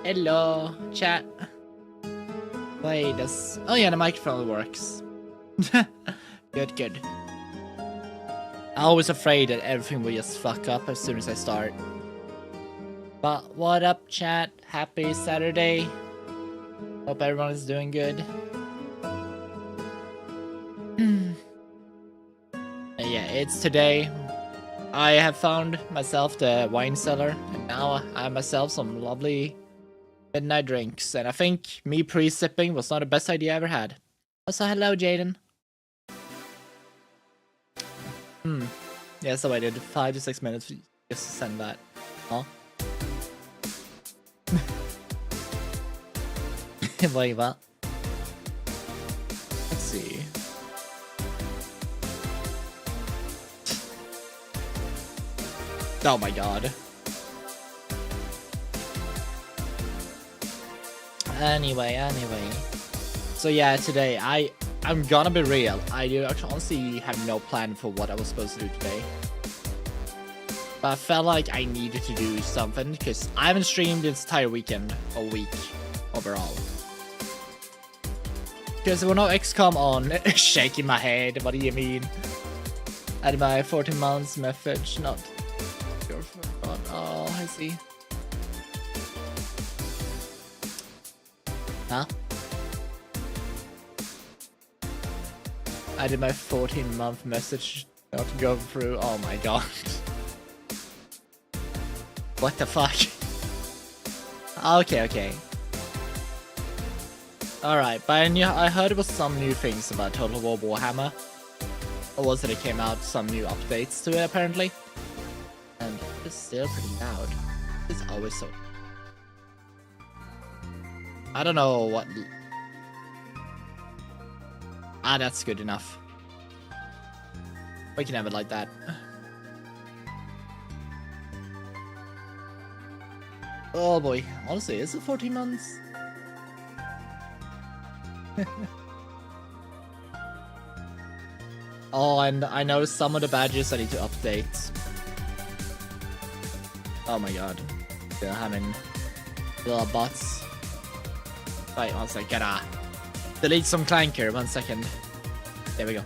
Hello, chat. Wait, does... Oh yeah, the microphone works. Good, good. I'm always afraid that everything will just fuck up as soon as I start. But what up, chat? Happy Saturday. Hope everyone is doing good. Yeah, it's today. I have found myself the wine cellar, and now I have myself some lovely midnight drinks. And I think me pre-sipping was not the best idea I ever had. Also, hello, Jaden. Yeah, so I did 5 to 6 minutes just to send that. Huh? Wait, what? Let's see. Oh my god. Anyway. So yeah, today I'm gonna be real. I do actually honestly have no plan for what I was supposed to do today. But I felt like I needed to do something because I haven't streamed this entire weekend or week overall. Because there were no XCOM on. Shaking my head. What do you mean? At my 14 months message, not your phone. Oh, I see. Huh? I did my 14-month message not to go through. Oh my god. What the fuck? Okay. Alright, but I heard about some new things about Total War Warhammer. Or was it came out some new updates to it apparently? And it's still pretty loud. It's always so... I don't know what... Ah, that's good enough. We can have it like that. Oh boy, honestly, is it 14 months? Oh, and I noticed some of the badges I need to update. Oh my god. They're having little bots. Wait, 1 second. Gotta delete some clanker. 1 second. There we go.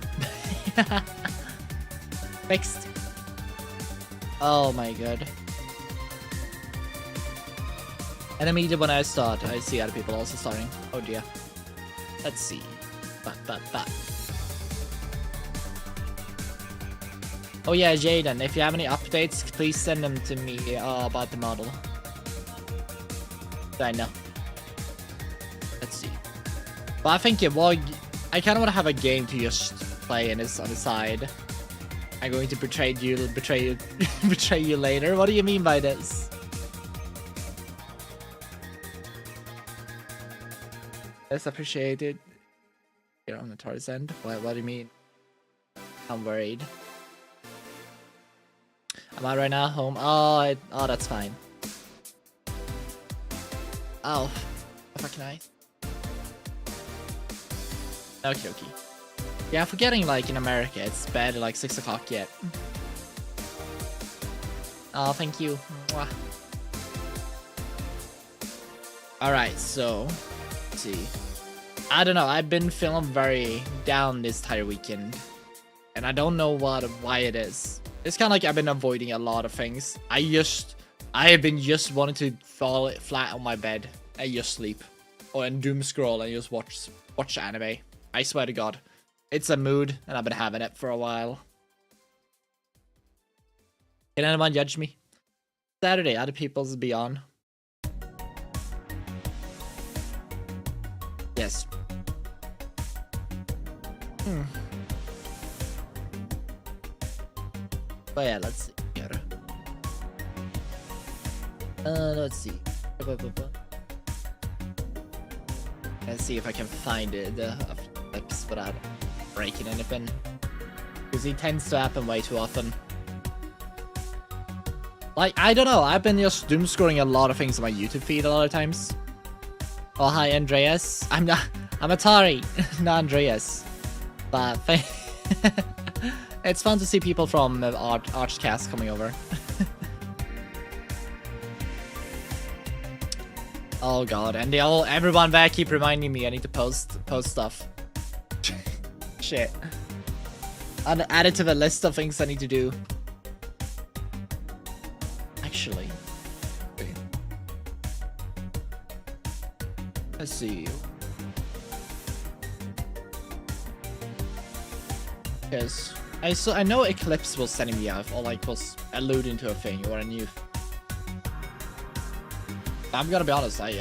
Fixed. Oh my god. And immediately when I start, I see other people also starting. Oh dear. Let's see. But. Oh yeah, Jaden, if you have any updates, please send them to me about the model. I know. Let's see. But I think I kind of want to have a game to just play and it's on the side. I'm going to betray you later. What do you mean by this? That's appreciated. You're on the Atari's end. What do you mean? I'm worried. Am I right now home? Oh, that's fine. Oh, fucking nice. Okay. Yeah, I'm forgetting like in America it's barely like 6 o'clock yet. Oh, thank you. Mwah. Alright, so let's see. I don't know, I've been feeling very down this entire weekend. And I don't know why it is. It's kind of like I've been avoiding a lot of things. I have been just wanting to fall flat on my bed and just sleep. Or and doom scroll and just watch anime. I swear to god. It's a mood and I've been having it for a while. Can anyone judge me? Saturday, other people's be on. Yes. But yeah, let's see here. Let's see. Let's see if I can find the clips without breaking anything. Because it tends to happen way too often. Like, I don't know, I've been just doom scrolling a lot of things on my YouTube feed a lot of times. Oh, hi, Andreas. I'm Attari, not Andreas. But it's fun to see people from Archcast coming over. Oh god, and everyone there keep reminding me I need to post stuff. Shit. I'll add it to the list of things I need to do. Actually. Let's see. Because I know Eclipse was sending me out, or like was alluding to a thing or a new. I'm gonna be honest, let's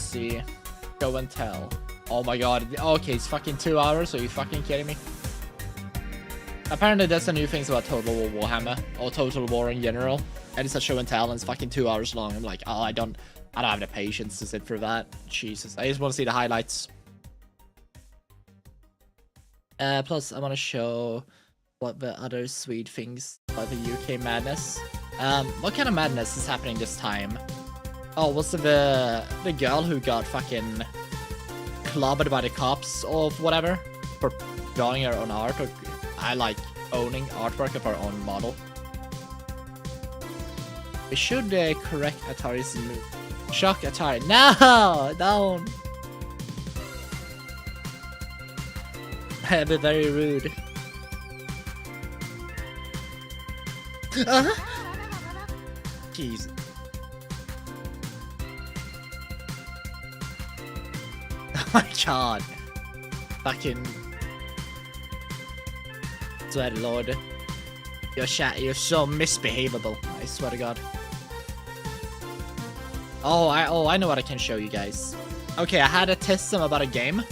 see. Go and tell. Oh my god. Okay, it's fucking 2 hours. Are you fucking kidding me? Apparently there's a new things about Total War Warhammer, or Total War in general. And it's a show and tell, and it's fucking 2 hours long. I'm like, oh, I don't have the patience to sit through that. Jesus, I just want to see the highlights. Plus, I want to show what the other sweet things about the UK madness. What kind of madness is happening this time? Oh, was it the girl who got fucking clobbered by the cops or whatever for drawing her own art, or I like owning artwork of her own model? We should correct Atari's move. Shock Attari. No! Don't! That'd be very rude. Jeez. Oh my god. Fucking. Swear to Lord. You're so misbehavable. I swear to God. Oh, I know what I can show you guys. Okay, I had a test them about a game,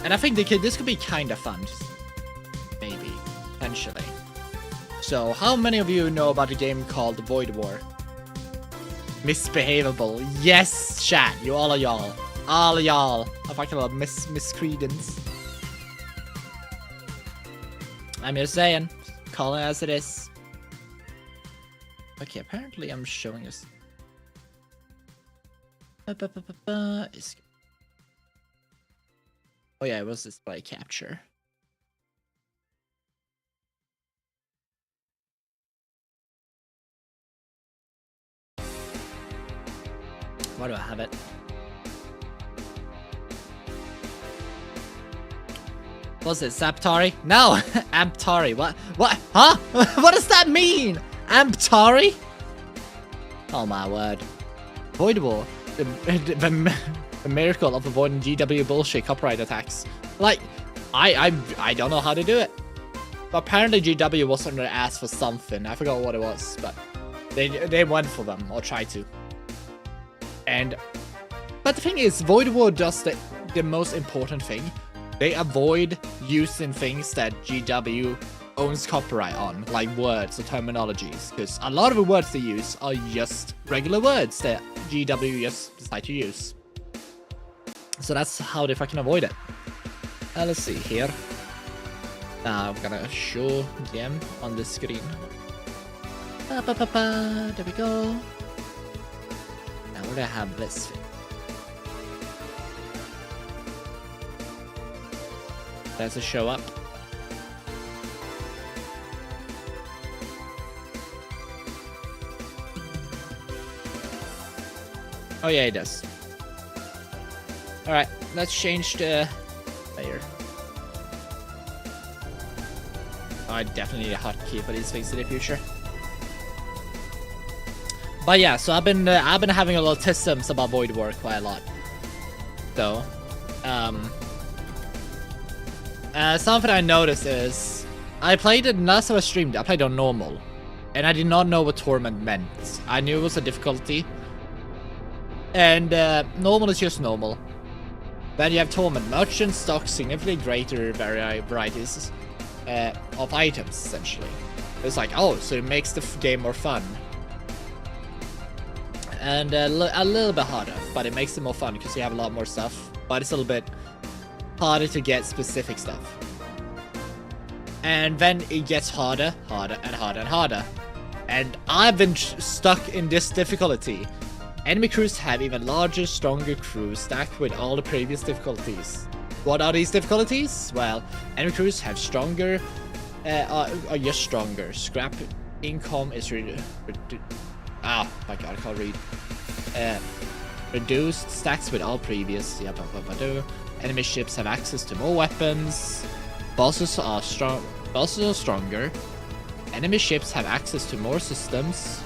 and I think this could be kind of fun. Maybe, potentially. So, how many of you know about a game called Void War? Misbehavable. Yes, chat. You all of y'all. All of y'all. I fucking love miscredence. I'm just saying. Call it as it is. Okay, apparently I'm showing us. Oh yeah, it was display capture. Why do I have it? Was it Saptari? No, Amptari. What? Huh? What does that mean? Amptari? Oh my word. Void War. The miracle of avoiding GW bullshit copyright attacks. Like, I don't know how to do it. But apparently GW was on their ass for something. I forgot what it was, but they went for them, or tried to. But the thing is, Void War does the most important thing. They avoid using things that GW owns copyright on, like words or terminologies, because a lot of the words they use are just regular words that GW just decide to use. So that's how they fucking avoid it. Let's see here. I'm gonna show them on the screen. There we go. Now we're gonna have this thing. Does it show up? Oh yeah, it does. Alright, let's change the layer. Oh, I definitely need a hotkey for these things in the future. But yeah, so I've been having a lot of systems about Void War quite a lot. So, something I noticed is I played it not so I streamed. I played on normal, and I did not know what torment meant. I knew it was a difficulty, and normal is just normal. Then you have torment. Merchant stocks significantly greater varieties of items. Essentially, it's like, oh, so it makes the game more fun. And a little bit harder, but it makes it more fun because you have a lot more stuff, but it's a little bit harder to get specific stuff. And then it gets harder, and harder. And I've been stuck in this difficulty. Enemy crews have even larger, stronger crews stacked with all the previous difficulties. What are these difficulties? Well, enemy crews have stronger, are just stronger. income is oh my god, I can't read. Reduced stacks with all previous. Yeah, enemy ships have access to more weapons. Bosses are stronger. Enemy ships have access to more systems.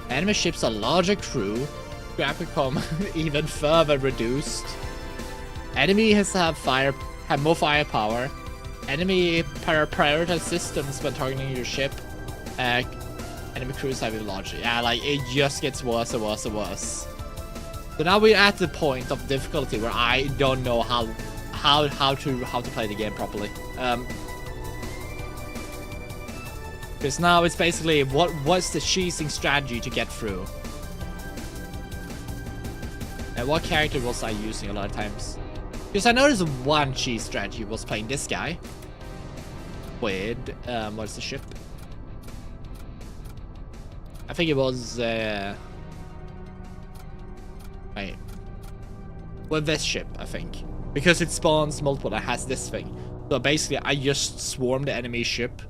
Enemy ships are larger crew. Scrap become even further reduced. Enemy has to have more firepower. Enemy prioritize systems when targeting your ship. Enemy crews have even larger. Yeah, like it just gets worse and worse and worse. So now we're at the point of difficulty where I don't know how to play the game properly. Because now it's basically what's the cheesing strategy to get through. And what character was I using a lot of times? Because I noticed one cheese strategy was playing this guy with what's the ship? I think it was wait, with this ship, I think, because it spawns multiple that has this thing. So basically, I just swarm the enemy ship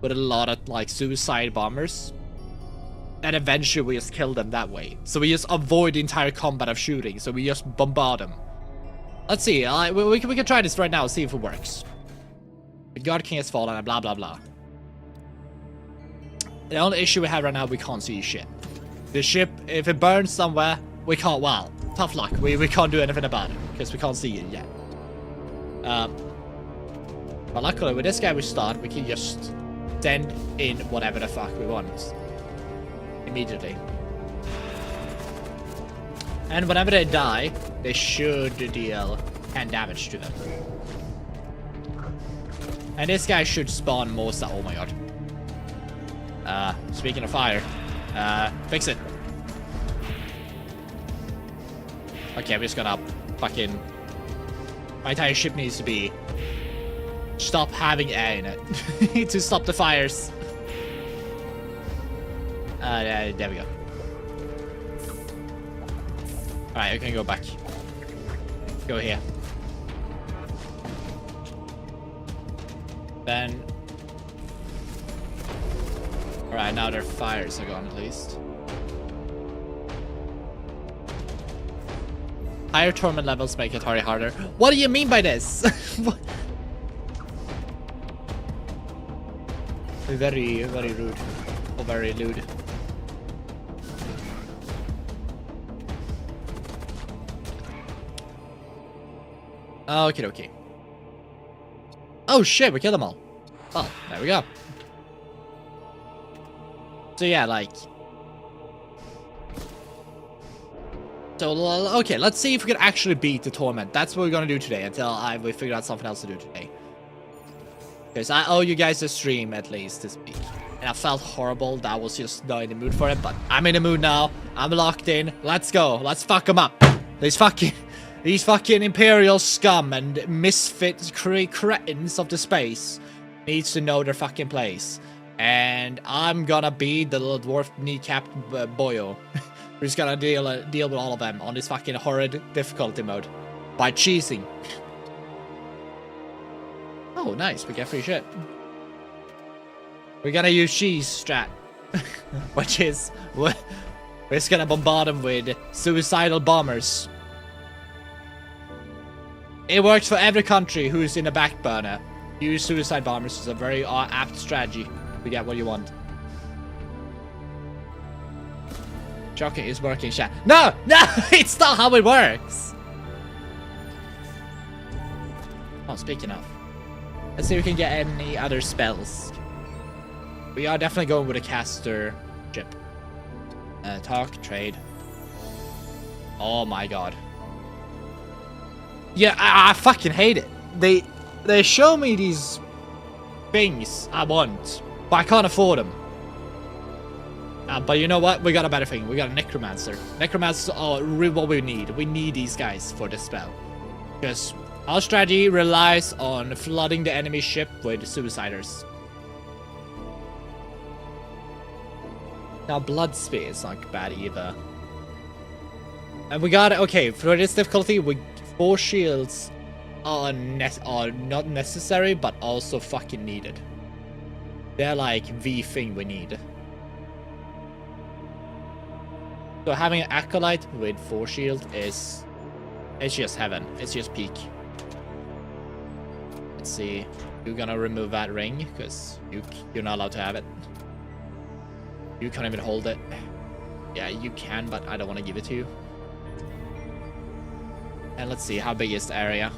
with a lot of like suicide bombers, and eventually we just kill them that way. So we just avoid the entire combat of shooting. So we just bombard them. Let's see. We can try this right now. See if it works. The God King has fallen and blah blah blah. The only issue we have right now, we can't see shit. The ship, if it burns somewhere, we can't. Well, tough luck. We can't do anything about it because we can't see it yet. But luckily with this guy we start, we can just send in whatever the fuck we want immediately. And whenever they die, they should deal 10 damage to them. And this guy should spawn most of. Oh my god. Speaking of fire, fix it. Okay, we're just gonna fucking. My entire ship needs to be. Stop having air in it to stop the fires. There we go. Alright, we can go back. Go here. Then. Alright, now their fires are gone at least. Higher torment levels make Attari harder. What do you mean by this? Very, very rude. Or very lewd. Okay, okay. Oh shit, we killed them all. Oh, there we go. So yeah, like. So, okay, let's see if we can actually beat the torment. That's what we're gonna do today until we figure out something else to do today. Because I owe you guys a stream at least this week. And I felt horrible that I was just not in the mood for it. But I'm in the mood now. I'm locked in. Let's go. Let's fuck them up. These fucking Imperial scum and misfit cretins of the space needs to know their fucking place. And I'm gonna be the little dwarf kneecapped boyo. Who's gonna deal with all of them on this fucking horrid difficulty mode. By cheesing. Oh, nice. We get free shit. We're gonna use cheese strat. Which is... We're just gonna bombard them with suicidal bombers. It works for every country who's in the back burner. Use suicide bombers is a very apt strategy to get what you want. Shocking is working, chat. No! No! It's not how it works! Oh, speaking of. Let's see if we can get any other spells. We are definitely going with a caster ship. Talk, trade. Oh my god. Yeah, I fucking hate it. They show me these things I want, but I can't afford them. But you know what? We got a better thing. We got a necromancer. Necromancers are what we need. We need these guys for this spell. Because our strategy relies on flooding the enemy ship with suiciders. Now, blood spear is not bad either. And we got, okay, for this difficulty, 4 shields are not necessary, but also fucking needed. They're like the thing we need. So having an Acolyte with Force Shield is... It's just heaven. It's just peak. Let's see. You're gonna remove that ring, because you're not allowed to have it. You can't even hold it. Yeah, you can, but I don't want to give it to you. And let's see, how big is the area?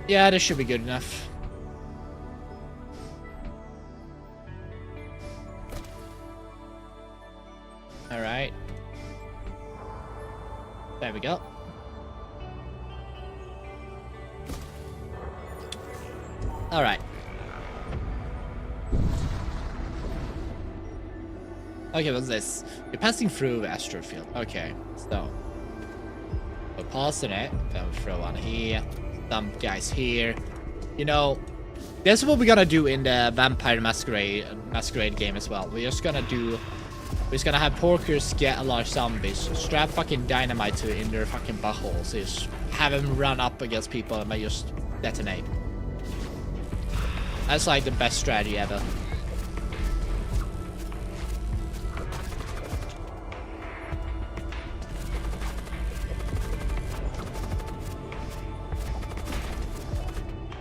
Yeah, this should be good enough. Alright. There we go. Alright. Okay, what's this? You're passing through the astral field. Okay, so we're pausing it. Then we throw one here. Some guys here. You know, this is what we're gonna do in the Vampire Masquerade game as well. We're just gonna have porkers get a large zombies, strap fucking dynamite to it in their fucking buttholes, just have them run up against people and they just detonate. That's like the best strategy ever.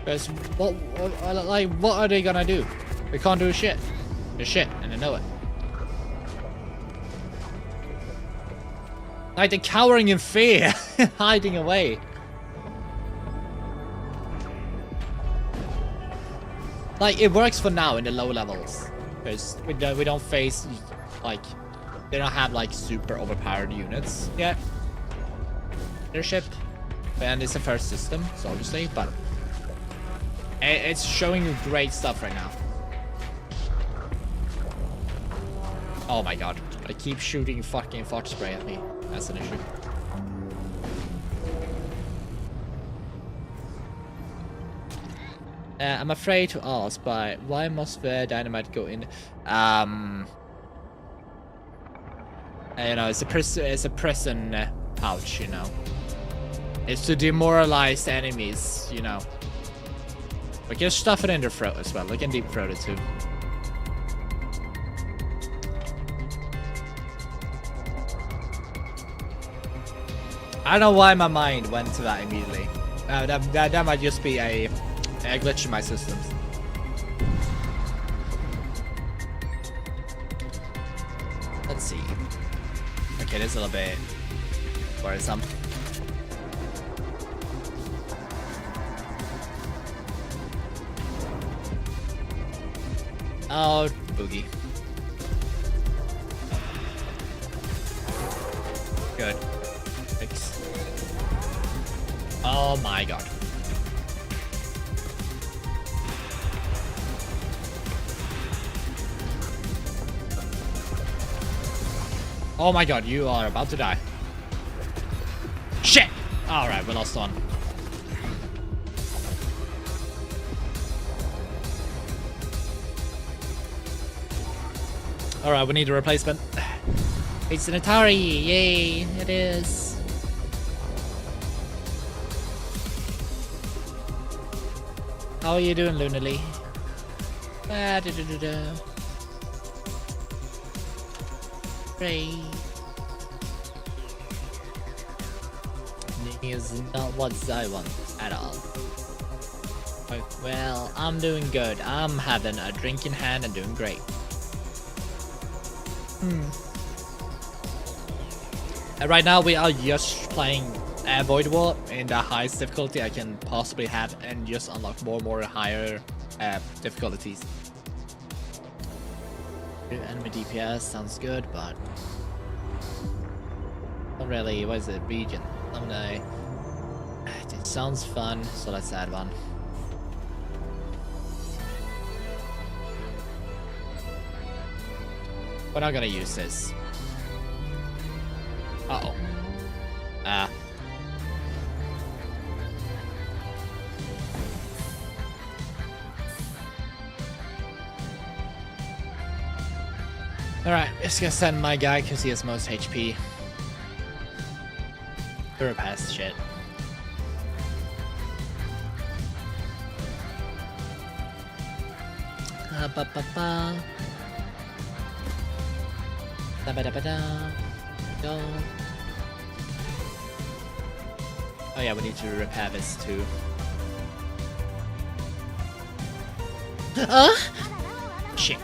Because what are they gonna do? They can't do shit. They're shit, and they know it. Like, they're cowering in fear, hiding away. Like, it works for now in the low levels, because we don't face, like, they don't have like super overpowered units yet. Their ship, and it's the first system, so obviously, but it's showing you great stuff right now. Oh my god, I keep shooting fucking fart spray at me. That's an issue. I'm afraid to ask, but why must the dynamite go in? You know, it's a prison pouch, you know. It's to demoralize enemies, you know. We can stuff it in their throat as well. We can deep throat it too. I don't know why my mind went to that immediately. That might just be a glitch in my systems. Let's see. Okay, this is a little bit worrisome. Oh, boogie. Good. Fix. Oh my god. Oh my god, you are about to die. Shit! Alright, we lost one. Alright, we need a replacement. It's an Attari! Yay! It is. How are you doing, Lunally? Great. Is not what I want at all. Well, I'm doing good. I'm having a drink in hand and doing great. Right now we are just playing Void War in the highest difficulty I can possibly have, and just unlock more and more higher difficulties. Enemy DPS sounds good, but not really. What is it? Region. It sounds fun, so let's add one. We're not gonna use this. Uh-oh. Alright, just gonna send my guy because he has most HP. Through past shit. Go. Oh yeah, we need to repair this too. Shit.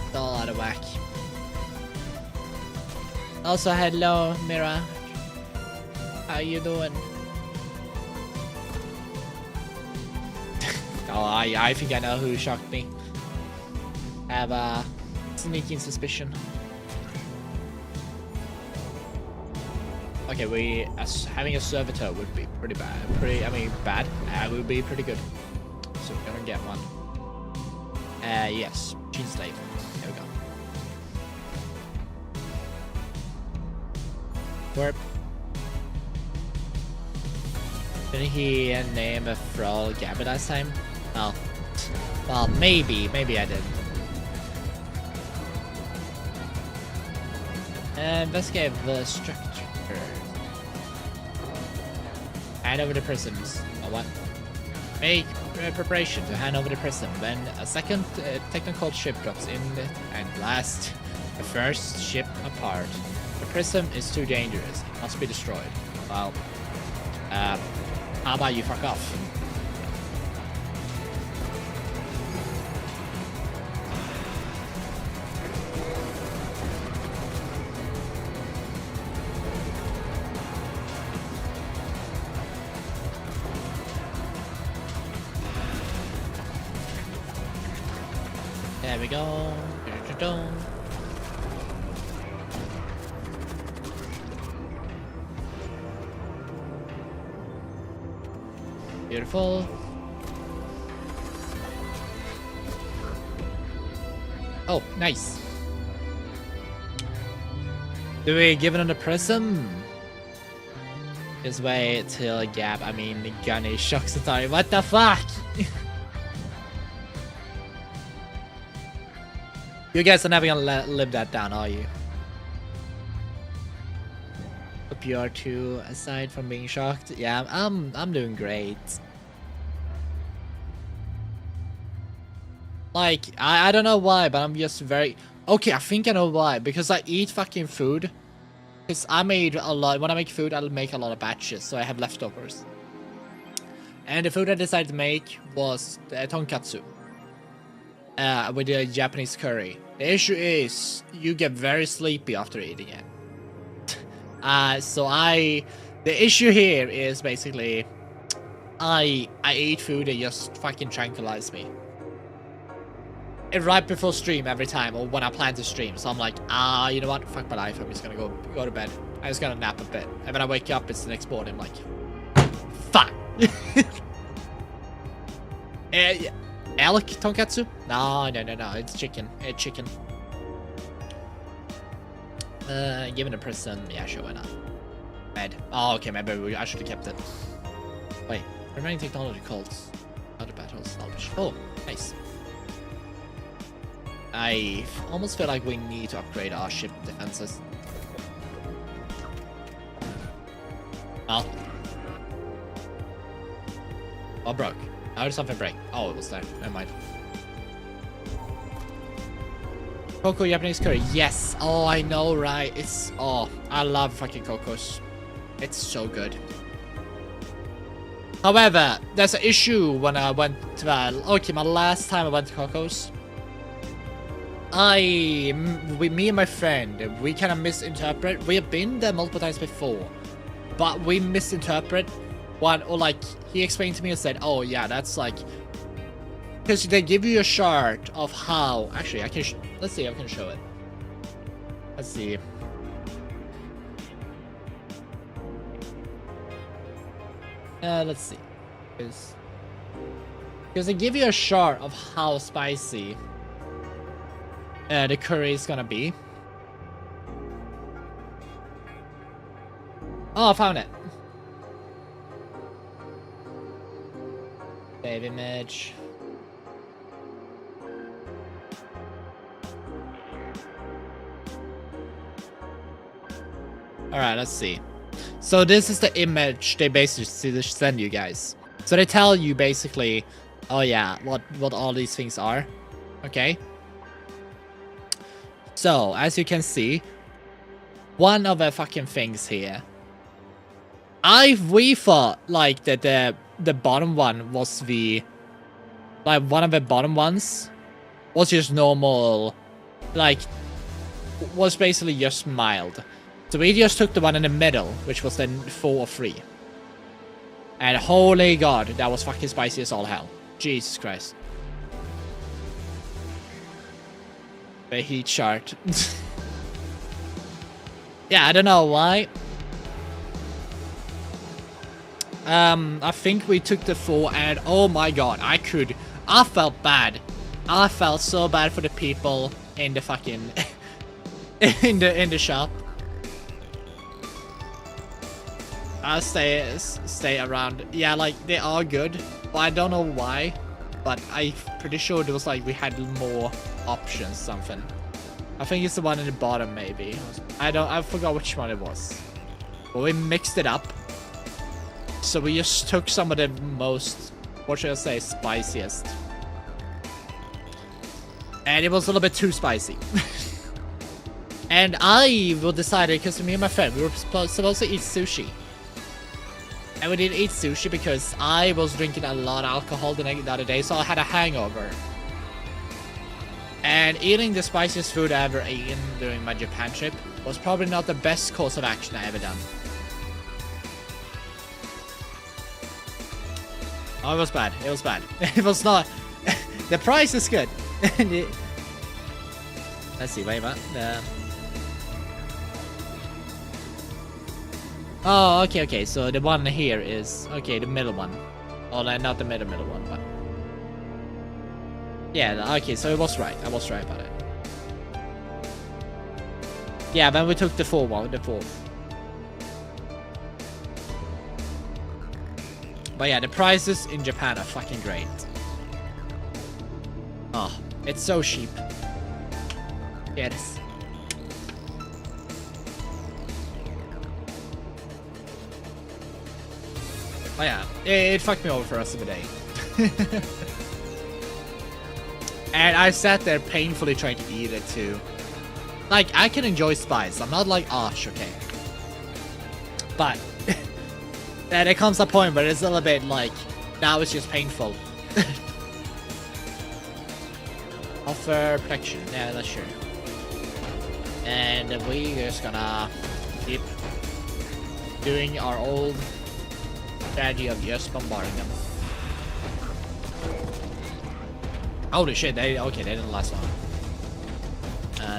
It's all out of whack. Also, hello, Mira. How you doing? Oh, I think I know who shocked me. I have a sneaking suspicion. Okay, having a servitor would be pretty bad. Bad. Would be pretty good. So we're gonna get one. Yes, Gene Slave. There we go. Warp. Didn't he name a thrall Gabby last time? Oh. Well, maybe I did. Investigate the structure. Hand over the prisms. Or what? Make preparation to hand over the prism. When a second technical ship drops in and blasts the first ship apart. The prism is too dangerous. It must be destroyed. Well, how about you fuck off? There we go. Beautiful. Oh, nice. Do we give it on the prism? Just wait till Gab, Gunny shocks Attari. What the fuck? You guys are never gonna live that down, are you? Hope you are too, aside from being shocked. Yeah, I'm doing great. Like, I don't know why, but I'm just very... Okay, I think I know why. Because I eat fucking food. Because I made a lot... When I make food, I'll make a lot of batches, so I have leftovers. And the food I decided to make was tonkatsu. With the Japanese curry. The issue is, you get very sleepy after eating it. The issue here is basically, I eat food that just fucking tranquilize me. And right before stream every time, or when I plan to stream, so I'm like, you know what, fuck my life, I'm just gonna go to bed. I'm just gonna nap a bit. And when I wake up, it's the next morning, I'm like, fuck. Yeah. Elk tonkatsu? No, it's chicken. It's chicken. Given a prism, yeah, sure, why not? Bed. Oh, okay, maybe I should have kept it. Wait, remaining technology calls. Other battles salvage. Oh, nice. I almost feel like we need to upgrade our ship defenses. Well. Oh, broke. How did something break? Oh, it was there. Never mind. Cocoa Japanese curry. Yes. Oh, I know, right? It's... Oh, I love fucking Cocos. It's so good. However, there's an issue when I went to... okay, my last time I went to Cocos. Me and my friend, we kind of misinterpret. We have been there multiple times before. But we misinterpret one, or like, he explained to me and said, oh yeah, that's like, because they give you a chart of how, actually I can, let's see if I can show it. Let's see. Let's see. Because they give you a chart of how spicy the curry is gonna be. Oh, I found it. Save image. Alright, let's see. So this is the image they basically send you guys. So they tell you basically, oh yeah, what all these things are. Okay. So, as you can see, one of the fucking things here. We thought like that the bottom one was one of the bottom ones was just normal, like was basically just mild. So we just took the one in the middle, which was then 4 or 3. And holy god, that was fucking spicy as all hell. Jesus Christ. The heat chart. Yeah, I don't know why. I think we took the 4 and oh my god, I felt bad. I felt so bad for the people in the fucking in the shop. I'll stay around. Yeah, like they are good, but I don't know why. But I'm pretty sure there was like we had more options, something. I think it's the one in the bottom, maybe. I forgot which one it was. But we mixed it up. So we just took some of the most, what should I say, spiciest. And it was a little bit too spicy. And I will decide, because me and my friend, we were supposed to eat sushi. And we didn't eat sushi because I was drinking a lot of alcohol the other day, so I had a hangover. And eating the spiciest food I ever eaten during my Japan trip was probably not the best course of action I ever done. Oh, it was bad. It was bad. It was not. The price is good. Let's see. Wait a minute. Oh, okay. So the one here is the middle one. Oh, no, not the middle one, but yeah. Okay, so it was right. I was right about it. Yeah, then we took the 4th one. The 4th. But yeah, the prices in Japan are fucking great. Oh, it's so cheap. Yeah, it is. Oh yeah, it fucked me over for the rest of the day. And I sat there painfully trying to eat it too. Like, I can enjoy spice. I'm not like Osh, okay? But there comes a point where it's a little bit like, now it's just painful. Offer protection, yeah, that's sure. And we just gonna keep doing our old strategy of just bombarding them. Holy shit, they didn't last long.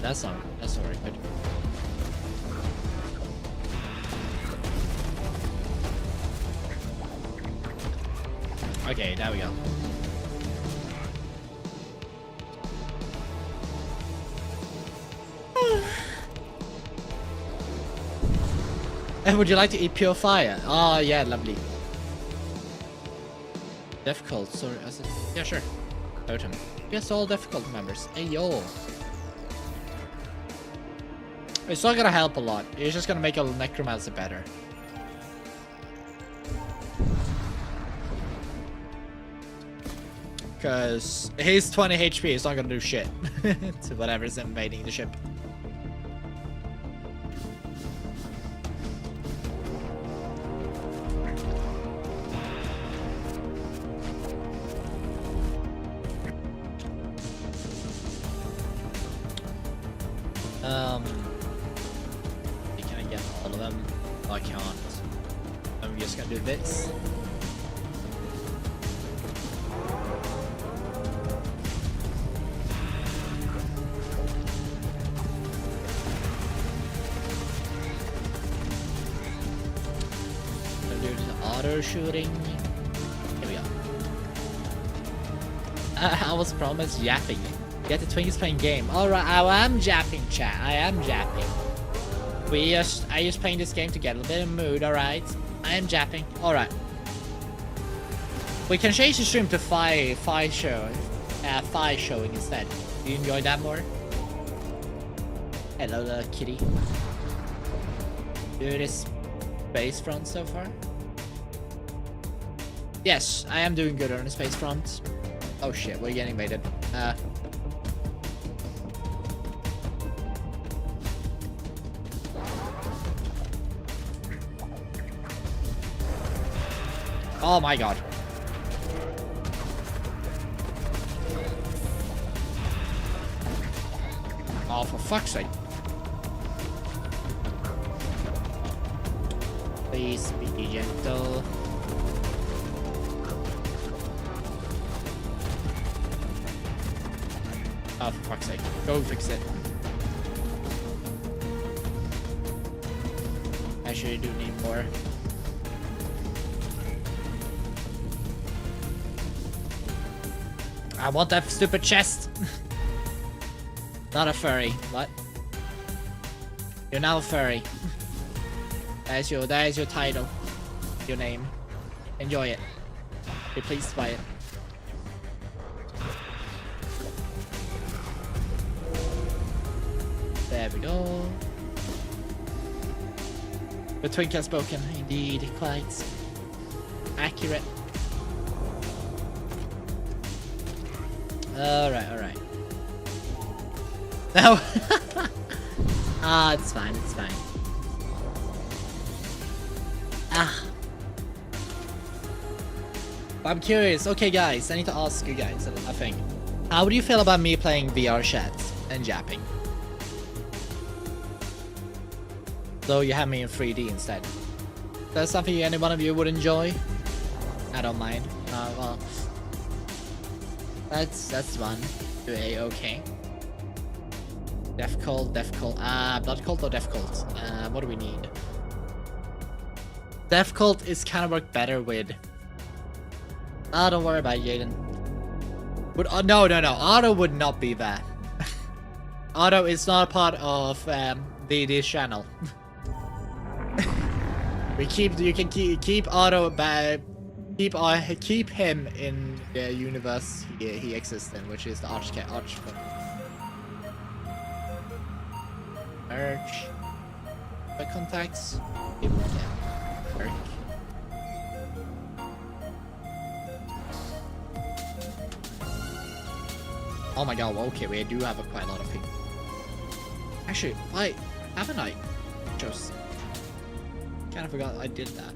That's not very good. Okay, there we go. And would you like to eat pure fire? Oh yeah, lovely. Difficult, sorry. Yeah, sure. Totem. Yes, all difficult members. Hey yo. It's not gonna help a lot. It's just gonna make a necromancer better. Because his 20 HP is not gonna do shit to whatever's invading the ship. Can I get all of them? Oh, I can't. I'm just gonna do this. Auto shooting. Here we go. I was promised yapping. Get the Twinkies playing game. Alright, I am japping, chat. I am japping. I just playing this game to get a little bit of mood, alright? I am japping. Alright. We can change the stream to Fi showing instead. Do you enjoy that more? Hello, little kitty. Dude, is space front so far? Yes, I am doing good on the space front. Oh shit, we're getting invaded. Oh my god. Oh, for fuck's sake. Please be gentle. Oh, for fuck's sake. Go fix it. Actually, do need more. I want that stupid chest. Not a furry. What? You're now a furry. That is your title. Your name. Enjoy it. Be pleased by it. There we go. The twink has spoken. Indeed, quite accurate. Alright. No. Ah, it's fine, it's fine. Ah. I'm curious. Okay, guys, I need to ask you guys a thing. How do you feel about me playing VR chat and yapping? So you have me in 3D instead. That's something any one of you would enjoy? I don't mind. Well, that's one. Okay. Death Cult. Blood Cult or Death Cult? What do we need? Death Cult is kind of work better with. Don't worry about it, Jaden. No. Auto would not be there. Auto is not a part of this channel. You can keep Auto back. Keep him in the universe he exists in, which is the Arch. Merch. Quick contacts. Merch. Oh my god, okay, we do have quite a lot of people. Actually, why haven't I just kind of forgot I did that.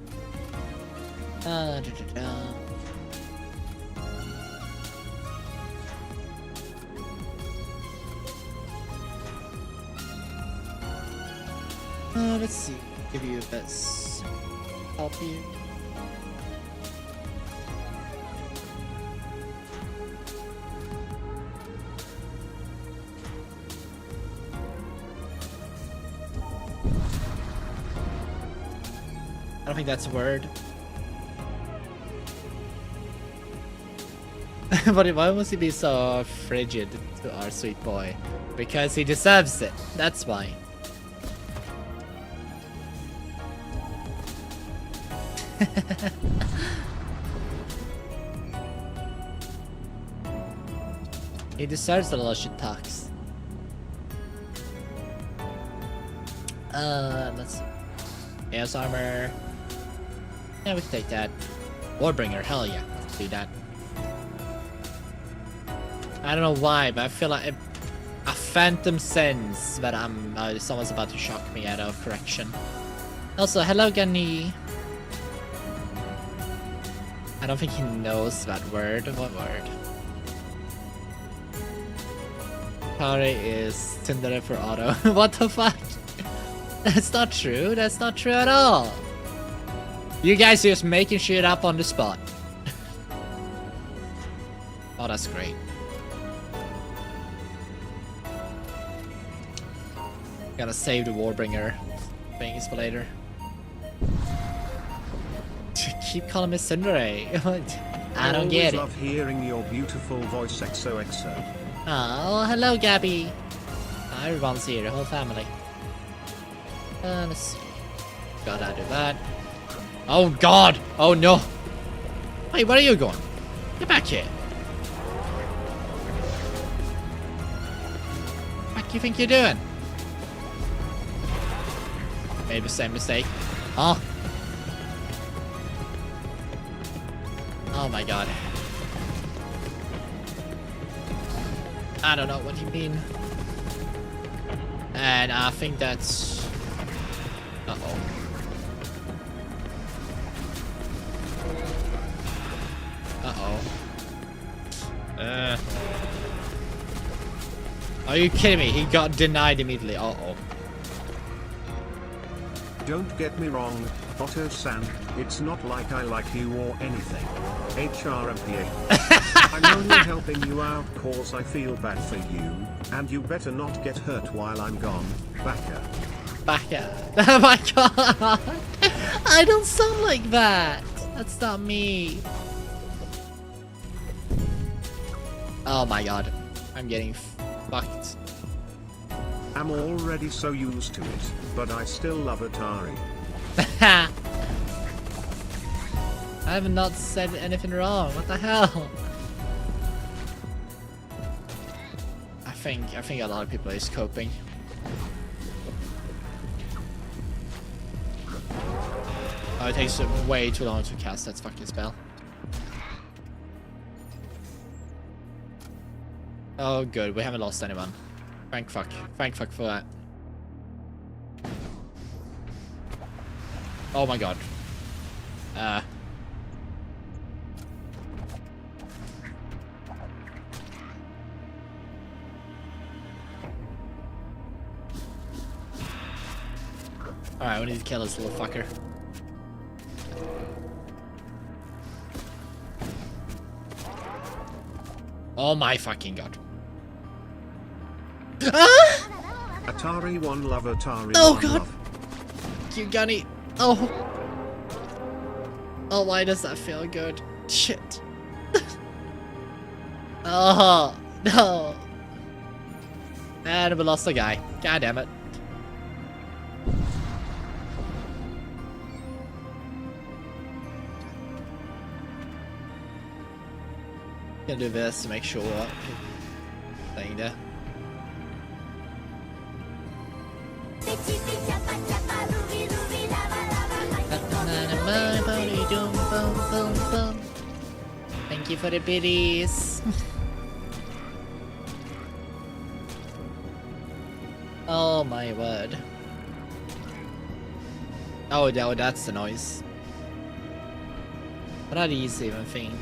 Let's see. Give you this. Help you. I don't think that's a word. But why must he be so frigid to our sweet boy? Because he deserves it. That's why. He deserves a lot of shit talks. Let's see. Chaos armor. Yeah, we can take that. Warbringer, hell yeah. Let's do that. I don't know why, but I feel like a phantom sense that someone's about to shock me out of correction. Also, hello Gani. I don't think he knows that word. What word? Attari is Tinder for Auto. What the fuck? That's not true. That's not true at all. You guys are just making shit up on the spot. Oh, that's great. Gotta save the Warbringer things for later. Keep calling me Sundere. I don't get it. I love hearing your beautiful voice, XOXO. Oh, hello, Gabby. Everyone's here, the whole family. Let's see. Gotta do that. Oh god! Oh no! Wait, where are you going? Get back here! What do you think you're doing? Made the same mistake. Oh! Oh my god. I don't know what you mean. And I think that's... Uh-oh. Uh-oh. Are you kidding me? He got denied immediately. Uh-oh. Don't get me wrong, Otto-san, it's not like I like you or anything. HRMPA. I'm only helping you out cause I feel bad for you, and you better not get hurt while I'm gone, Baka. Baka. Oh my god! I don't sound like that! That's not me. Oh my god. I'm getting fucked. I'm already so used to it, but I still love Atari. I have not said anything wrong. What the hell? I think a lot of people is coping. Oh, it takes way too long to cast that fucking spell. Oh good, we haven't lost anyone. Thank fuck. Thank fuck for that. Oh my god. Alright, we need to kill this little fucker. Oh my fucking god. Ah! Atari one love, Atari Oh one god. love. You gunny. Oh. Oh, why does that feel good? Shit. Oh no. And we lost a guy. God damn it. Gonna do this to make sure staying there. Thank you for the biddies. Oh my word. Oh no, that's the noise. What are these even thing?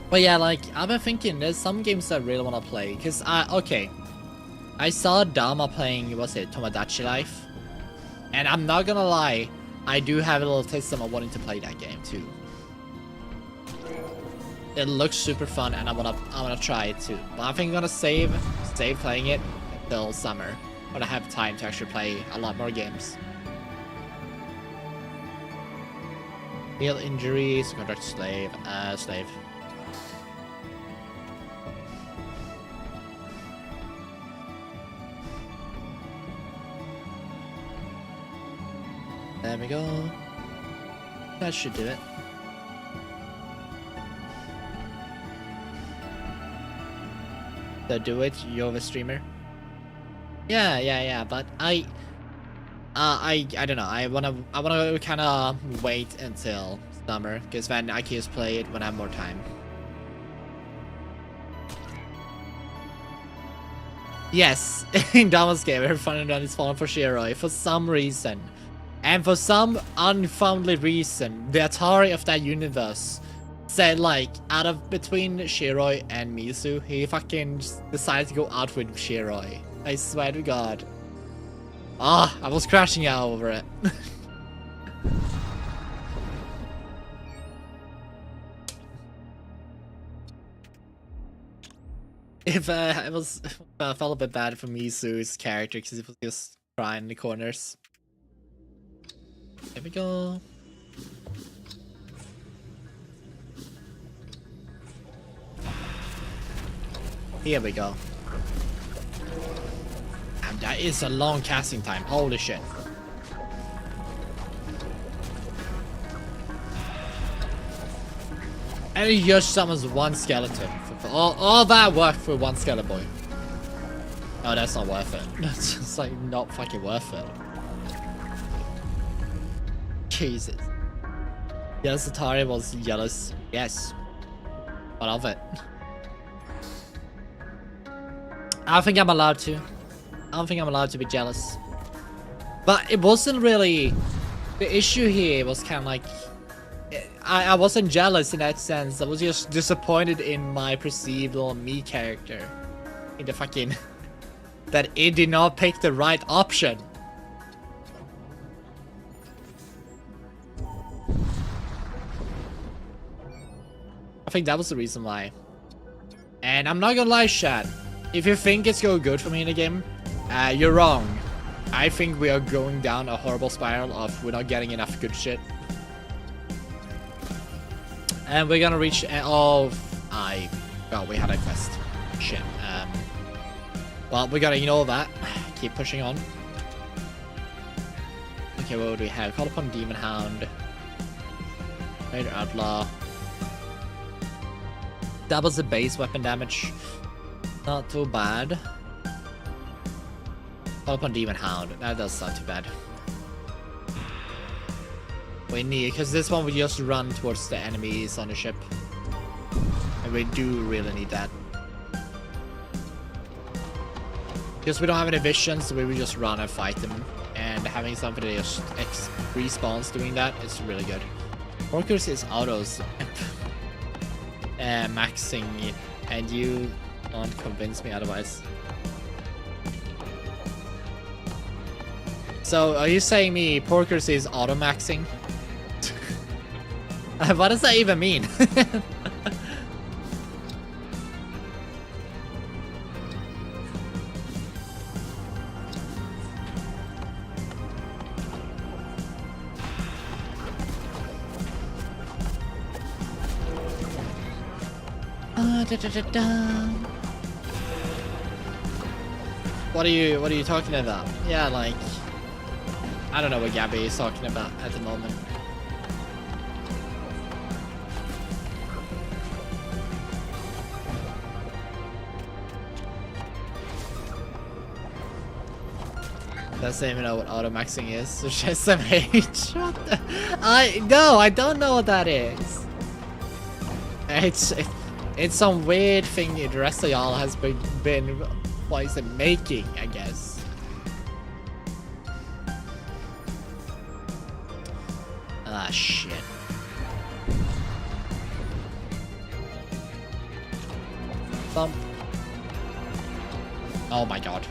But yeah, like, I've been thinking there's some games that I really want to play. Because, okay. I saw Dama playing, what's it, Tomodachi Life. And I'm not gonna lie, I do have a little taste of wanting to play that game too. It looks super fun and I wanna try it too. But I think I'm gonna save playing it until summer. When I have time to actually play a lot more games. Heal injuries, contract slave, slave. There we go. That should do it. So do it, you're the streamer. Yeah, but I don't know. I wanna kind of wait until summer because then I can just play it when I have more time. Yes, in Dama's game, every fun run is falling for Shiroi for some reason. And for some unfounded reason, the Atari of that universe said, like, between Shiroi and Mizu, he fucking decided to go out with Shiroi. I swear to God. Ah, I was crashing out over it. I felt a bit bad for Mizu's character because he was just crying in the corners. There we go. Here we go. And that is a long casting time. Holy shit. And he just summons one skeleton. All that work for one skeleton boy. Oh, that's not worth it. That's just like not fucking worth it. Jesus. Yes, Atari was jealous. Yes. What of it? I don't think I'm allowed to. I don't think I'm allowed to be jealous. But it wasn't really... The issue here was kind of like... I wasn't jealous in that sense. I was just disappointed in my perceived little me character. In the fucking... that it did not pick the right option. I think that was the reason why. And I'm not gonna lie, chat. If you think it's going good for me in the game, you're wrong. I think we are going down a horrible spiral of we're not getting enough good shit. And we're gonna reach... oh, we had a quest. Shit. Well, we gotta ignore that. Keep pushing on. Okay, what do we have? Call upon Demon Hound. Raider Outlaw. Doubles the base weapon damage. Not too bad. Call upon Demon Hound. That does not too bad. We need, because this one we just run towards the enemies on the ship. And we do really need that. Because we don't have any vision, so we will just run and fight them. And having somebody just respawns doing that is really good. Porkers is autos maxing, and you don't convince me otherwise. So, are you saying me Porkers is auto maxing? What does that even mean? What are you talking about? Yeah, like, I don't know what Gabby is talking about at the moment. Doesn't even know what automaxing is. So just SMH. What the? I don't know what that is. It's some weird thing the rest of y'all has been what is it, making, I guess. Ah, shit. Bump. Oh my god.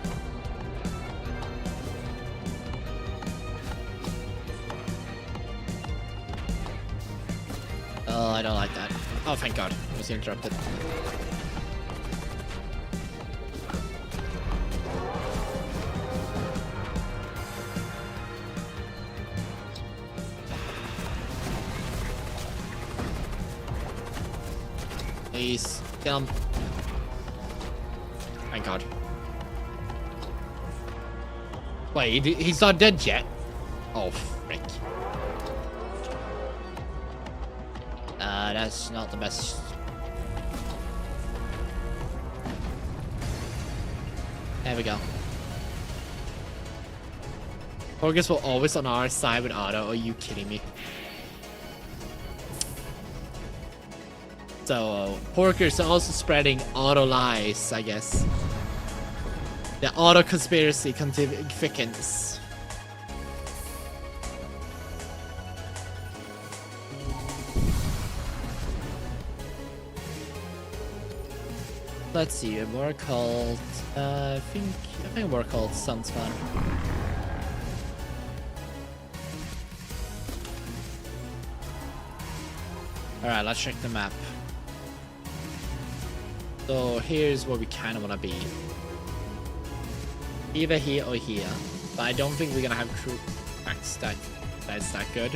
Oh, I don't like that. Oh, thank god. I was interrupted. Please, kill him. Thank god. Wait, he's not dead yet? Oh, frick. That's not the best. There we go. Porgus will always on our side with auto. Are you kidding me? So, Porkers are also spreading auto lies, I guess. The auto conspiracy thickens. Let's see, we're called, I think we're called sounds fun. Alright, let's check the map. So here's where we kind of want to be. Either here or here. But I don't think we're going to have true facts that's that good.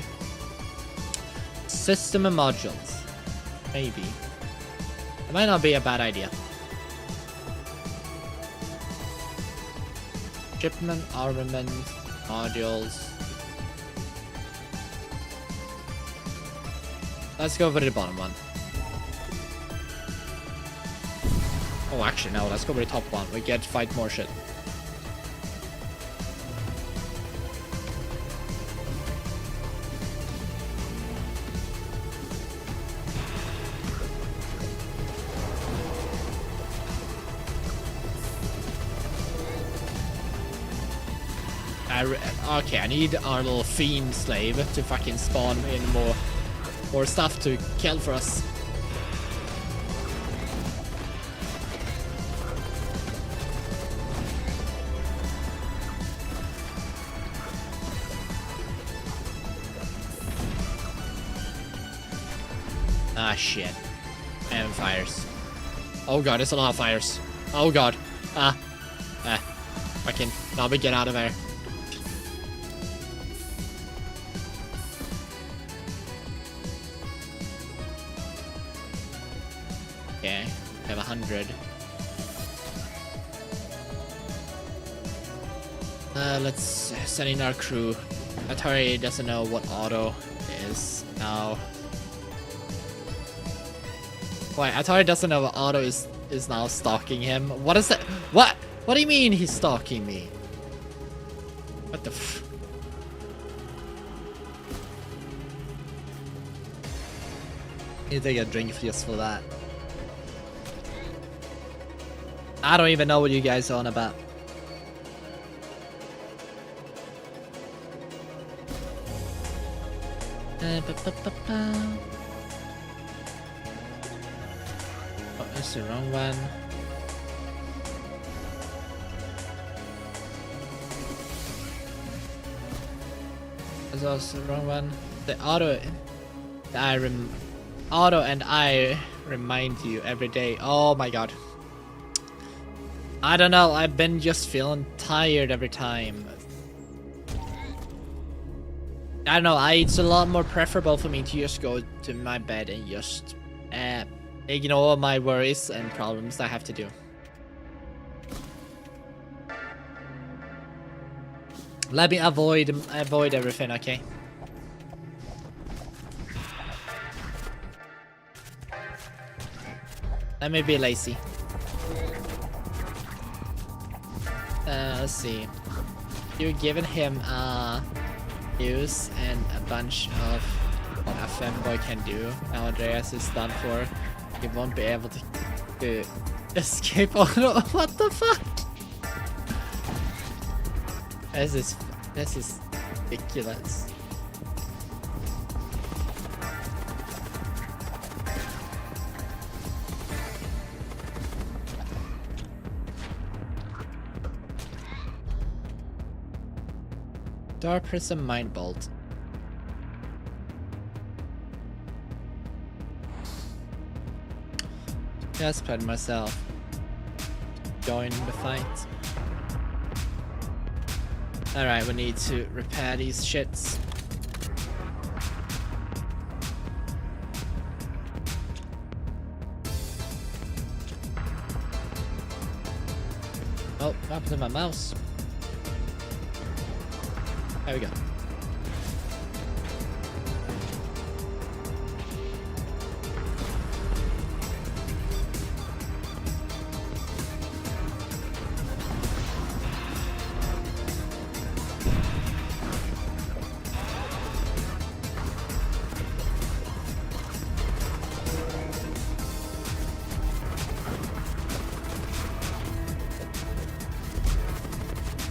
System and modules. Maybe. It might not be a bad idea. Shipment, armament, modules. Let's go for the bottom one. Oh, actually, no. Let's go for the top one. We get to fight more shit. Okay, I need our little fiend slave to fucking spawn in more more stuff to kill for us. Ah, shit. And fires. Oh god, it's a lot of fires. Oh god. Fucking, now we get out of there. Okay, we have 100. Let's send in our crew. Attari doesn't know what auto is now. Wait, Attari doesn't know what auto is now stalking him. What is that? What? What do you mean he's stalking me? What the f... You take a drink just for that. I don't even know what you guys are on about. Oh, that's the wrong one. That's also the wrong one. The auto and I remind you every day. Oh my god. I don't know, I've been just feeling tired every time. I don't know, it's a lot more preferable for me to just go to my bed and just ignore my worries and problems I have to do. Let me avoid everything, okay? Let me be lazy. Let's see. You're giving him news and a bunch of what a femboy can do. Now Andreas is done for. He won't be able to escape. Oh no! What the fuck? This is ridiculous. Dark Prism Mind Bolt. Just played myself. Join the fight. Alright, we need to repair these shits. Oh, what happened to my mouse? There we go.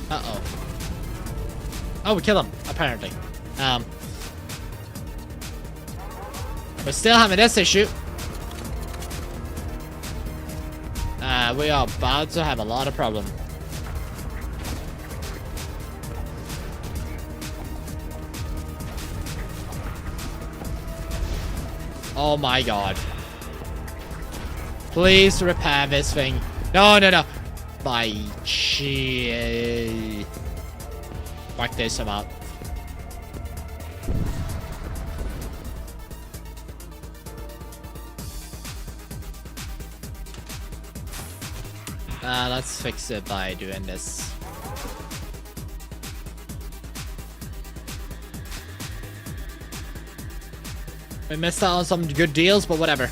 Uh-oh. Oh, we killed him, apparently. We're still having this issue. We are about to have a lot of problem. Oh my god. Please repair this thing. No, no, no. My shit. Whack this about. Let's fix it by doing this. We missed out on some good deals, but whatever.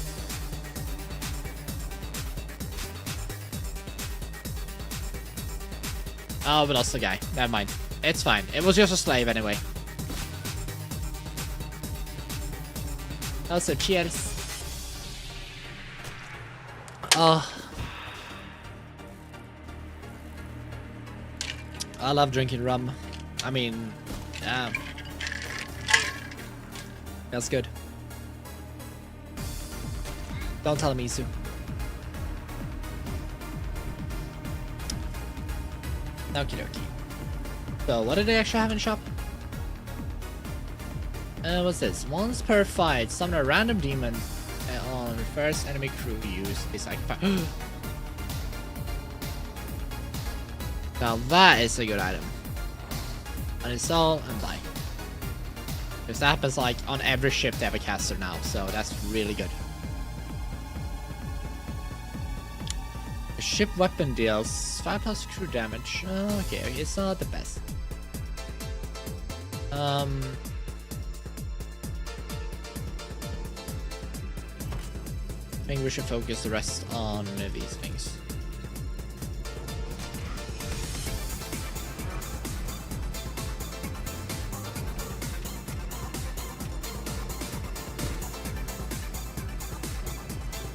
Oh, we lost the guy. Never mind. It's fine. It was just a slave anyway. Also, cheers. Oh. I love drinking rum. I mean, yeah. That's good. Don't tell Misu. Okie dokie. So, what do they actually have in shop? What's this? Once per fight, summon a random demon on the first enemy crew use a psychic fire. Now that is a good item. Uninstall and buy. Because that happens like on every ship they have a caster now, so that's really good. The ship weapon deals 5+ crew damage. Okay, it's not the best. I think we should focus the rest on these things.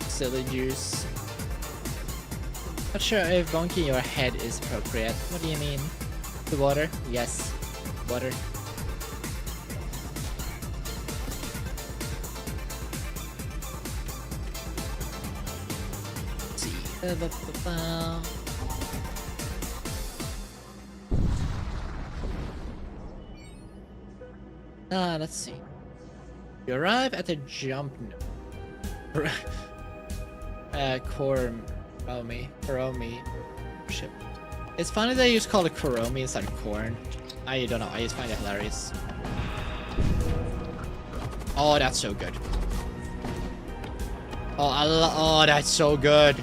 Silly juice. Not sure if bonking your head is appropriate. What do you mean? The water? Yes. Water. Let's see. You arrive at the jump node. Koromi ship. It's funny they just call it Koromi instead of corn. I don't know, I just find it hilarious. Oh, that's so good. Oh, that's so good.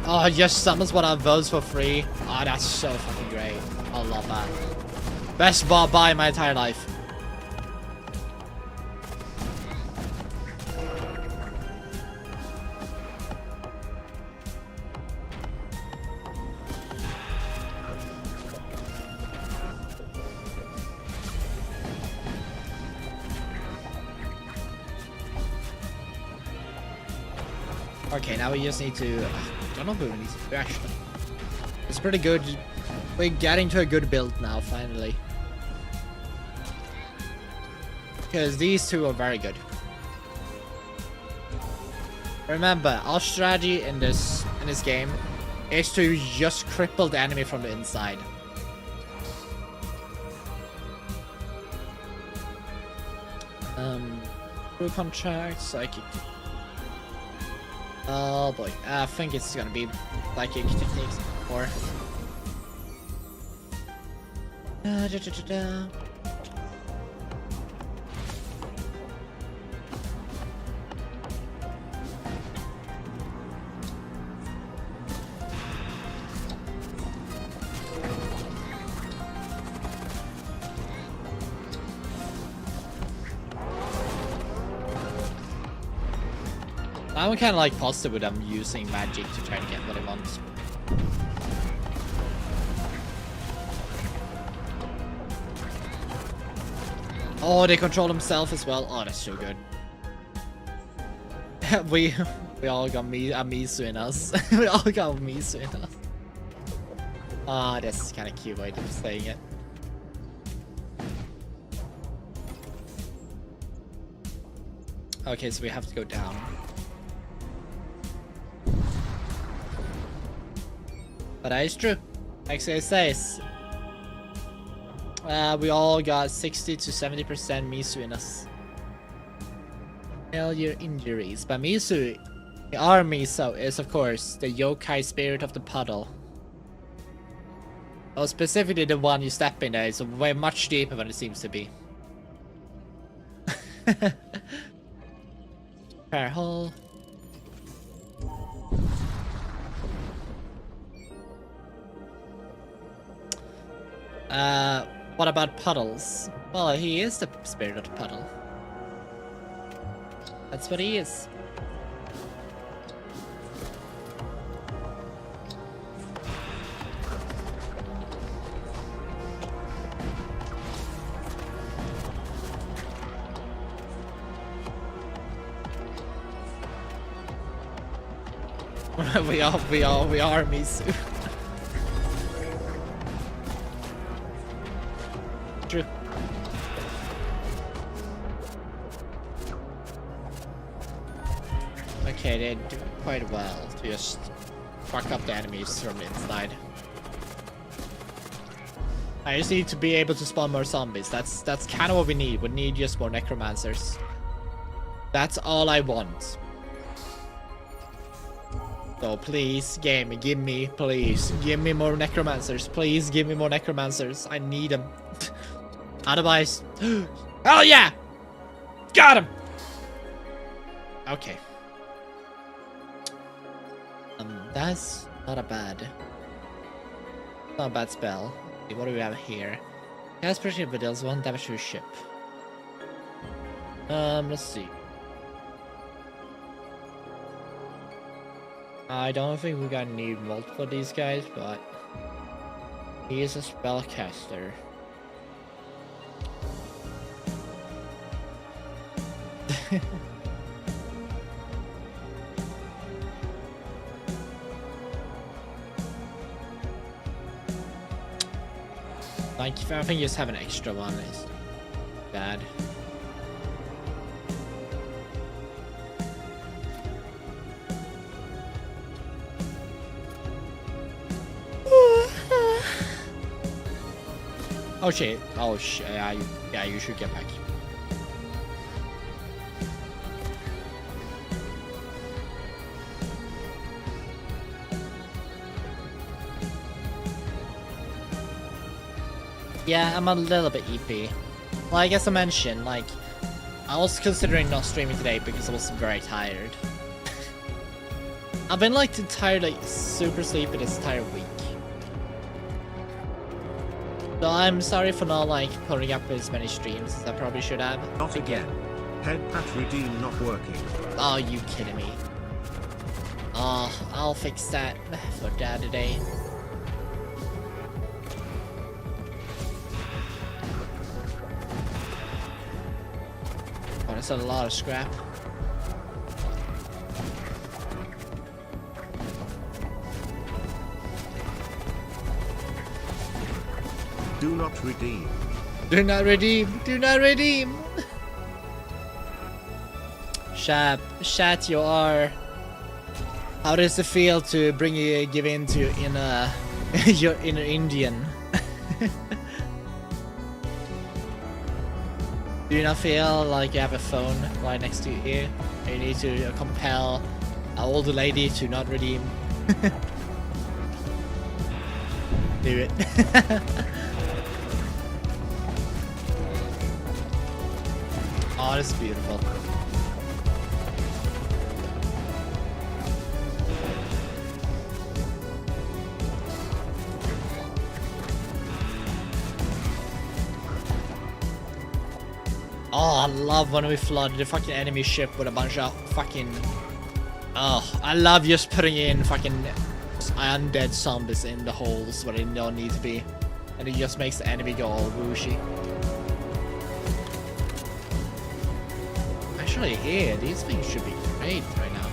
Oh, it just summons one of those for free. Oh, that's so fucking great. I love that. Best boss buy in my entire life. Okay, now we just need to... I don't know who we need to do actually. It's pretty good. We're getting to a good build now, finally. Because these two are very good. Remember, our strategy in this game is to just cripple the enemy from the inside. Crew contract, psychic. Oh boy, I think it's gonna be psychic techniques or. I'm kind of like positive with them using magic to try to get what they want. Oh, they control themselves as well. Oh, that's so good. we all got a Misu in us. We all got a Misu in us. Ah, this is kind of cute way of saying it. Okay, so we have to go down. But that is true. Like it says, we all got 60 to 70% Misu in us. Failure injuries. But Misu, our Miso is of course the yokai spirit of the puddle. Oh, specifically the one you step in there is way much deeper than it seems to be. Fair hole. What about puddles? Well, he is the spirit of the puddle. That's what he is. we are Misu. True. okay, they do quite well to just fuck up the enemies from the inside. I just need to be able to spawn more zombies. That's kind of what we need. We need just more necromancers. That's all I want. So please, game, please give me more necromancers. Please give me more necromancers. I need them. Otherwise, oh yeah, got him. Okay. That's not a bad spell. What do we have here? Cast pressure but deals 1 damage to a ship. Let's see. I don't think we're gonna need multiple of these guys, but he is a spellcaster. Like, I think you just have an extra one is bad. Oh shit! Oh shit! Yeah, you should get back. Yeah, I'm a little bit EP. Like, as I mentioned, like, I was considering not streaming today because I was very tired. I've been, like, tired, like, super sleepy this entire week. So I'm sorry for not, like, putting up as many streams as I probably should have. Not again. Head pat redeem not working. Oh, you kidding me? Oh, I'll fix that for Dad today. Oh, that's a lot of scrap. Do not redeem. Do not redeem. Do not redeem. Shat, you are. How does it feel to give in to your inner Indian? Do you not feel like you have a phone right next to you here? You need to compel an older lady to not redeem. Do it. Oh, that's beautiful. Oh, I love when we flood the fucking enemy ship with a bunch of fucking... Oh, I love just putting in fucking undead zombies in the holes where they don't need to be. And it just makes the enemy go all whooshy. Actually, here, these things should be great right now.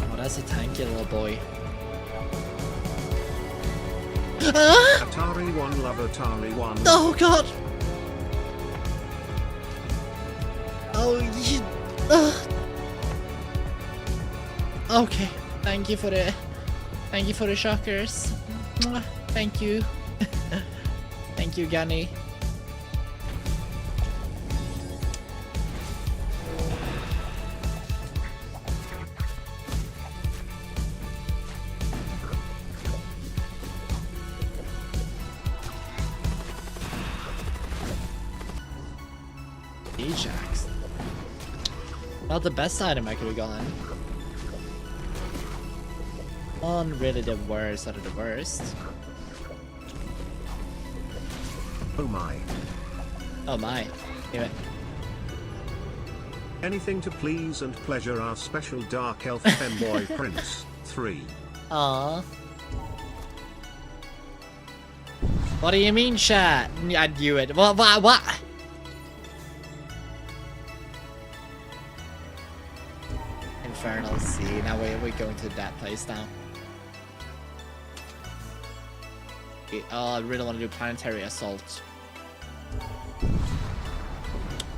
Oh, that's a tanky little boy. Attari 1 love Attari 1. Oh god! Oh, you... Okay, thank you for the shockers. Mwah. Thank you. Thank you, Gunny. Ajax. Not the best item I could have gotten. Not really the worst out of the worst. Oh my. Oh my. Give it. Anything to please and pleasure our special dark elf femboy prince. 3. Aww. What do you mean, chat? I knew it. What? Infernal Sea. Now we're going to that place now. Oh, I really want to do planetary assault.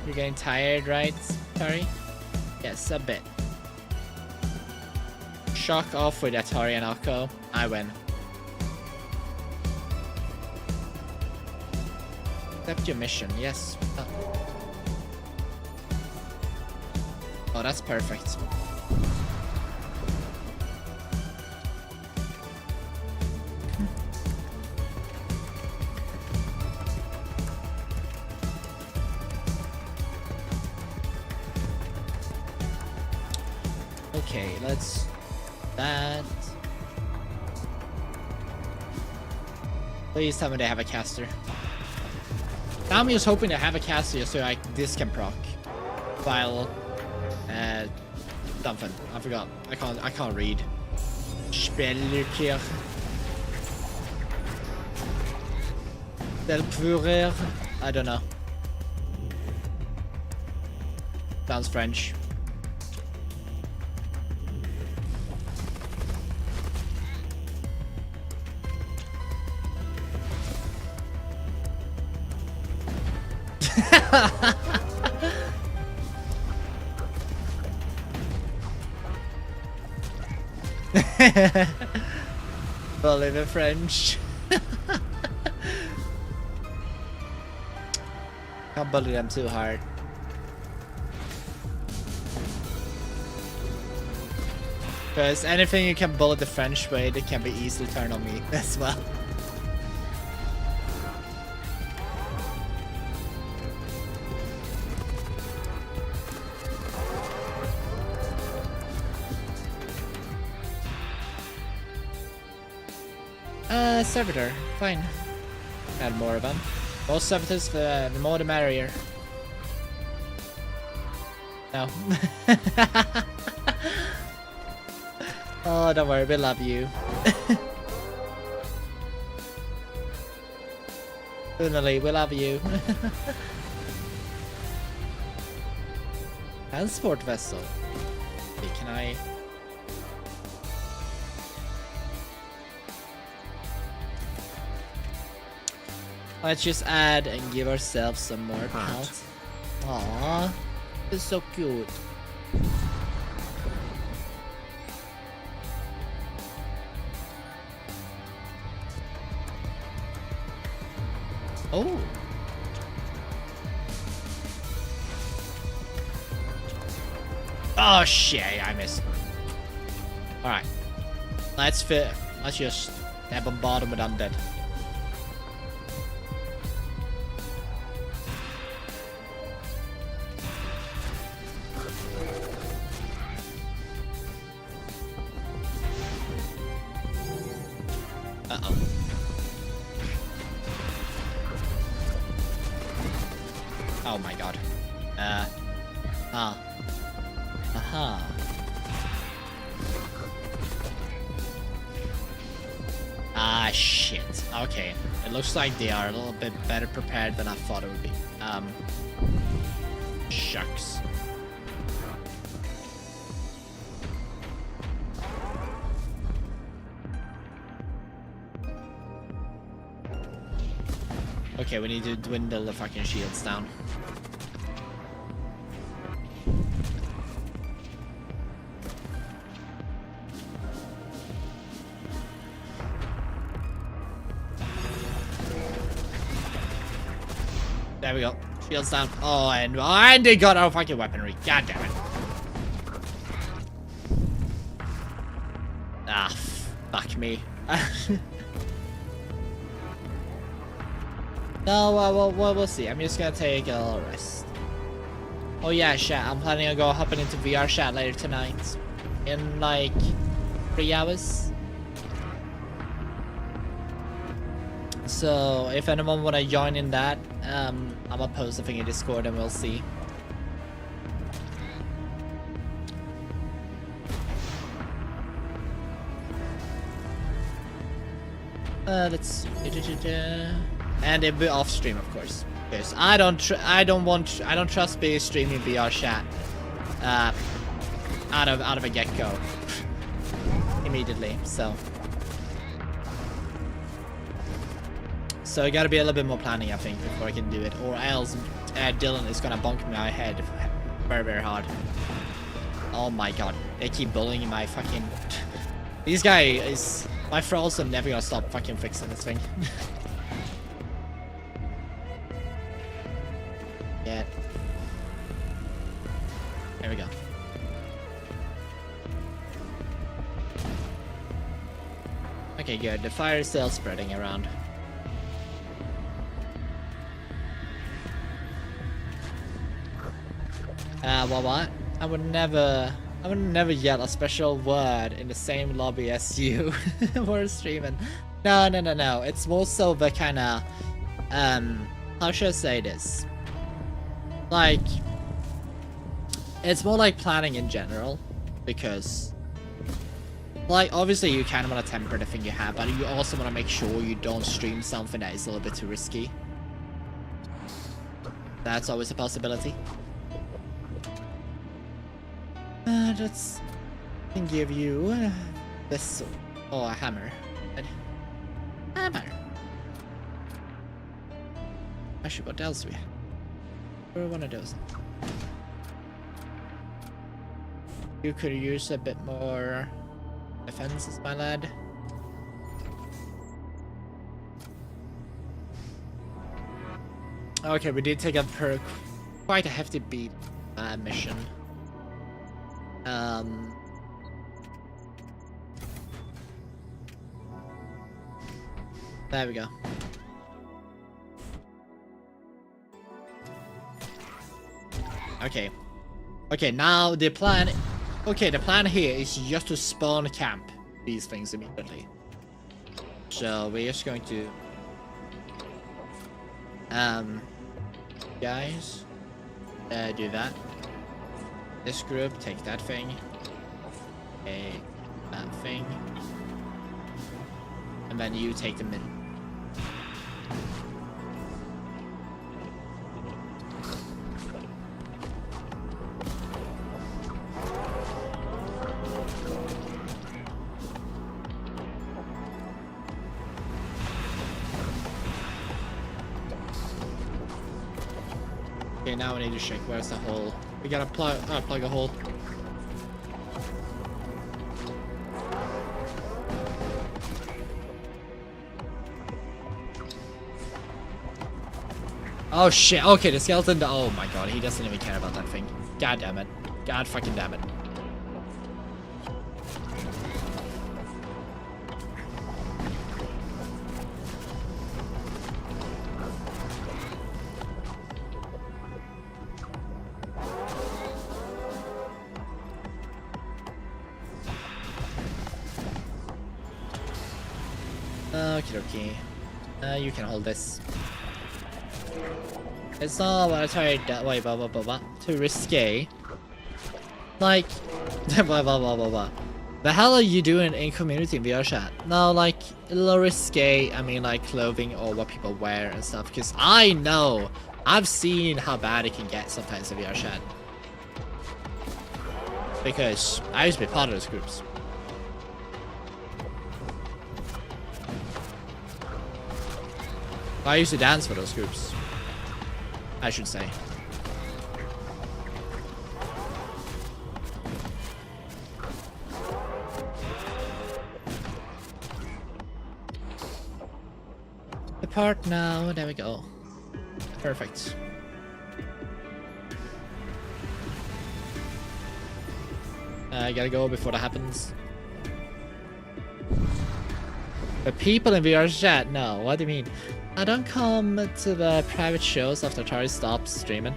You're getting tired, right, Attari? Yes, a bit. Shock off with Attari and Akko. I win. Accept your mission, yes. Oh, that's perfect. Okay, let's that. Please tell me they have a caster. Now I'm just hoping to have a caster so this can proc. While something. I forgot. I can't read. Spellkir. Delpurer. I don't know. Sounds French. Believe in French. Can't bully them too hard. Because anything you can bully the French way, they can be easily turned on me as well. Servitor, fine. Add more of them. More servitors, the more the merrier. No. Oh, don't worry, we love you. Unali, we love you. Transport vessel. Okay, can I? Let's just add and give ourselves some more health. Aww, it's so cute. Oh. Oh shit, I missed. Alright. Let's just bombard him with undead. Uh-oh. Oh my god. Aha. Ah, shit. Okay. It looks like they are a little bit better prepared than I thought it would be. Shucks. Okay, we need to dwindle the fucking shields down. There we go. Shields down. Oh, and they got our fucking weaponry. God damn it. Ah, fuck me. No, we'll see. I'm just gonna take a little rest. Oh yeah, chat. I'm planning on hopping into VR chat later tonight. In like 3 hours. So if anyone wanna join in that, I'm gonna post a thing in Discord and we'll see. Let's see. And it'll be off stream, of course. Because I don't trust being streaming VR chat out of a get-go So I gotta be a little bit more planning, I think, before I can do it, or else Dylan is gonna bonk my head very, very hard. Oh my god, they keep bullying my fucking... These guys, my thralls are never gonna stop fucking fixing this thing. Yeah. There we go. Okay, good. The fire is still spreading around. Well, what? I would never yell a special word in the same lobby as you for streaming. No. It's more so the kind of, how should I say this? Like, it's more like planning in general, because, like, obviously you kind of want to temper the thing you have, but you also want to make sure you don't stream something that is a little bit too risky. That's always a possibility. Let's can give you this. Oh, a hammer. Hammer. Actually, what else do we have? Or one of those. You could use a bit more defenses, my lad. Okay, we did take up quite a hefty beat mission. There we go. Okay, now the plan... Okay, the plan here is just to spawn camp these things immediately. So we're just going to... Guys, do that. This group, take that thing. Take that thing. And then you take the middle. Okay, now we need to check where's the hole. We gotta plug a hole. Oh shit, okay, the skeleton, oh my god, he doesn't even care about that thing. God damn it. God fucking damn it. Okie dokie. You can hold this. It's not what I tried that way, blah blah blah blah. Too risque. Like, blah blah blah blah blah. The hell are you doing in community in VR chat? No, like, a little risque, I mean, like clothing or what people wear and stuff. Because I know, I've seen how bad it can get sometimes in VR chat. Because I used to be part of those groups. I used to dance for those groups, I should say. Depart now, there we go. Perfect. I gotta go before that happens. The people in VR chat? No, what do you mean? I don't come to the private shows after Attari stops streaming.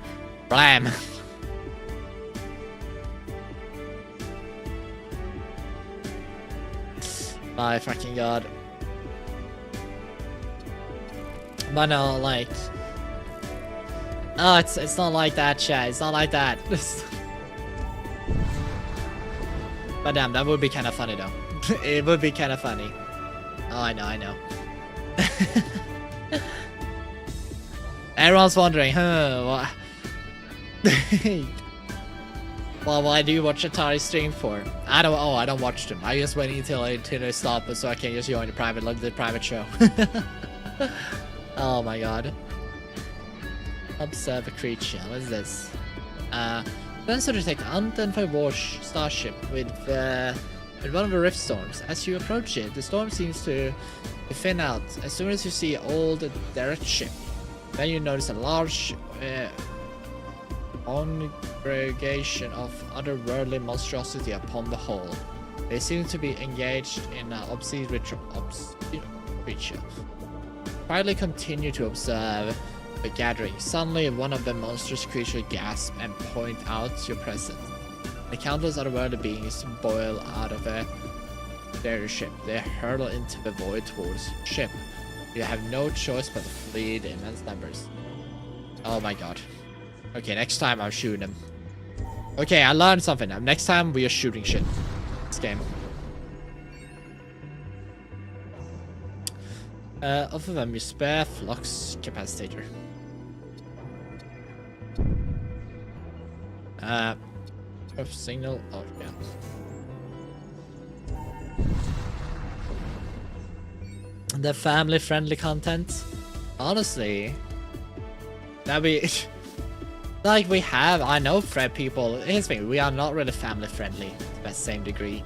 Blam! My fucking god. But no, like... Oh, it's not like that, chat. It's not like that. But damn, that would be kind of funny though. It would be kind of funny. Oh, I know. Everyone's wondering, huh? What? Well, why do you watch Attari stream for? I don't watch them. I just wait until they stop so I can just join the private show. Oh my god. Observe a creature. What is this? Sensor detect unidentified starship with one of the rift storms. As you approach it, the storm seems to thin out. As soon as you see old direct ship, then you notice a large congregation of otherworldly monstrosity upon the hull. They seem to be engaged in an obscene creature. Quietly continue to observe the gathering. Suddenly, one of the monstrous creatures gasps and point out your presence. The countless otherworldly beings boil out of their ship. They hurtle into the void towards your ship. You have no choice but to flee in immense numbers. Oh my god. Okay, next time I'll shoot him. Okay, I learned something. Next time we are shooting shit. This game. Other than your spare flux capacitator. Signal. Oh yeah. The family-friendly content. Honestly, that we like we have. I know Fred people. Here's the thing: we are not really family-friendly to that same degree.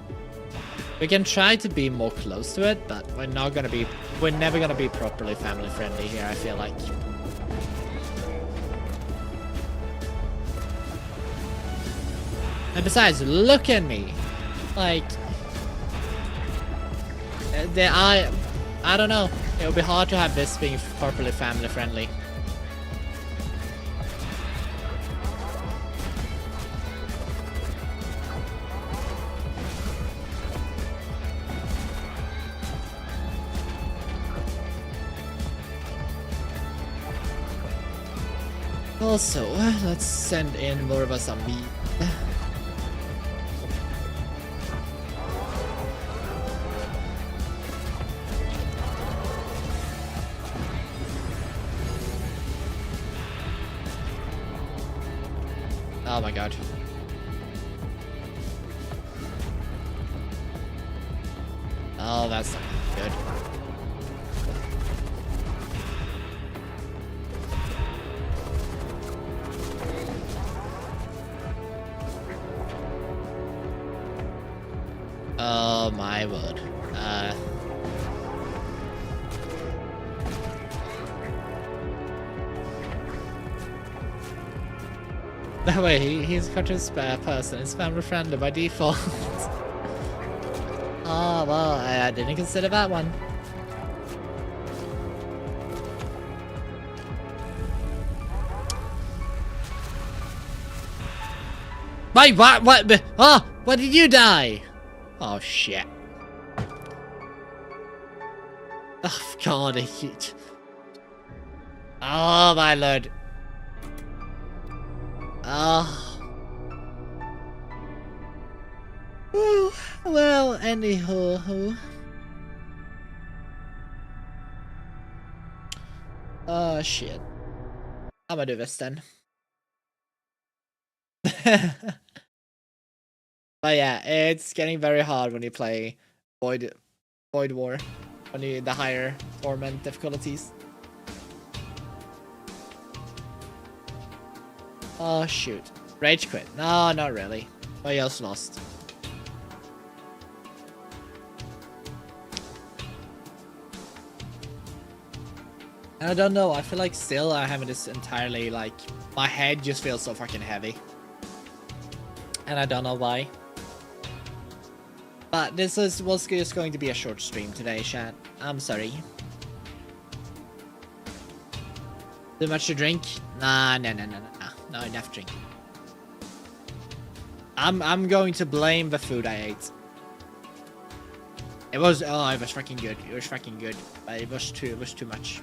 We can try to be more close to it, but we're not gonna be. We're never gonna be properly family-friendly here. I feel like. And besides, look at me. Like, I don't know. It would be hard to have this being properly family friendly. Also, let's send in more of us on meat. Oh my god. Oh, that's not good. Oh my word. That way, he's such a spare person. It's family friendly by default. Oh, well, I didn't consider that one. Wait, what? Oh, what did you die? Oh, shit. Oh, God. Oh, my lord. Oh. Ooh, well, anywho. Oh, shit. I'm gonna do this then. But yeah, it's getting very hard when you play Void War. When you the higher torment difficulties. Oh shoot. Rage quit. No, not really. Nobody else lost. And I don't know, I feel like still I haven't this entirely like my head just feels so fucking heavy. And I don't know why. But this was just going to be a short stream today, chat. I'm sorry. Too much to drink? Nah, no, enough drink. I'm going to blame the food I ate. It was fucking good. It was fucking good, but it was too much.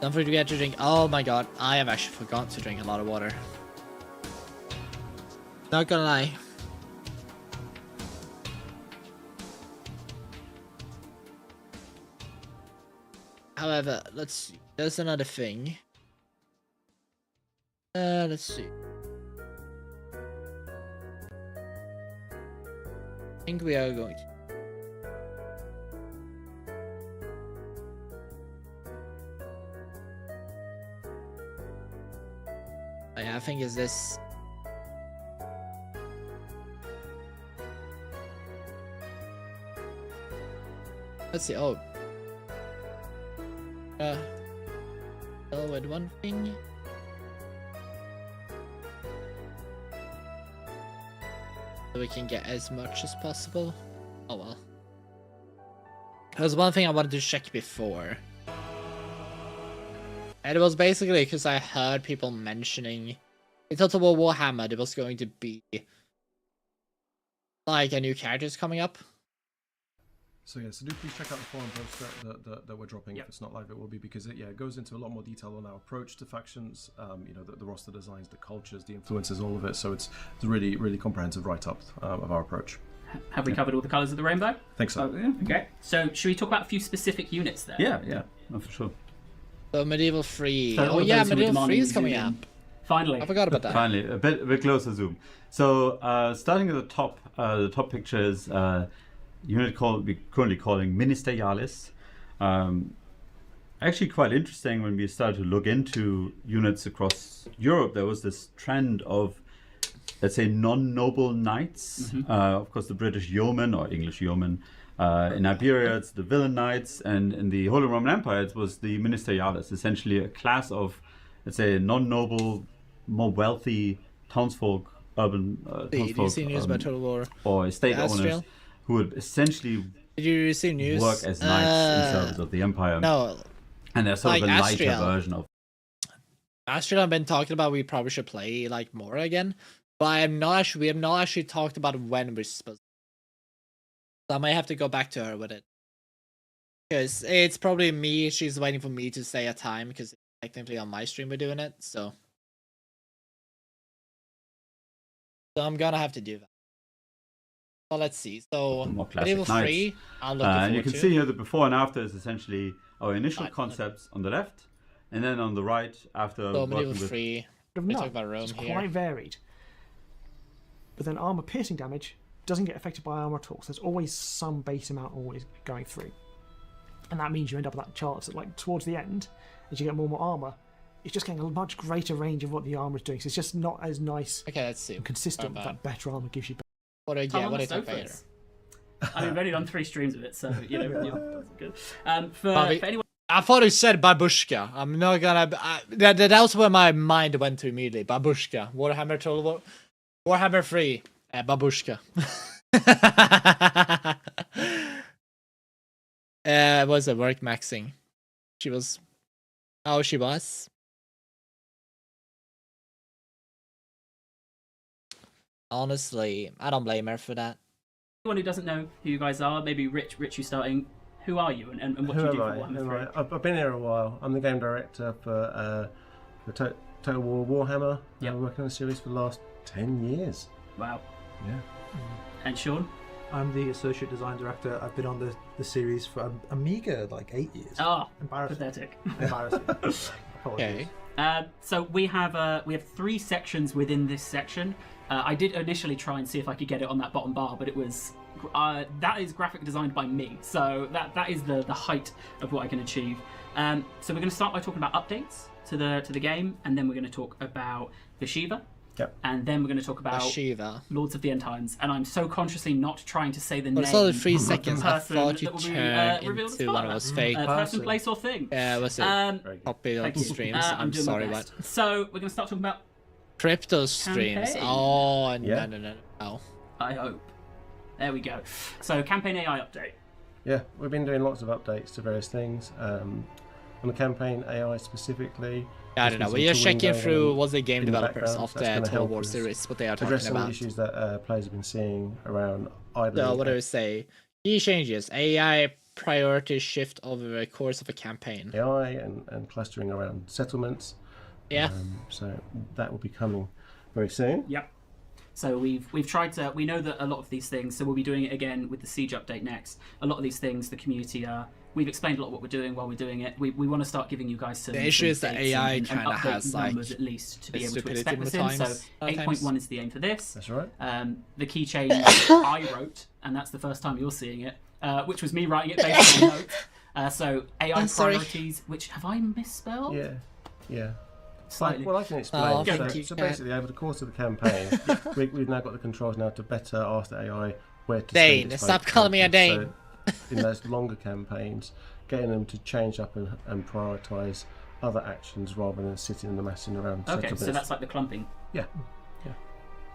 Don't forget to drink. Oh my god, I have actually forgot to drink a lot of water. Not gonna lie. However, let's see. There's another thing. Let's see. I think we are going to. Yeah, I think is this. Let's see. Oh. With one thing. So we can get as much as possible. Oh well. There's one thing I wanted to check before. And it was basically because I heard people mentioning in Total War Warhammer there was going to be like a new characters coming up. So yeah, so do please check out the forum post that we're dropping. If it's not live, it will be, because it goes into a lot more detail on our approach to factions. You know, the roster designs, the cultures, the influences, all of it. So it's a really, really comprehensive write-up of our approach. Have we covered all the colours of the rainbow? I think so. Oh, yeah. Okay. So should we talk about a few specific units there? Yeah, no, for sure. So Medieval 3. So oh yeah, Medieval 3 is coming up. Finally. I forgot about that. Finally, a bit closer zoom. So starting at the top picture is unit we're currently calling Ministerialis. Actually quite interesting. When we started to look into units across Europe, there was this trend of, let's say, non-noble knights. Of course, the British yeoman or English yeoman. In Iberia, it's the villain knights, and in the Holy Roman Empire, it was the Ministerialis, essentially a class of, let's say, non-noble, more wealthy townsfolk, urban Did you see news about Total War? or estate owners who would essentially Did you see news? work as knights in service of the empire. No. And they're sort like of a lighter Astriel. version of. Astriel I've been talking about we probably should play like more again. But we have not actually talked about when we're supposed to. So I might have to go back to her with it. Because it's probably me, she's waiting for me to say a time, because technically on my stream we're doing it, so I'm gonna have to do that. Well, let's see. So More classic Medieval knights. 3, I'm looking forward And you can to. see here the before and after is essentially our initial Right. concepts on the left, and then on the right, after So working Medieval with 3, of we nut. talk about Rome It's here. quite varied. But then armor piercing damage doesn't get affected by armor at all. So there's always some base amount always going through. And that means you end up with that chart that, like, towards the end, as you get more and more armor, it's just getting a much greater range of what the armor is doing. So it's just not as nice Okay, let's see. and consistent. Not That bad. better armor gives you. What do I Time get? on What do the I talk about here? sofas. I mean, we've only done 3 streams of it, so, you know, that's good. For Bobby- anyone... I thought you said babushka. I'm not gonna. That was where my mind went to immediately. Babushka. Warhammer Total War. Warhammer 3. Babushka. Was it work maxing? She was. Oh, she was. Honestly, I don't blame her for that. Anyone who doesn't know who you guys are, maybe Rich, you starting, who are you and what do you do for Warhammer 3? I've been here a while. I'm the game director for Total War Warhammer. Yep. I've been working on the series for the last 10 years. Wow. Yeah. And Sean? I'm the associate design director. I've been on the series for a meager 8 years. Ah, Embarrassing. pathetic. Embarrassing. Apologies. Okay. So we have 3 sections within this section. I did initially try and see if I could get it on that bottom bar, but it was that is graphic designed by me, so that is the height of what I can achieve. So we're going to start by talking about updates to the game, and then we're going to talk about Vishiva. Yep. And then we're going to talk about Shiva. Lords of the End Times, and I'm so consciously not trying to say the name. But it's only 3 of the seconds. I person thought you that will be, turned revealed at the into one start of of those that. fake Person, place, or thing. what's it? Very good. Copy of Thank you. streams. I'm I'm doing sorry, my but best. So we're going to start talking about. crypto streams. Campaign. Oh, Yeah. no. I hope. There we go. So campaign AI update. Yeah, we've been doing lots of updates to various things. On the campaign AI specifically, I don't know. There's We're been just some tooling checking going through on what the game in the developers background, of so that's the gonna Total help War us series, what they are talking address some of about. the issues that players have been seeing around idling. So what do we say? Key changes. AI priority shift over the course of a campaign. AI and clustering around settlements. Yeah. So that will be coming very soon. Yep. So we've tried to. We know that a lot of these things. So we'll be doing it again with the Siege update next. A lot of these things, the community are. We've explained a lot of what we're doing while we're doing it. We want to start giving you guys some. The issue is that dates AI and kinda update has, like, numbers at least to be able to stupidity expect with this in. So times, sometimes. 8.1 is the aim for this. That's right. The key change I wrote, and that's the first time you're seeing it, which was me writing it based on notes. So AI I'm sorry. priorities, which have I misspelled? Yeah. slightly. Well, I can explain. Oh, so, thank you, so Kat. basically, over the course of the campaign, we've now got the controls now to better ask the AI where to Dane, spend its stop focus. calling me a Dane. So in those longer campaigns, getting them to change up and prioritise other actions rather than sitting and messing around. Okay, so that's like the clumping. Yeah.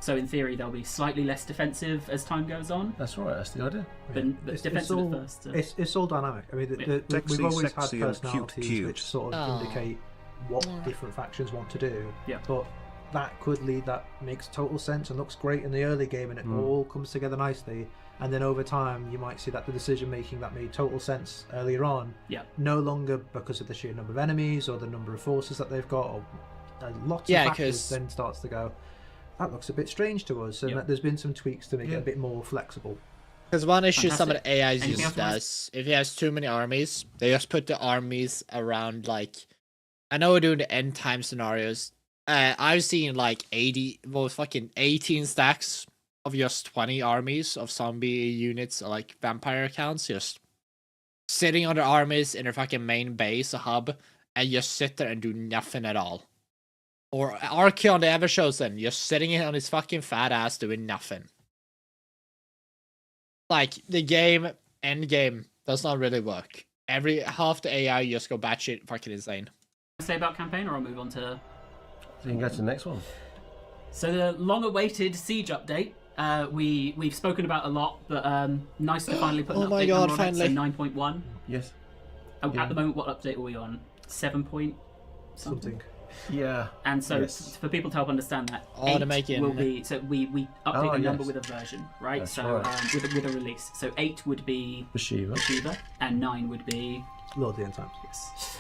So in theory, they'll be slightly less defensive as time goes on, That's right. That's the idea. but It's defensive all, at first. it's all dynamic. I mean, Sexy, we've always had sexy and personalities cute. which sort of Aw. indicate what different factions want to do. Yeah. But that could lead, that makes total sense and looks great in the early game, and it all comes together nicely. And then over time, you might see that the decision making that made total sense earlier on, Yeah. no longer because of the sheer number of enemies or the number of forces that they've got, or lots Yeah, of factors, 'cause- then starts to go, that looks a bit strange to us. And Yeah. that there's been some tweaks to make it Yeah. a bit more flexible. Because one issue some of Fantastic. the AIs Anything use else you wanna does, if he has too many armies, they just put the armies around, like, I know we're doing the end time scenarios. I've seen like 18 stacks of just 20 armies of zombie units or like vampire accounts just sitting on their armies in their fucking main base, a hub, and just sit there and do nothing at all. Or Archeon, the Everchosen, just sitting on his fucking fat ass doing nothing. Like, the end game, does not really work. Half the AI just go batshit fucking insane. Say about campaign, or I'll move on to. So you can go to the next one. So the long-awaited Siege update. We've spoken about a lot, but nice to finally put an Oh update my God, number on it. So finally. 9.1. Yes. Oh, at the moment, what update are we on? 7 point something. Something. Yeah. And so Yes. for people to help understand that, Oh, they're 8 making- will be, so we update Oh, a number yes. with a version, right? That's so right. with a release. So 8 would be Bashiva. Shiva, and 9 would be Lord of the End Times. yes.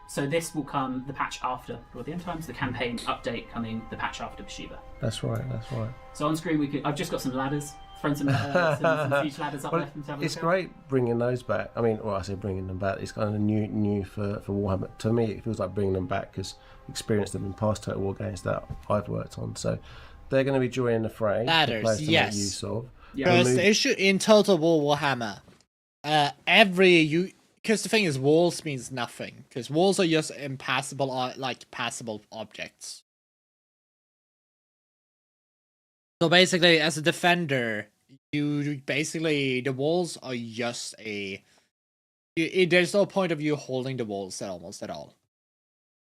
So this will come the patch after Lord of the End Times, the campaign update coming the patch after Shiva. That's right. That's right. So on screen I've just got some ladders, thrown some siege ladders up Well, there. For them to have a it's look at. great bringing those back. I mean, well, I say bringing them back. It's kind of new for Warhammer. To me, it feels like bringing them back because experienced them in past Total War games that I've worked on. So they're going to be joining the fray. for Ladders, players to make yes. use of. Yeah. Because Remove- the issue in Total War Warhammer, because the thing is, walls means nothing. Because walls are just impassable, like passable objects. So basically, as a defender, the walls are just there's no point of you holding the walls almost at all.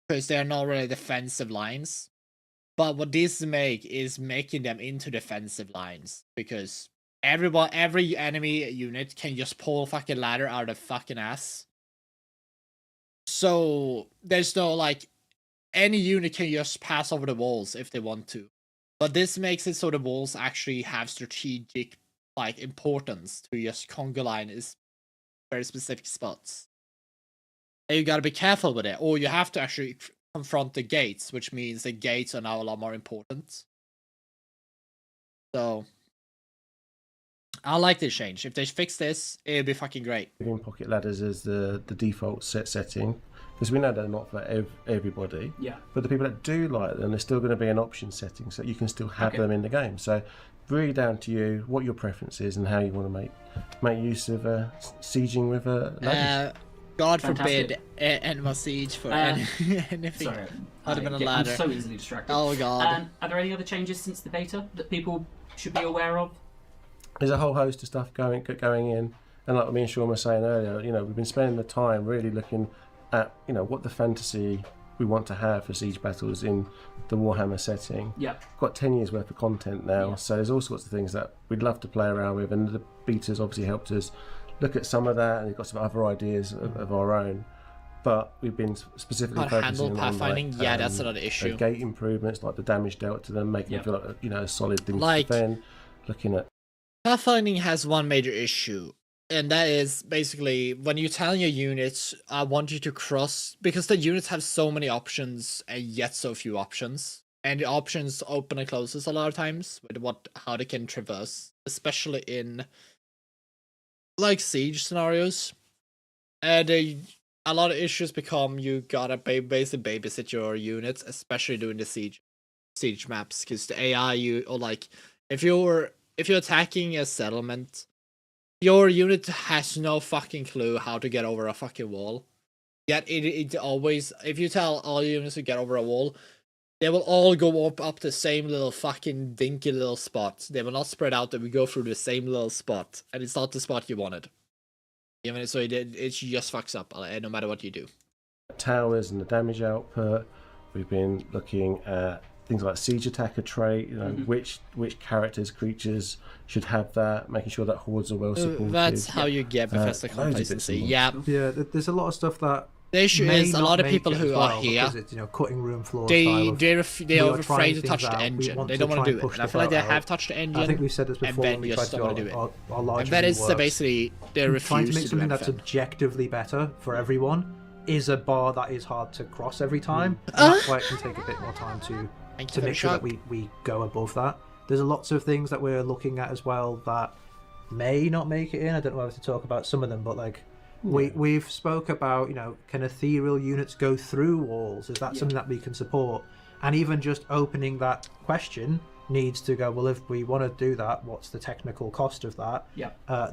Because they're not really defensive lines. But what these make is making them into defensive lines. Because every enemy unit can just pull a fucking ladder out of fucking ass. So there's no, like, any unit can just pass over the walls if they want to. But this makes it so the walls actually have strategic, like, importance to just conga line is very specific spots. And you gotta be careful with it, or you have to actually confront the gates, which means the gates are now a lot more important. So I like this change. If they fix this, it'll be fucking great. Leaving pocket ladders as the default setting, because we know they're not for everybody. Yeah. But the people that do like them, they're still going to be an option setting, so you can still have Okay. them in the game. So really down to you, what your preference is, and how you want to make use of sieging with ladders. God Fantastic. forbid Enema Siege for anything. Sorry, Other than a I'm ladder. so easily distracted. Oh god. Are there any other changes since the beta that people should be aware of? There's a whole host of stuff going in, and like me and Sean were saying earlier, we've been spending the time really looking at what the fantasy we want to have for siege battles in the Warhammer setting. Yeah. Got 10 years worth of content now, Yeah. so there's all sorts of things that we'd love to play around with, and the betas obviously helped us look at some of that, and we've got some other ideas of our own. But we've been specifically Can't handle focusing on pathfinding? Yeah, that's another issue. Gate improvements, like the damage dealt to them, making Yeah. them feel like a solid thing Like- to defend. Looking at Pathfinding has one major issue, and that is basically when you're telling your units, I want you to cross, because the units have so many options and yet so few options. And the options open and closes a lot of times with how they can traverse, especially in like siege scenarios. And a lot of issues become you gotta basically babysit your units, especially during the siege maps, because the AI if you're attacking a settlement, your unit has no fucking clue how to get over a fucking wall. Yet it always, if you tell all units to get over a wall, they will all go up the same little fucking dinky little spot. They will not spread out. They will go through the same little spot, and it's not the spot you wanted. Even so, it just fucks up no matter what you do. Towers and the damage output. We've been looking at things like siege attacker trait. You know, which characters, creatures should have that. Making sure that hordes are well supported. That's how you get Bethesda complacency. Yeah. Yeah, there's a lot of stuff that. The issue is a lot of people who are here. It's, cutting room floor. They're afraid to touch the engine. They don't want to do it. And I feel like they have touched the engine. I think we've said this before. And then we just tried don't to do it. Our large and that is works. basically they refuse Trying to make do something that's anything. objectively better for everyone is a bar that is hard to cross every time. And that's why it can take a bit more time to make sure that we go above that. There's lots of things that we're looking at as well that may not make it in. I don't know whether to talk about some of them, but like we've spoke about, can ethereal units go through walls? Is that something that we can support? And even just opening that question needs to go, well, if we want to do that, what's the technical cost of that?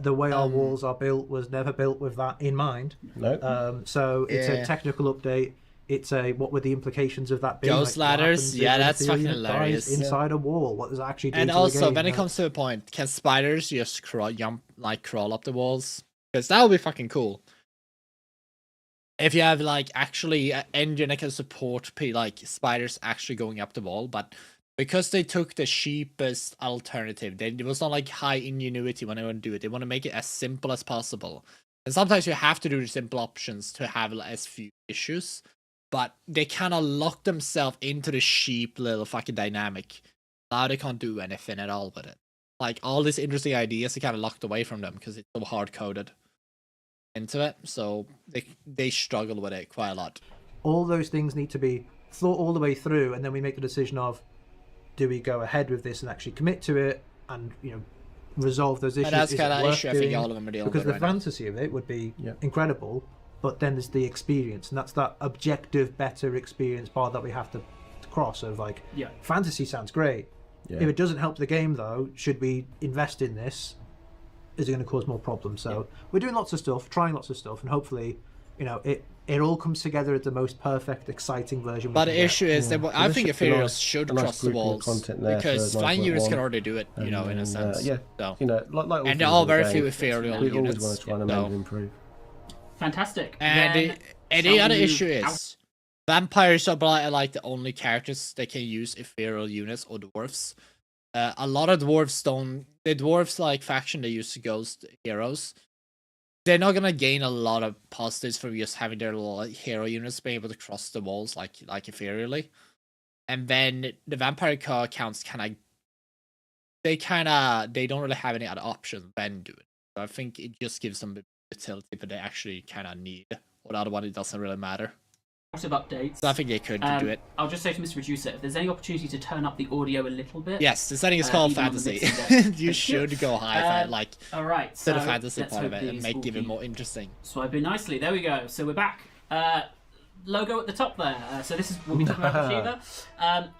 The way our walls are built was never built with that in mind. No. So it's a technical update. It's what would the implications of that be? Ghost ladders, that's fucking hilarious. Inside a wall, what does it actually do? And to also, the game, when it comes to a point, can spiders just crawl up the walls? Because that would be fucking cool. If you have actually an engine that can support spiders actually going up the wall, but because they took the cheapest alternative, it was not high ingenuity when they want to do it. They want to make it as simple as possible. And sometimes you have to do the simple options to have as few issues. But they kind of lock themselves into the cheap little fucking dynamic. Now they can't do anything at all with it. All these interesting ideas are kind of locked away from them because it's so hard coded into it. So they struggle with it quite a lot. All those things need to be thought all the way through, and then we make the decision of, do we go ahead with this and actually commit to it and resolve those issues? And that's kind of an issue I think all of them are dealing because with the right fantasy of it would be incredible, but then there's the experience, and that's that objective better experience bar that we have to cross of fantasy sounds great. If it doesn't help the game though, should we invest in this? Is it going to cause more problems? So we're doing lots of stuff, trying lots of stuff, and hopefully it all comes together at the most perfect, exciting version. But the issue is that I think Ethereals should cross the walls because flying units can already do it, in a sense. So. And there are very few ethereal we units. always want to try and amend and improve. Fantastic. And the other issue is vampires are the only characters that can use ethereal units or dwarves. A lot of dwarves don't. The dwarves faction they use ghost heroes. They're not gonna gain a lot of positives from just having their little hero units being able to cross the walls like ethereally. And then the vampire counts they don't really have any other options than do it. So I think it just gives them the utility, but they actually need. Or the other one, it doesn't really matter. Of updates. So I think they could do it. I'll just say to Mr. Producer, if there's any opportunity to turn up the audio a little bit. Yes, the setting is called fantasy. You should go high all right, to the fantasy part of it and make it even more interesting. Swipe in nicely. There we go. So we're back. Logo at the top there. So this is what we talk about Shiva.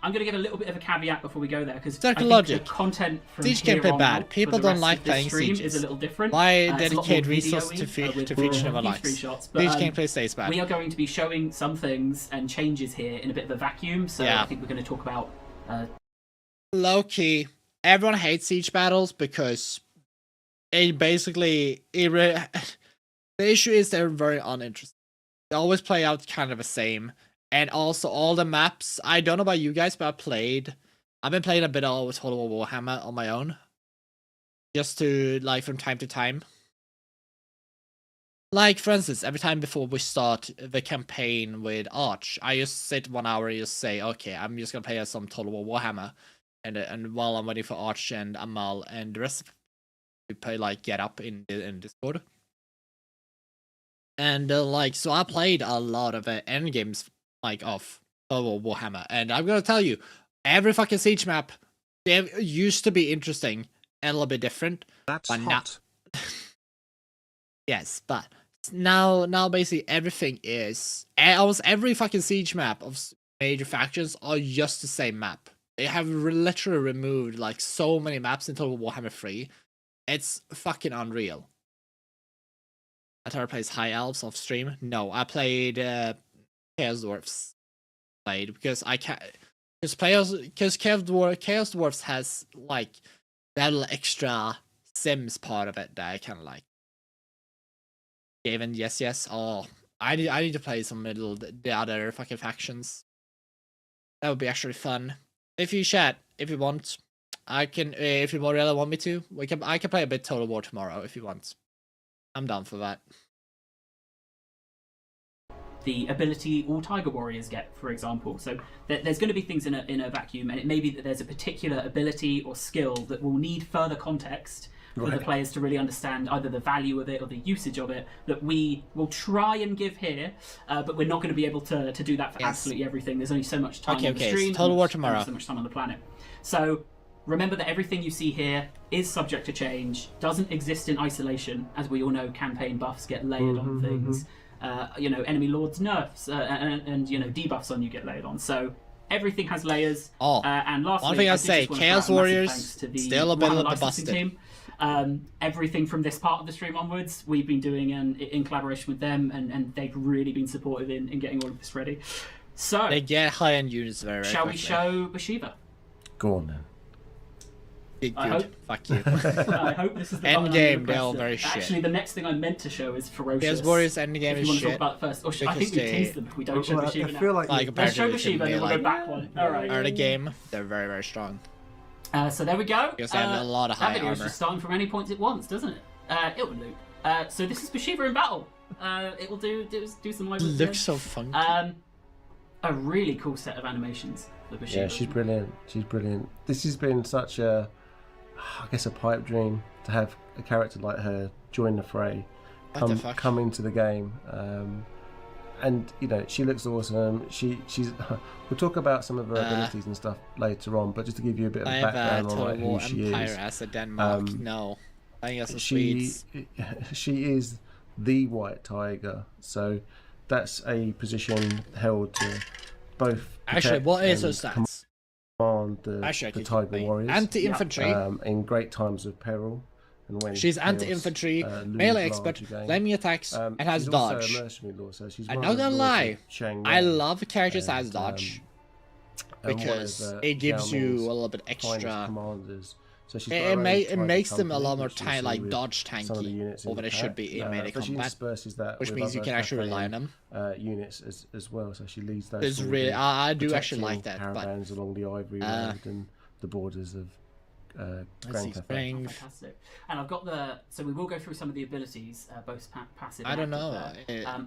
I'm going to give a little bit of a caveat before we go there because I think the content from Siege here gameplay on bad. out People for the don't rest like of this playing stream sieges. is a little different. Why It's a lot dedicate more resources to feature of our lives? Siege gameplay stays bad. We are going to be showing some things and changes here in a bit of a vacuum. So I think we're going to talk about. Low key, everyone hates siege battles because it basically the issue is they're very uninteresting. They always play out kind of the same. And also all the maps, I don't know about you guys, but I've been playing a bit of Total War Warhammer on my own. Just to, from time to time. For instance, every time before we start the campaign with Arch, I just sit 1 hour and just say, okay, I'm just gonna play some Total War Warhammer. And while I'm waiting for Arch and Amal and the rest of we play, get up in Discord. And, so I played a lot of end games of Total War Warhammer, and I'm gonna tell you, every fucking siege map, they used to be interesting and a little bit different. That's but hot. Yes, but now basically everything is almost every fucking siege map of major factions are just the same map. They have literally removed so many maps in Total Warhammer 3. It's fucking unreal. Attari plays High Elves off stream. No, I played Chaos Dwarfs. Played because I can't. Because Chaos Dwarfs has like that little extra Sims part of it that I kind of like. Gavin, yes. Oh, I need to play some of the other fucking factions. That would be actually fun. If you chat, if you want, I can. If you really want me to, I can play a bit Total War tomorrow if you want. I'm down for that. The ability all Tiger Warriors get, for example. So there's going to be things in a vacuum, and it may be that there's a particular ability or skill that will need further context for the players to really understand either the value of it or the usage of it, that we will try and give here, but we're not going to be able to do that for absolutely everything. There's only so much time on the stream, Total War tomorrow. so much time on the planet. So remember that everything you see here is subject to change, doesn't exist in isolation. As we all know, campaign buffs get layered on things. Enemy lords nerfs and debuffs on you get layered on. So everything has layers. And lastly, one thing I say, Chaos Warriors still a bit of the busted team. Everything from this part of the stream onwards, we've been doing in collaboration with them, and they've really been supportive in getting all of this ready. So they get high-end units very shall quickly. We show Bashiva? Go on then. Good. Fuck you. I hope this is the end game. They're all very shit. Actually, the next thing I meant to show is Ferocious. Chaos Warriors end game if is you want to shit. talk about it first, or I think we teased them if we don't show Bashiva now. I feel like Let's show Bashiva and then we'll go back one. All right. Early game, they're very, very strong. So there we go. Because they have a lot of high That video is armor. just starting from any point it wants, doesn't it? It will loop. So this is Bashiva in battle. It will do some live. Looks so funky. A really cool set of animations for Bashiva. Yeah, she's brilliant. She's brilliant. This has been such a, I guess, a pipe dream to have a character like her join the fray, come into the game. And she looks awesome. She's. We'll talk about some of her abilities and stuff later on, but just to give you a bit of background on like, who she is. As a Denmark, no, I think that's the Swedes. She is the White Tiger, so that's a position held to both. Actually, what is her stats? Command the Tiger Warriors. Anti-infantry. In great times of peril. And when she's anti-infantry, melee expert, flaming attacks, and has dodge. I'm not gonna lie, I love characters that has dodge because it gives you a little bit extra. So it makes them a lot more dodge tanky over they should be in melee combat, which means you can actually rely on them. Units as well. So she leads those. It's really, I do actually like that. Caravans along the Ivory Road and the borders of. Fantastic. And I've got so we will go through some of the abilities, both passive and I don't know.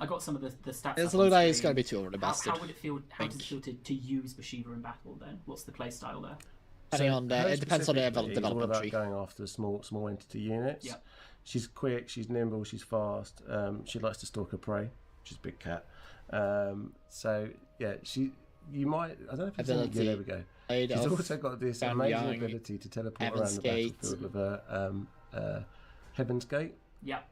I got some of the stats. It looks like it's going to be too overly busted. How would it feel? How does it feel to use Bashiva in battle then? What's the play style there? It depends on the development tree. Going after small entity units. Yep. She's quick, she's nimble, she's fast. She likes to stalk her prey. She's a big cat. So yeah, you might. I don't know if it's yeah, there we go. She's also got this amazing ability to teleport around the battlefield with her Heaven's Gate. Yep.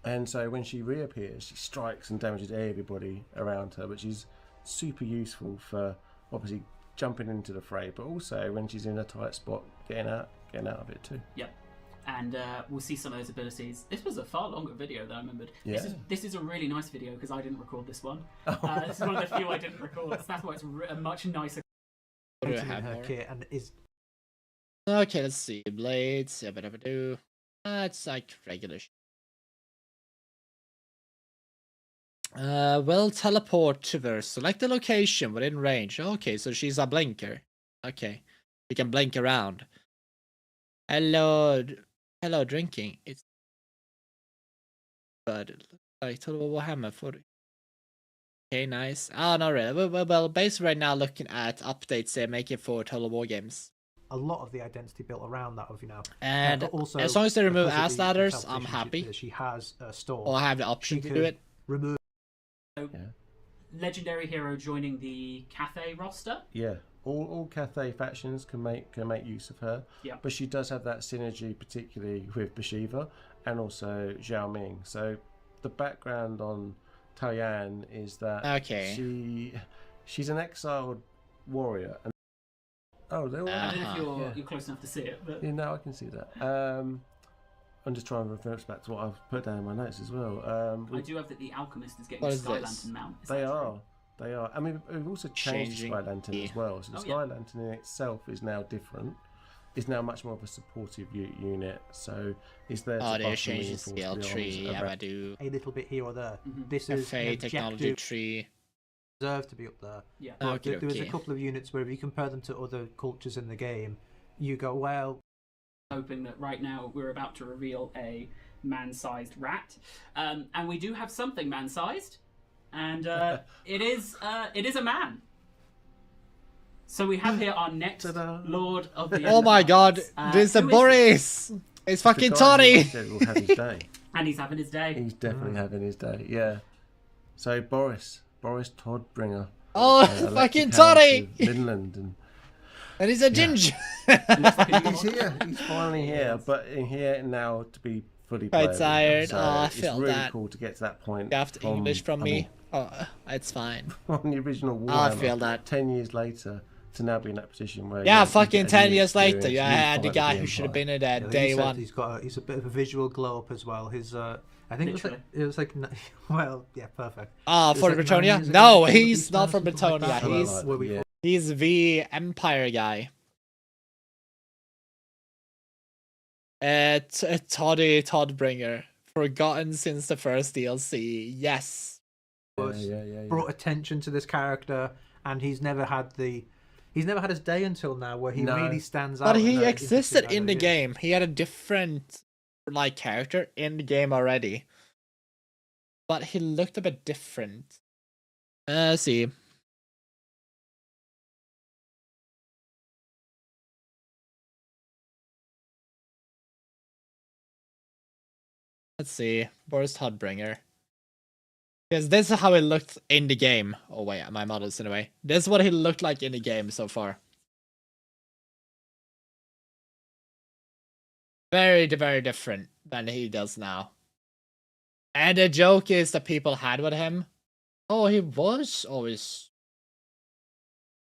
And so when she reappears, she strikes and damages everybody around her, which is super useful for obviously jumping into the fray, but also when she's in a tight spot, getting out of it too. Yep. And we'll see some of those abilities. This was a far longer video than I remembered. Yeah. This is a really nice video because I didn't record this one. This is one of the few I didn't record. So that's why it's a much nicer. Her kit and is okay, let's see. Blades, it's like regular. Will teleport to her. Select the location within range. Okay, so she's a blinker. Okay, you can blink around. Hello, drinking. It's but like total Warhammer 40. Okay, nice. Oh, not really. Well, basically right now looking at updates they're making for Total War games. A lot of the identity built around that of and also, as long as they remove ass ladders, I'm happy. She has a store. Or have the option to do it. Remove. Legendary hero joining the Cathay roster. Yeah, all Cathay factions can make use of her. Yeah. But she does have that synergy, particularly with Bashiva and also Zhao Ming. So the background on Taoyan is that she's an exiled warrior. And I don't know if you're close enough to see it, but I can see that. I'm just trying to reverse back to what I've put down in my notes as well. I do have that the Alchemist is getting a Sky Lantern mount. They are. I mean, we've also changed the Sky Lantern as well. So the Sky Lantern in itself is now different. It's now much more of a supportive unit. So it's there to they changed the skill tree. Yeah, I do. A little bit here or there. This is an technology tree. Deserve to be up there. Yeah. But there was a couple of units where if you compare them to other cultures in the game, you go, well. Hoping that right now we're about to reveal a man-sized rat, and we do have something man-sized, and it is a man. So we have here our next Lord of the Oh my God! This is Boris. It's fucking Toddy. Will have his day. And he's having his day. He's definitely having his day. Yeah. So Boris Toddbringer. Oh, fucking Toddy! Midland and he's a ginger. He's here. He's finally here. But in here now to be fully playable. Quite tired. So I feel really that. It's really cool to get to that point. You have to English from me. Oh, it's fine. On the original Warhammer. I feel that. 10 years later. To now be in that position where fucking 10 years later, I had the guy who should have been in there day one. He's a bit of a visual glow up as well. His I think it was like well, yeah, perfect. For like Bretonia? No, he's not from Bretonia. He's the Empire guy. Toddbringer, forgotten since the first DLC. Yes. Brought attention to this character, and he's never had his day until now where he really stands out. But he existed in the game. He had a different character in the game already. But he looked a bit different. Let's see. Let's see. Boris Toddbringer. Because this is how he looked in the game. Oh wait, my models in a way. This is what he looked like in the game so far. Very, very different than he does now. And the joke is that people had with him. Oh, he was always...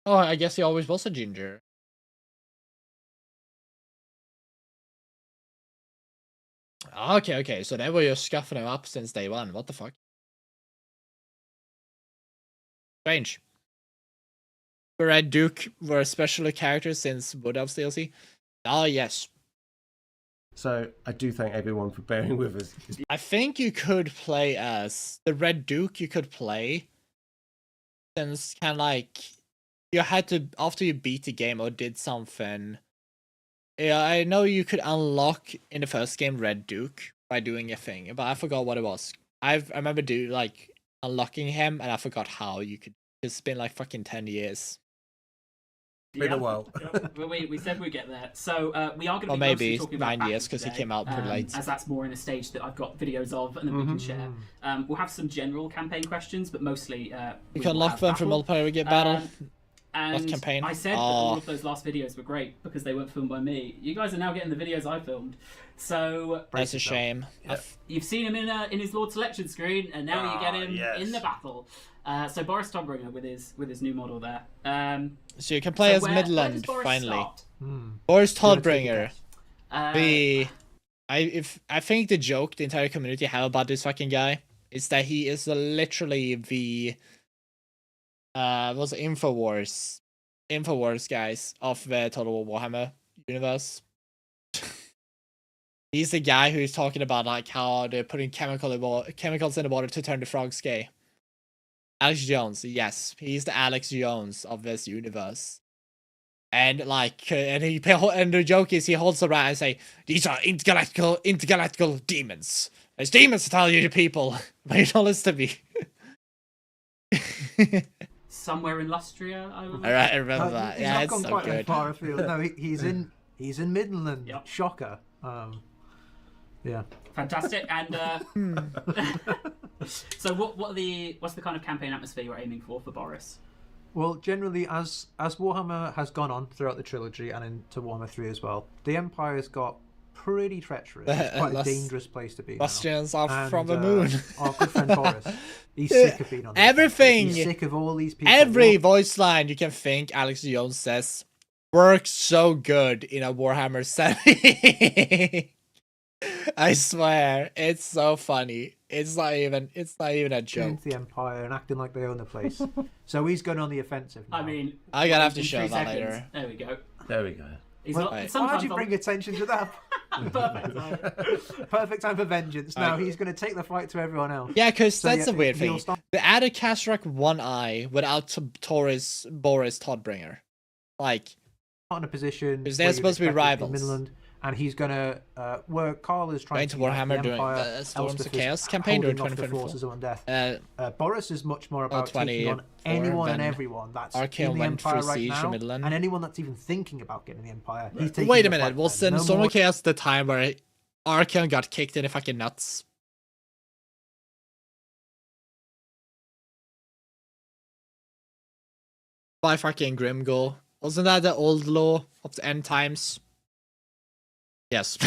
Oh, I guess he always was a ginger. Okay, so they were just scuffing him up since day one. What the fuck? Strange. Red Duke were a special character since Wood Elves DLC. Oh, yes. So, I do thank everyone for bearing with us. I think you could play as the Red Duke. You could play since kind of you had to, after you beat the game or did something. Yeah, I know you could unlock in the first game Red Duke by doing a thing, but I forgot what it was. I remember unlocking him, and I forgot how you could. It's been fucking 10 years. Been a while. we said we'd get there. So we are going to be or maybe talking 9 about years because he came out pretty late. As that's more in a stage that I've got videos of and then we can share. We'll have some general campaign questions, but mostly you can unlock them for multiplayer. We get battle. And campaign. I said that all of those last videos were great because they weren't filmed by me. You guys are now getting the videos I filmed, so that's a shame. Yep. You've seen him in his Lord selection screen, and now you get him in the battle. So Boris Toddbringer with his new model there. So you can play as Midland finally. Hmm. Boris Toddbringer. I think the joke the entire community have about this fucking guy is that he is literally the Infowars guys of the Total War Warhammer universe. He's the guy who's talking about how they're putting chemicals in the water to turn the frogs gay. Alex Jones, yes, he's the Alex Jones of this universe. And and the joke is he holds the rat and say, "These are intergalactical demons. There's demons to tell you to people, but you don't listen to me." Somewhere in Lustria, I remember that. Yeah, it's so good. Far afield. No, he's in Midland. Yep. Shocker. Yeah. Fantastic. And so what's the kind of campaign atmosphere you're aiming for Boris? Well, generally, as Warhammer has gone on throughout the trilogy and into Warhammer 3 as well, the Empire's got pretty treacherous. It's quite a dangerous place to be. Bastions are from the moon. Our good friend Boris, he's sick of being on everything. He's sick of all these people. Every voice line you can think Alex Jones says works so good in a Warhammer setting. I swear, it's so funny. It's not even a joke. Into the Empire and acting like they own the place. So he's going on the offensive now. I mean, I'm gonna have to in show 3 that seconds. later. There we go. There we go. He's Well, not, right. Why'd you bring attention to that? Perfect. Perfect time for vengeance. Now he's going to take the fight to everyone else. Yeah, because So, that's yeah, a weird he'll thing. stop- They added Kastrak One Eye without Boris Toddbringer. Like, Not in a position. Because they're where you'd supposed to be expect it in rivals. Midland, and he's going to where Carl is going trying to get Warhammer the doing Empire, the Storms of Elspeth is Chaos campaign during holding off the 2024. forces of undeath. Boris is much more about taking on 24, anyone and then everyone that's Archaon in the went Empire through right Siege now, Midland. and anyone that's even thinking about getting the Empire. He's taking wait a the minute. fight Was then. in No Storm more- of Chaos the time where Archaon got kicked in the fucking nuts? By fucking Grimgor. Wasn't that the old law of the end times? Yes.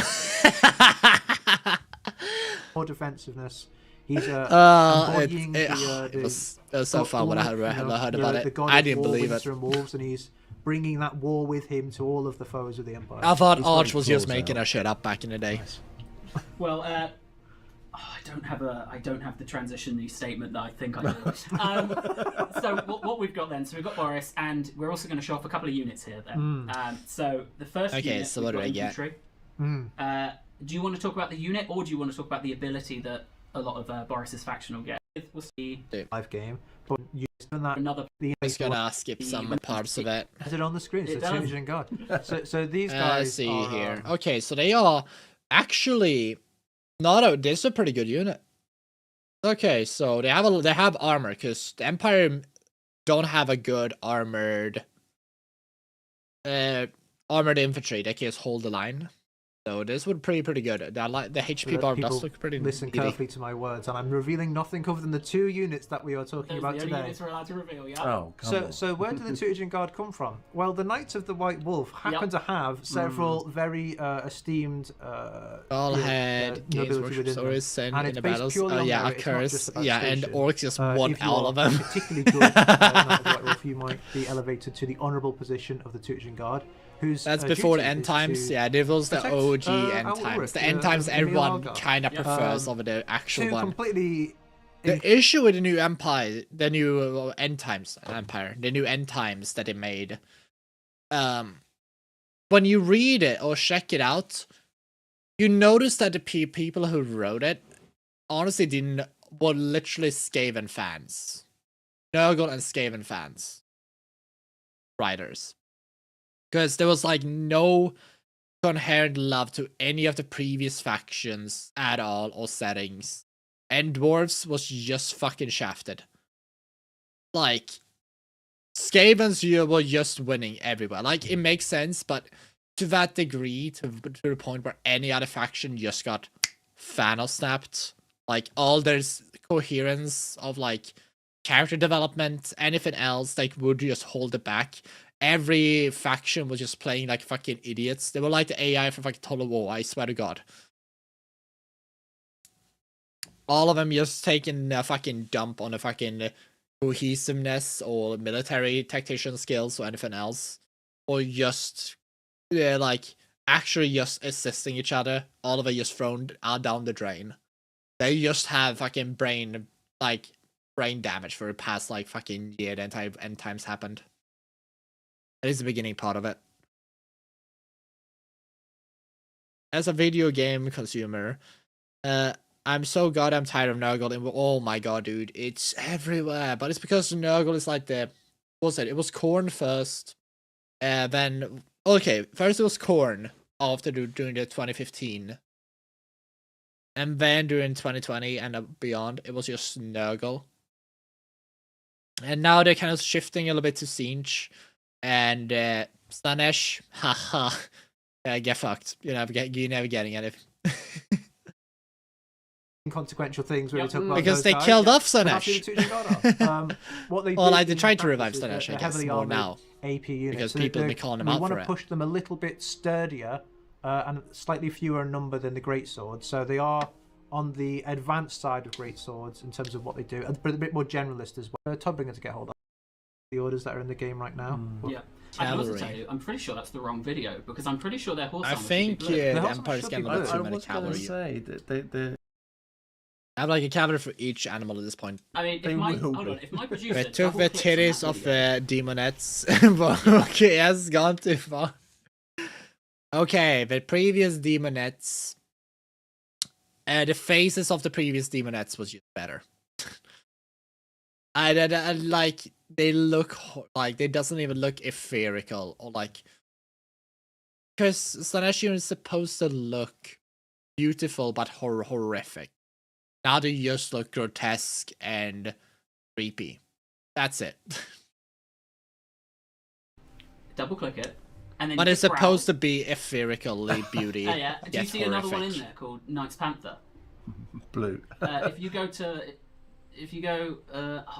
more defensiveness. He's embodying it was so fun when I heard about it. I didn't believe it. And wolves, and he's bringing that war with him to all of the foes of the Empire. I thought He's Arch got was his just claws making out. that shit up back in the day. Well, I don't have the transition statement that I think I do. So what we've got then? So we've got Boris, and we're also going to show off a couple of units here. Then, so the first Okay, unit, so we've what do got I get? infantry. Do you want to talk about the unit, or do you want to talk about the ability that a lot of Boris's faction will get? We'll see Live game, but you that another. the I'm just gonna skip some parts of it. Is it on the screen? So It does. Tutoring God. So these Let's guys see are, here. Okay, so they are actually not a. This is a pretty good unit. Okay, so they have armor because the Empire don't have a good armored infantry that can just hold the line. So this would be pretty good. I like the HP bar does people look pretty. Listen meaty. carefully to my words, and I'm revealing nothing other than the 2 units that we are talking Those about are the only today. units we're allowed to reveal. Yeah. Oh, come on. So where did the Tutoring Guard come from? Well, the Knights of the White Wolf happen to have several very esteemed All-head Games nobility Workshop within them. stories sent And in it's the based battles. purely on Yeah, merit, it's not occurs. just about Yeah, and station. Orcs just won If you all are of them. particularly good Knight of the White Wolf, you might be elevated to the honourable position of the Tutoring Guard. Whose That's before the duty end is times. to Yeah, it was the protect, OG end our times. work, The end times the everyone Milgar. kind of Yeah. prefers over the actual to one. completely The issue with the new Empire, the new end times Empire, the new end times that they made, when you read it or check it out, you notice that the people who wrote it honestly were literally Skaven fans, Nurgle and Skaven fans, writers, because there was like no coherent love to any of the previous factions at all or settings. And Dwarves was just fucking shafted. Like, Skavens, you were just winning everywhere. Like, it makes sense, but to that degree, to the point where any other faction just got Thanos snapped. Like, all there's coherence of, like, character development, anything else, like, would just hold it back. Every faction was just playing like fucking idiots. They were like the AI from fucking Total War, I swear to God. All of them just taking a fucking dump on the fucking cohesiveness or military tactician skills or anything else. Or just, like, actually just assisting each other. All of it just thrown down the drain. They just have fucking brain damage for the past, like, fucking year that end times happened. That is the beginning part of it. As a video game consumer, I'm so goddamn tired of Nurgle. And oh my god, dude, it's everywhere. But it's because Nurgle is like the... What was it? It was Khorne first. Then... Okay, first it was Khorne after during the 2015. And then during 2020 and beyond, it was just Nurgle. And now they're kind of shifting a little bit to Siege. And Slanesh, haha, get fucked. You're never getting anything. inconsequential things when we talk about because those they guys. killed off We're happy Slanesh. with Tutoring God off. What they Well, do like, they're in trying to revive practice is Slanesh, they're I guess, heavily more armored now. AP units. Because So people they- have been calling them we out want for to it. push them a little bit sturdier and slightly fewer in number than the great swords. So they are on the advanced side of great swords in terms of what they do, but a bit more generalist as well. Toddbringer to get hold of the orders that are in the game right now. Yeah. I can also Cavalry. tell you, I'm pretty sure that's the wrong video because I'm pretty sure their horse I armor think should be blue. the horse armor Empire's should be getting a blue. bit I too many was going to cavalry. say that they I have like a cavalry for each animal at this point. I mean, They if my will hold be. on, if my producer We took the double-clicks on that titties of video- demonettes, but okay, it has gone too far. Okay, the previous demonettes, the faces of the previous demonettes was just better. I like they look like they doesn't even look ethereal or like because Slanesh is supposed to look beautiful but horrific. Now they just look grotesque and creepy. That's it. double click it, and then. But you it's just supposed browse. to be ethereal beauty. Oh yeah. Do you yet see another one in horrific. there called Knight's Panther? blue. If you go,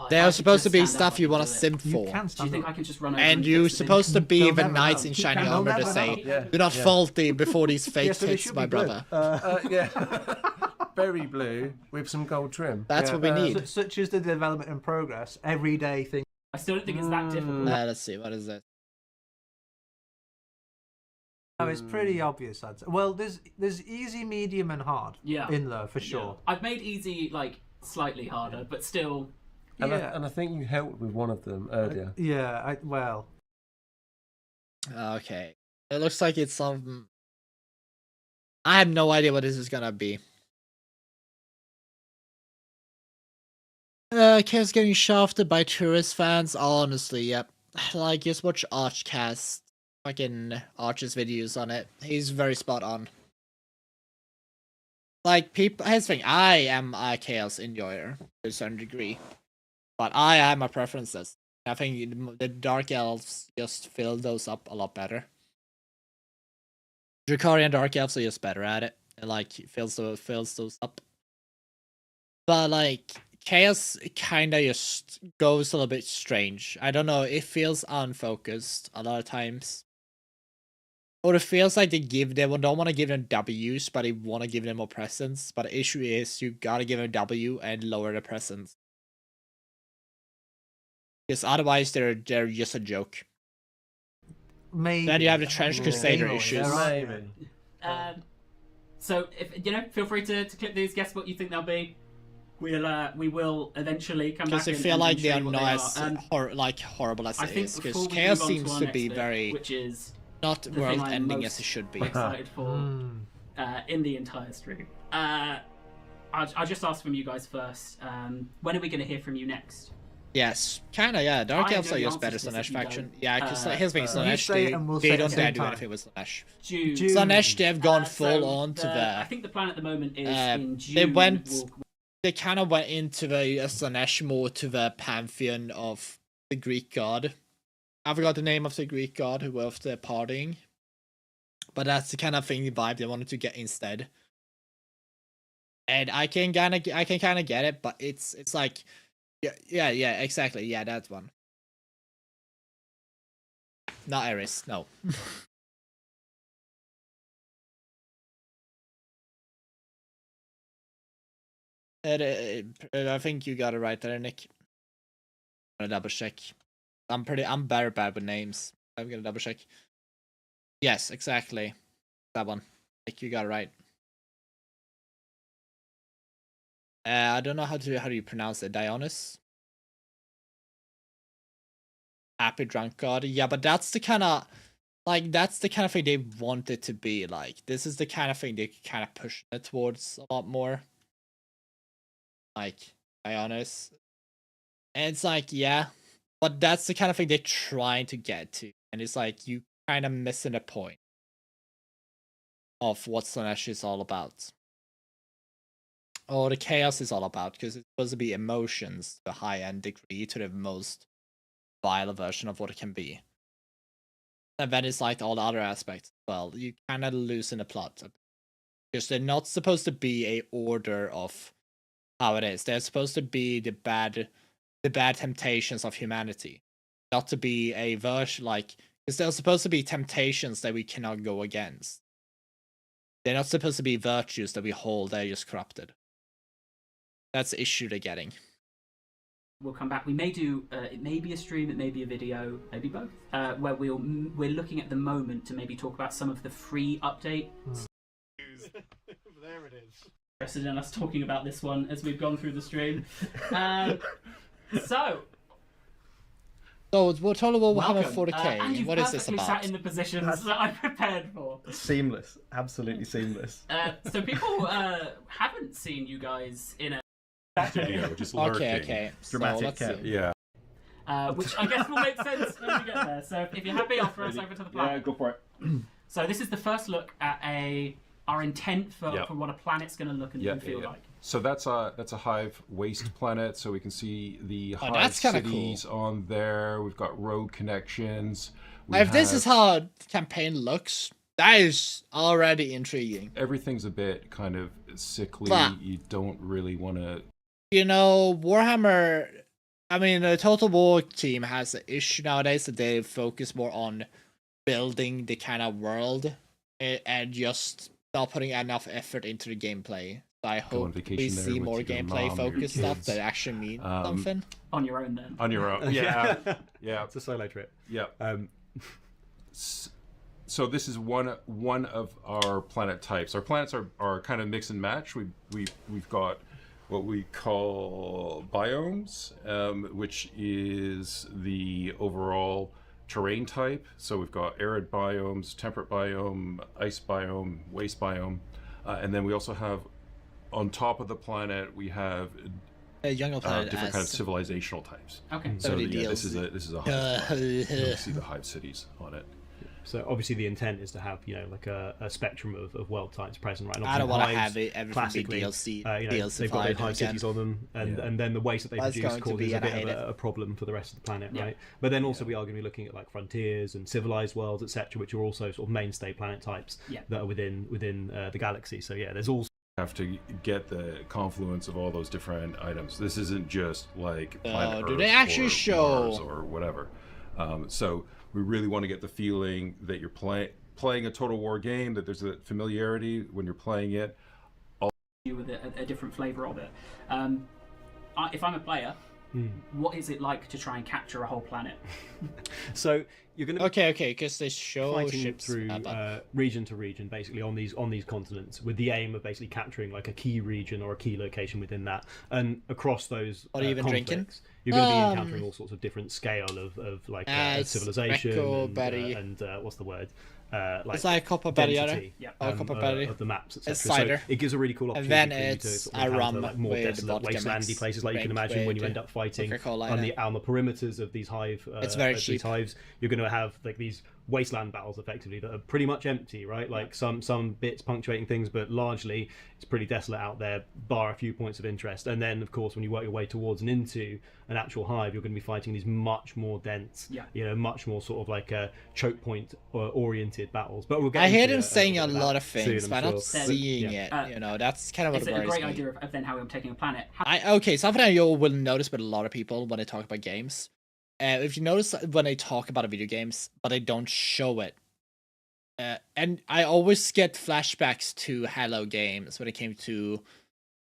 They are supposed to be stuff you want to sim You for. can Do you stand think up. I can just run over? And and you're fix the supposed to be They'll the never knights know. in You shiny can- armor they'll to never say, know. Yeah. do not yeah. fault thee before these fake Yeah, so they tits, should my be blue. brother. Yeah. Berry blue with some gold trim. That's Yeah, what we need. Such is the development and progress. Everyday thing. I still don't think it's that difficult. Let's see, what is it? No, it's pretty obvious. I'd say. Well, there's easy, medium, and hard. Yeah. In there for sure. Yeah. I've made easy like slightly harder, but still. And, Yeah. I think you helped with one of them earlier. Yeah. Well. Okay. It looks like it's some... I have no idea what this is gonna be. Chaos getting shafted by tourist fans. Honestly, yep. Like, just watch Archcast. Fucking Arch's videos on it. He's very spot on. Like, people... Here's the thing. I am a Chaos enjoyer to a certain degree. But I have my preferences. I think the Dark Elves just fill those up a lot better. Drakarian Dark Elves are just better at it. And like fills those up. But like Chaos kinda just goes a little bit strange. I don't know, it feels unfocused a lot of times. Or it feels like they don't want to give them W's, but they want to give them more presence. But the issue is you gotta give them W and lower the presence. Because otherwise they're just a joke. Maybe. Then you have the Trench Crusader Anyway, issues. there are- Maybe. So if feel free to click these. Guess what you think they'll be. We will eventually come back. Because I feel and like show they are you what not they are. as horrible as I it think is. before Because we Chaos move on to seems our to next be bit, very which is not the thing world I'm ending most as it should be. excited for in the entire stream. I'll just ask from you guys first. When are we going to hear from you next? Yes, kinda, yeah. Dark I Elves know are the just better answer to than this Slanesh if you faction. don't. Yeah, because here's the thing, You Slanesh, say it and we'll they say it at don't the dare same do time. anything with Slanesh. June. June. Slanesh, they've gone full So on to I the... think the plan at the moment is in June. They went... we'll- They kind of went into the Slanesh more to the pantheon of the Greek god. I forgot the name of the Greek god who was the partying. But that's the kind of thing, the vibe they wanted to get instead. And I can kind of get it, but it's like, yeah, exactly, yeah, that's one. Not Eris, no. I think you got it right there, Nick. I'm gonna double check. I'm very bad with names. I'm gonna double check. Yes, exactly. That one. Nick, you got it right. I don't know how do you pronounce it. Dionys? Happy drunk god. Yeah, but that's the kind of thing they want it to be. Like, this is the kind of thing they kind of push it towards a lot more. Like, Dionys. And it's like, yeah, but that's the kind of thing they're trying to get to. And it's like, you kind of missing the point of what Slanesh is all about. Or the Chaos is all about, because it's supposed to be emotions to a high-end degree, to the most vile version of what it can be. And then it's like all the other aspects. Well, you kind of lose in the plot. Because they're not supposed to be a order of how it is. They're supposed to be the bad temptations of humanity. Not to be a version, like, because they're supposed to be temptations that we cannot go against. They're not supposed to be virtues that we hold, they're just corrupted. That's the issue they're getting. we'll come back. We may do it may be a stream, it may be a video, maybe both, where we're looking at the moment to maybe talk about some of the free update. There it is. Interested in us talking about this one as we've gone through the stream. So we're total Warhammer welcome. 40k. And you've What is this perfectly about? sat in the positions that I prepared for. Seamless, absolutely seamless. So people haven't seen you guys in a Video, just lurking. Okay. Dramatic so let's see. Yeah. which I guess will make sense when we get there. So if you're happy, I'll throw us over to the planet. Yeah, go for it. So this is the first look at our intent for what a planet's going to look and feel like. So that's a hive waste planet. So we can see the hive that's kinda cities on there. We've got road connections. If this is how the campaign looks, that is already intriguing. Everything's a bit kind of sickly. But- You don't really want to. You know, Warhammer. I mean, the Total War team has an issue nowadays that they focus more on building the kind of world and just not putting enough effort into the gameplay. So I hope we see more gameplay focused stuff that actually mean something. On your own, then. On your own. Yeah. Yeah. It's a solo trip. Yeah. So this is one of our planet types. Our planets are kind of mix and match. We've got what we call biomes, which is the overall terrain type. So we've got arid biomes, temperate biome, ice biome, waste biome, and then we also have on top of the planet we have Jungle planet different kind of civilizational types. Okay. So Already this is a hive. You can see the hive cities on it. So obviously the intent is to have like a spectrum of world types present, right? And I don't obviously want to have hives, it everything be DLC. DLC they've got their hive cities on them, and then the waste that they That's produce going to causes be, a and I bit hate of a problem for the rest of the planet, right? But then also we are going to be looking at like frontiers and civilized worlds, etc., which are also sort of mainstay planet types that are within the galaxy. So yeah, there's also Have to get the confluence of all those different items. This isn't just like planet do Earth they actually or show- Mars or whatever. So we really want to get the feeling that you're playing a Total War game, that there's a familiarity when you're playing it. With a different flavor of it. If I'm a player, what is it like to try and capture a whole planet? so you're going to Okay, because they show fighting ships through region to region, basically on these continents, with the aim of basically capturing like a key region or a key location within that, and across those Are you even drinking? conflicts, you're going to be encountering all sorts of different scale of like civilization and what's the word? Like it's like Copper Berry, density, Copper Berry. of the maps, etc. It's cider. So it gives a really cool And opportunity then for you to it's sort of a encounter, rum like more with desolate, vodka wastelandy mix, places, like you can baked imagine when you with end up fighting Coca-Cola on in the it. perimeters of these hive. It's very these cheap. hives. You're going to have like these wasteland battles effectively that are pretty much empty, right? Like some bits punctuating things, but largely it's pretty desolate out there, bar a few points of interest. And then of course when you work your way towards and into an actual hive, you're going to be fighting these much more dense, much more sort of like choke point oriented battles. But we'll get. I hear into them saying a lot of soon, things, I'm but I'm not sure. seeing it. That's kind of what It's a worries great me. idea of then how I'm taking a planet. Something you will notice with a lot of people when they talk about games. If you notice when they talk about video games, but they don't show it. And I always get flashbacks to Halo games when it came to,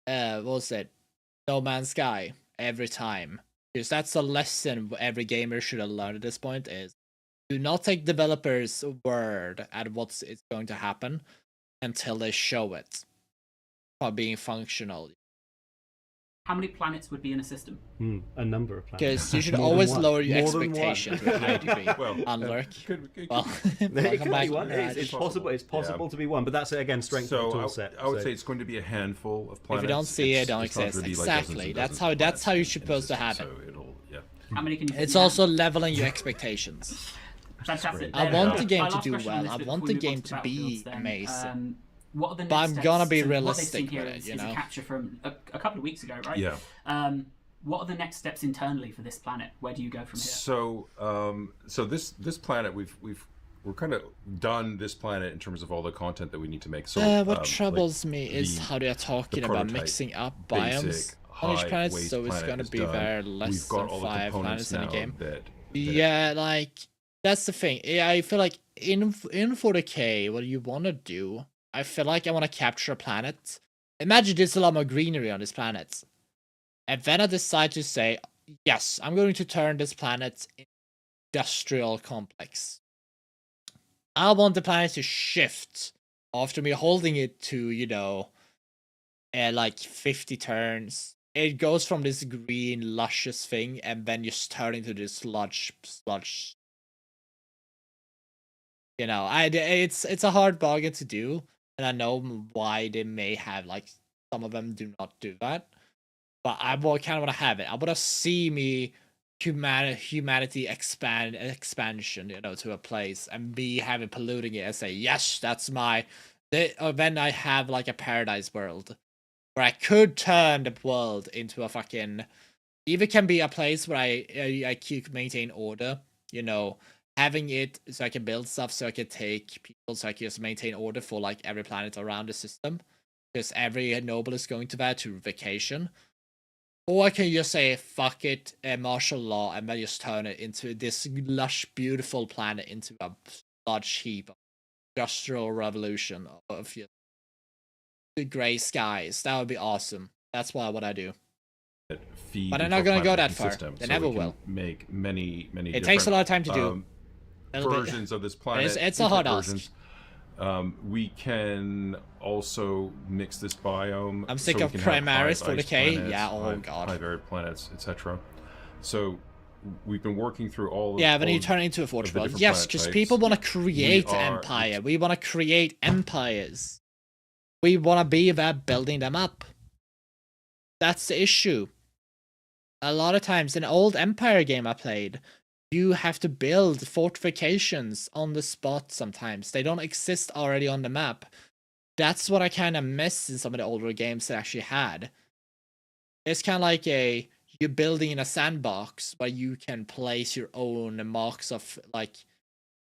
what was it? No Man's Sky every time. Because that's a lesson every gamer should have learned at this point is do not take developers' word at what's going to happen until they show it. For being functional. How many planets would be in a system? A number of planets. Because you should More than always one. lower your More than one. expectations to a high degree. Well, It could be one. It's possible. It's possible to be one, but that's again strength of the tool set. I would say it's going to be a handful of planets. If you don't see it, don't It's not exist. gonna be like Exactly. dozens and That's how you're planets supposed to in have system, it. So it'll, How many can you? It's also leveling your expectations. Fantastic. I want the game My to last do question on well. this I before want we the move on game to to be Battlefields then, amazing. What are the next But I'm steps? gonna be So realistic what they've seen here with it, is you a know? capture from a couple of weeks ago, right? Yeah. What are the next steps internally for this planet? Where do you go from here? So this planet we're kind of done this planet in terms of all the content that we need to make. So What troubles me is the- how they're talking about prototype, mixing up biomes basic on each hive planet, waste so it's planet going to is be done. very less We've got than all the 5 components planets in the now game. that Yeah, like that's the thing. I feel like in 40k, what you want to do, I feel like I want to capture a planet. Imagine there's a lot more greenery on this planet. And then I decide to say, yes, I'm going to turn this planet industrial complex. I want the planet to shift after me holding it to, you know, like 50 turns. It goes from this green, luscious thing, and then just turn into this sludge. You know, it's a hard bargain to do, and I know why they may have, like, some of them do not do that. But I kind of want to have it. I want to see me humanity expansion, you know, to a place, and me having polluting it and say, yes, that's my. Then I have like a paradise world where I could turn the world into a fucking. Either can be a place where I keep maintain order, you know, having it so I can build stuff, so I can take people, so I can just maintain order for like every planet around the system, because every noble is going to that to vacation. Or I can just say, fuck it, martial law, and then just turn it into this lush, beautiful planet into a large heap of industrial revolution of the grey skies. That would be awesome. That's what I do. But they're not going to go that far. They never will. Make many. It takes a lot of time to do. Versions of this planet. It's a hard ask. We can also mix this biome. I'm sick of Primaris 40k. Yeah, oh god. High varied planets, etc. So we've been working through all. Yeah, then you turn it into a forge world. Yes, because people want to create empire. We want to create empires. We want to be there building them up. That's the issue. A lot of times in an old Empire game I played, you have to build fortifications on the spot sometimes. They don't exist already on the map. That's what I kind of miss in some of the older games that I actually had. It's kind of like you're building in a sandbox where you can place your own marks of like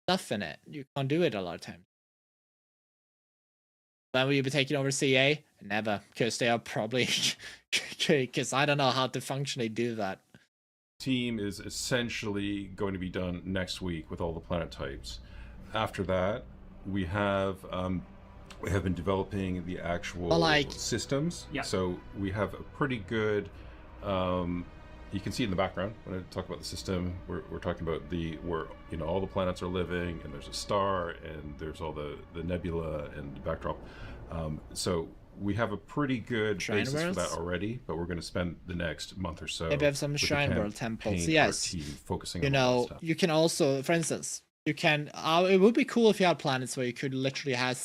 stuff in it. You can't do it a lot of times. When will you be taking over CA? Never, because they are probably, because I don't know how to functionally do that. Team is essentially going to be done next week with all the planet types. After that, we have been developing the actual systems. Yeah. So we have a pretty good. You can see in the background when I talk about the system, we're talking about where you know all the planets are living, and there's a star, and there's all the nebula and the backdrop. So we have a pretty good basis for that already, but we're going to spend the next month or so. Maybe have some Shrine World temples. Yes, focusing. You know, you can also, for instance, you can. It would be cool if you had planets where you could literally have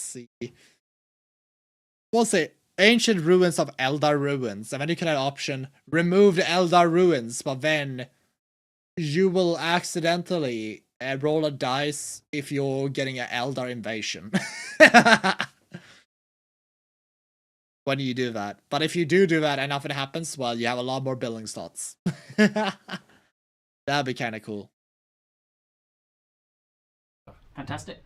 ancient ruins of Eldar ruins, and then you can have option remove the Eldar ruins, but then you will accidentally roll a dice if you're getting an Eldar invasion. When you do that. But if you do that and nothing happens, well, you have a lot more building slots. That'd be kind of cool. Fantastic.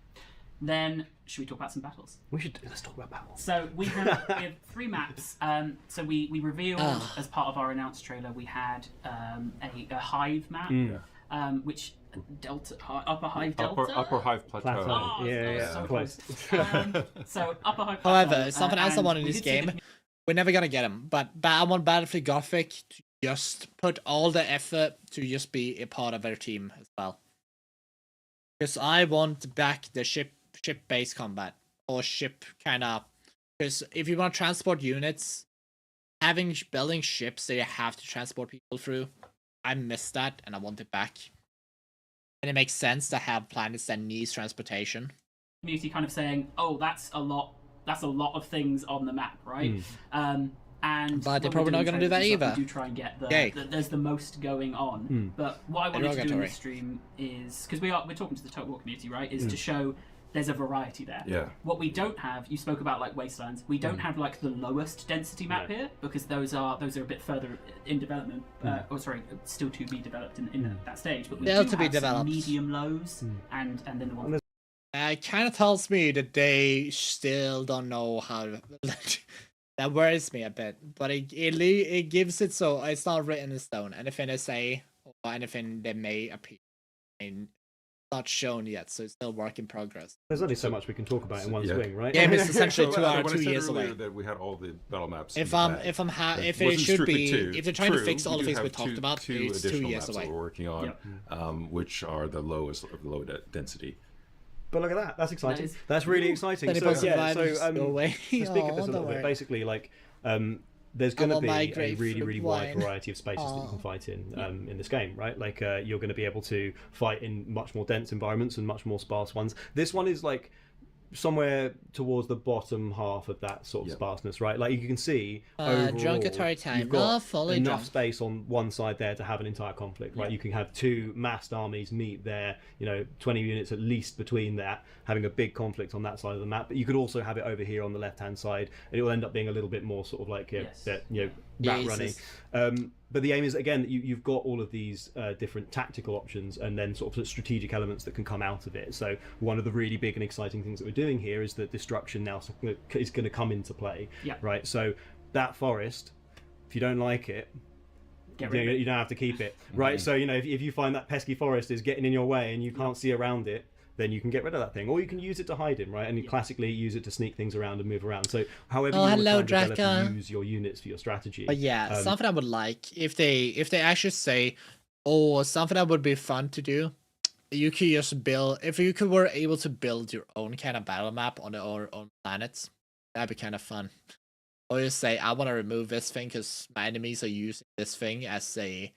Then, should we talk about some battles? Let's talk about battles. So we have 3 maps. So we revealed as part of our announced trailer, we had a hive map, which upper hive delta. Upper hive plateau. Oh, yeah, so close. So upper hive plateau. However, something else I want in this game. We're never gonna get them, but I want Battlefield Gothic to just put all the effort to just be a part of their team as well. Because I want back the ship-based combat, or ship kind of. Because if you want to transport units, building ships that you have to transport people through, I miss that and I want it back. And it makes sense to have planets that need transportation. Community kind of saying, "Oh, that's a lot of things on the map, right?" But they're probably not going to do that either. We do try and get there's the most going on. But what I wanted to do in this stream is, because we're talking to the Total War community, right? Is to show there's a variety there. Yeah. What we don't have, you spoke about like Wastelands. We don't have like the lowest density map here, because those are a bit further in development. Still to be developed in that stage. But we do have some medium lows and then the one. It kind of tells me that they still don't know how to. That worries me a bit, but it gives it so it's not written in stone. Anything they say or anything they may appear in not shown yet, so it's still work in progress. There's only so much we can talk about in one swing, right? Game is essentially So, when I 2 said years earlier away. that we had all the battle maps. If in the bag, if that it wasn't should strictly be, two. if they're trying to True, fix all we the do things we have talked about, two it's 2 additional years maps away. that we're working on, which are the lowest of low density. But look at that. That's exciting. That is- That's really exciting. Any So, positive yeah, vibes, so go away. to speak of Aw, this a don't little bit, worry. basically, like, there's going to want be my a grapefruit really, really wide wine. variety of spaces that you can fight in this game, right? Like, you're going to be able to fight in much more dense environments and much more sparse ones. This one is like somewhere towards the bottom half of that sort of sparseness, right? Like you can see overall, drunk Atari time. you've got Fully enough drunk. space on one side there to have an entire conflict, right? You can have two massed armies meet there, 20 units at least between that, having a big conflict on that side of the map. But you could also have it over here on the left-hand side, and it will end up being a little bit more sort of like rat running. But the aim is, again, you've got all of these different tactical options and then sort of strategic elements that can come out of it. So one of the really big and exciting things that we're doing here is that destruction now is going to come into play. Right. So that forest, if you don't like it, you don't have to keep it. Right. So if you find that pesky forest is getting in your way and you can't see around it, then you can get rid of that thing, or you can use it to hide in, right? And you classically use it to sneak things around and move around. So however you want to develop and use your units for your strategy. But yeah, something I would like if they actually say, something that would be fun to do. You could just build, if you were able to build your own kind of battle map on your own planets, that'd be kind of fun. Or just say, I want to remove this thing because my enemies are using this thing as a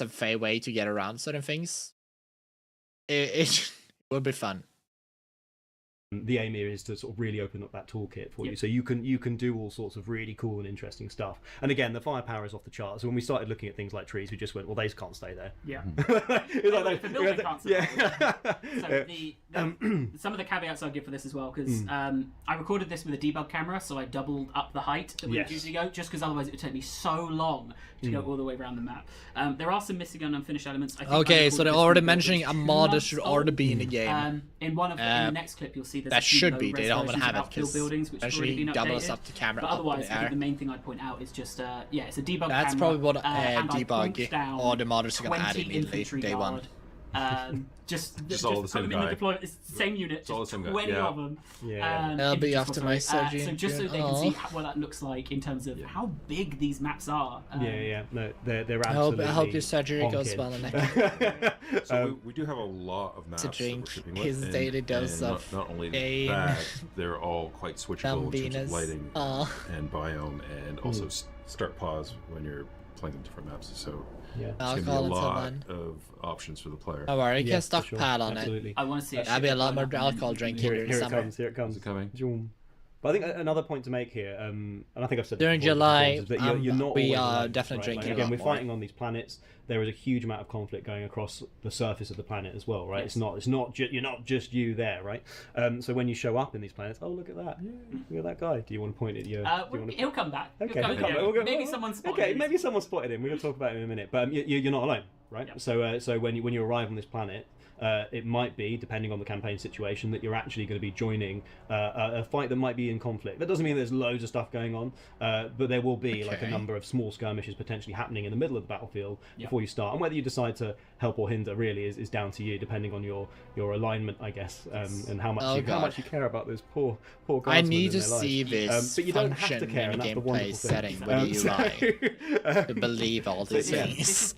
fair way to get around certain things. It would be fun. The aim here is to sort of really open up that toolkit for you, so you can do all sorts of really cool and interesting stuff. And again, the firepower is off the charts. So when we started looking at things like trees, we just went, well, they can't stay there. Yeah. Some of the caveats I'll give for this as well, because I recorded this with a debug camera, so I doubled up the height that we would usually go, just because otherwise it would take me so long to go all the way around the map. There are some missing and unfinished elements. I think so they're already mentioning a mod should already be in the game. In the next clip, you'll see that should be. They don't want to have it because buildings which have already been doubles updated. up the camera. But otherwise, I think the main thing I'd point out is just it's a debug camera. That's probably what and debug or the modders are going to add immediately day one. Just all the same guy. It's the same unit. It's all the same guy. 20 of them. They'll be after my surgery. So just so they can see what that looks like in terms of how big these maps are. No, they're absolutely. I hope your surgery goes well in that. So we do have a lot of maps that we're shipping with, his daily dose and of not only that, they're all quite switchable in terms of lighting and biome, and also start pause when you're playing the different maps. So it's going to be a lot of options for the player. Don't worry, you can stockpile on it. I want to see it. That'd be a lot more alcohol drink here in summer. Here it comes. Is it coming? But I think another point to make here, and I think I've said during this before, July, is that you're not we always are alone, definitely right? drinking. Again, we're fighting on these planets. There is a huge amount of conflict going across the surface of the planet as well, right? It's not you're not just you there, right? So when you show up in these planets, look at that, look at that guy. Do you want to point at your? He'll come back. Okay, maybe someone spotted him. Maybe someone spotted him. We're going to talk about him in a minute. But you're not alone, right? Yep. So when you arrive on this planet, it might be, depending on the campaign situation, that you're actually going to be joining a fight that might be in conflict. That doesn't mean there's loads of stuff going on, but there will be like a number of small skirmishes potentially happening in the middle of the battlefield before you start. And whether you decide to help or hinder really is down to you, depending on your alignment, I guess, and how much you care about those poor guys. I need to see this but you don't have to care, in a and that's the gameplay wonderful setting. thing. Whether you like to believe all these things.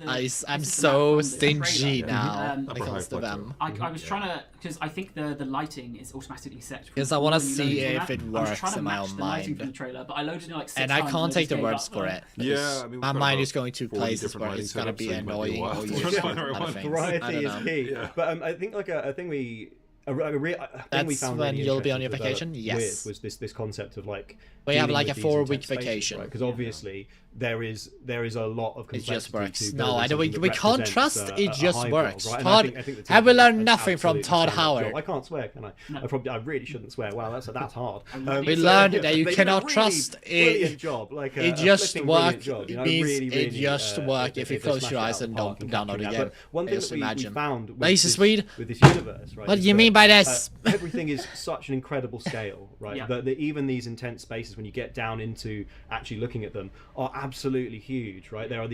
I'm so stingy now when it comes to them. I was trying to, because I think the lighting is automatically set. Because I want to see if it works in my own mind. The trailer, but I loaded it like 6 and I can't take the words for it. Yeah, I mean, my mind is going to places where it's going to be annoying or useful. Variety is key. But I think like a thing we. That's we found when really you'll be on your interesting vacation. Yes, was this concept of like we have like a dealing with 4-week these intense vacation, spaces, right? Because obviously there is a lot of it just complexity works. to No, I building don't. We something that can't trust represents, it. Just high works. world, right? Todd, I think have we learned has nothing from absolutely Todd done a Howard? job. I can't swear, can I? No. I really shouldn't swear. Wow, that's hard. We learned that you cannot trust it. Brilliant job. Like it just works. It means it just works if you close your eyes and don't download it again. One thing that we found with this universe, right? What do you mean by this? Everything is such an incredible scale, right? That even these intense spaces, when you get down into actually looking at them, are absolutely huge, right? There are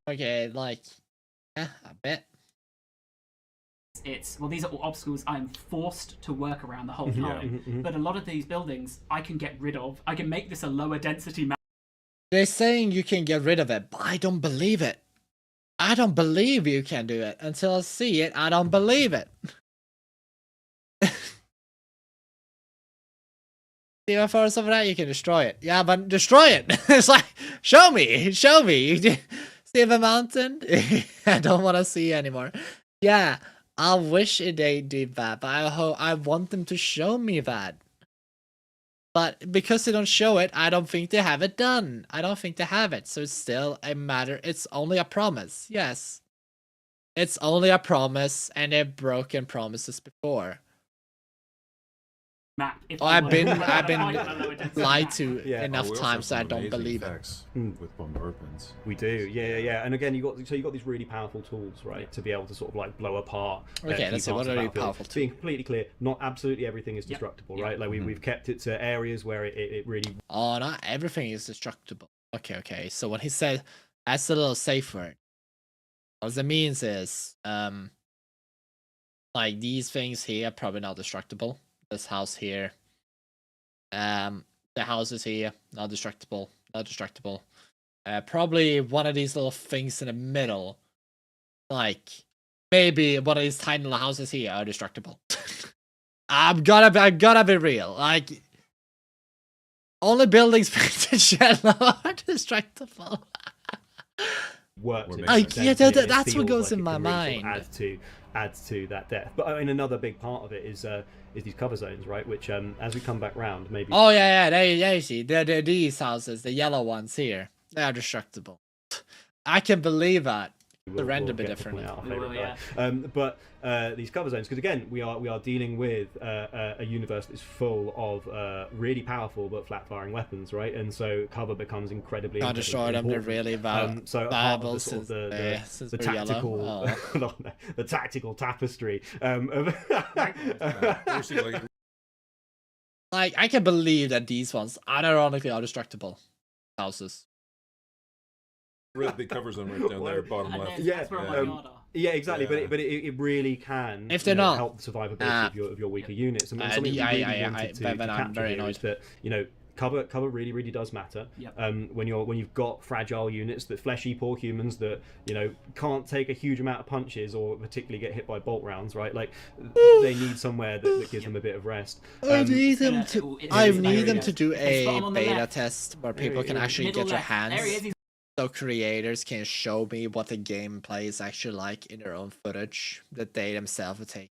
okay, like, yeah, a bit. it's well, these are all obstacles I am forced to work around the whole time. But a lot of these buildings I can get rid of. I can make this a lower density map. They're saying you can get rid of it, but I don't believe it. I don't believe you can do it. Until I see it, I don't believe it. See how far over that you can destroy it. Yeah, but destroy it. It's like, show me. You see the mountain? I don't want to see anymore. Yeah, I wish they did that, but I want them to show me that. But because they don't show it, I don't think they have it done. I don't think they have it. So it's still a matter. It's only a promise. Yes. It's only a promise, and they've broken promises before. Map. I've been lied to enough times that I don't believe it. With bombardments. We do, yeah. And again, you got these really powerful tools, right, to be able to sort of like blow apart. Okay, let's see. What are you powerful tools? Being completely clear, not absolutely everything is destructible, right? Like we've kept it to areas where it really. Oh, not everything is destructible. Okay. So when he said that's a little safe word, what it means is like these things here probably not destructible. This house here, the houses here, not destructible. Probably one of these little things in the middle, like maybe one of these tiny little houses here are destructible. I'm gotta be real. Like only buildings painted yellow are destructible. That's what goes in my mind. Adds to that depth. But I mean, another big part of it is these cover zones, right? Which as we come back round, maybe. Oh yeah. There you see. They're these houses, the yellow ones here. They are destructible. I can believe that. The render bit differently. But these cover zones, because again, we are dealing with a universe that's full of really powerful but flat-firing weapons, right? And so cover becomes incredibly. Can't destroy them. They're really valuable. The tactical, the tactical tapestry. Like I can believe that these ones, unironically, are destructible houses. Really big cover zone right down there, bottom left. Yeah, exactly. But it really can. If they're not help the survivability of your weaker units. And something we really wanted to capture here is that cover really does matter. When you've got fragile units, that fleshy poor humans that can't take a huge amount of punches or particularly get hit by bolt rounds, right? Like they need somewhere that gives them a bit of rest. I need them to do a beta test where people can actually get their hands. So creators can show me what the gameplay is actually like in their own footage that they themselves have taken.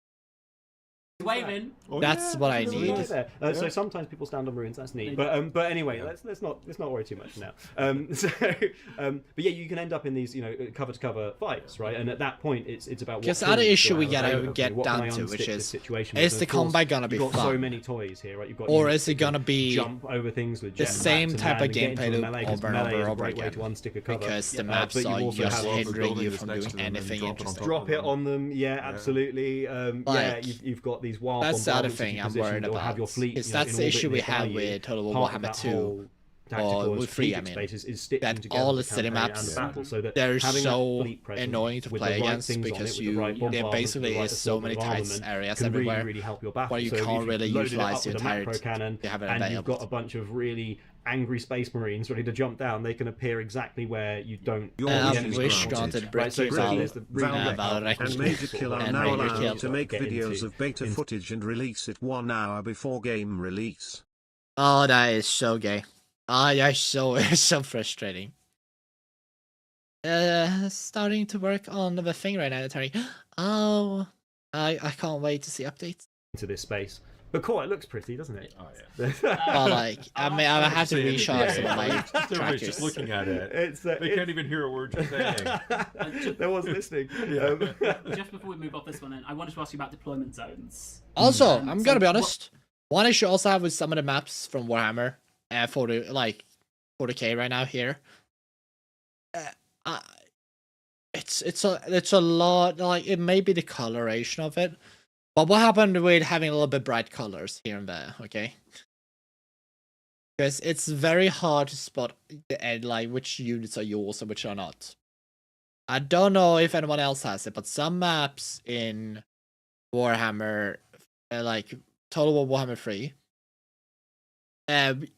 Waving. That's what I need. So sometimes people stand on ruins. That's neat. But anyway, let's not worry too much now. But yeah, you can end up in these cover to cover fights, right? And at that point, it's about. Because the other issue we gotta get down to, which is the combat gonna be fun? You've got so many toys here, right? You've got. Or is it gonna be jump over things with the same type of gameplay loop over and over again? Because the maps are just hindering you from doing anything interesting. Drop it on them, yeah, absolutely. Yeah, you've got these wild. That's the other thing I'm worried about. Have your fleet, that's the issue we have with Total War Warhammer 2 or with 3. I mean, that all the city maps they're so annoying to play against because there basically is so many tight areas everywhere where you can't really utilize the entire cannon. And you've got a bunch of really angry space marines ready to jump down. They can appear exactly where you don't. Wish granted and Major Kill are now allowed to make videos of beta footage and release it 1 hour before game release. Oh, that is so gay. Oh, yeah, it's so frustrating. Starting to work on the thing right now, Attari. Oh, I can't wait to see updates into this space. But cool, it looks pretty, doesn't it? Oh yeah. Well, like I mean, I have to recharge some of my trackers. Just looking at it. They can't even hear a word you're saying. They wasn't listening. Just before we move off this one, then I wanted to ask you about deployment zones. Also, I'm gonna be honest. One issue also have with some of the maps from Warhammer, 40K right now here. It's a lot. Like it may be the coloration of it. But what happened with having a little bit bright colors here and there, okay? Because it's very hard to spot the end, like which units are yours and which are not. I don't know if anyone else has it, but some maps in Warhammer, like Total War Warhammer 3,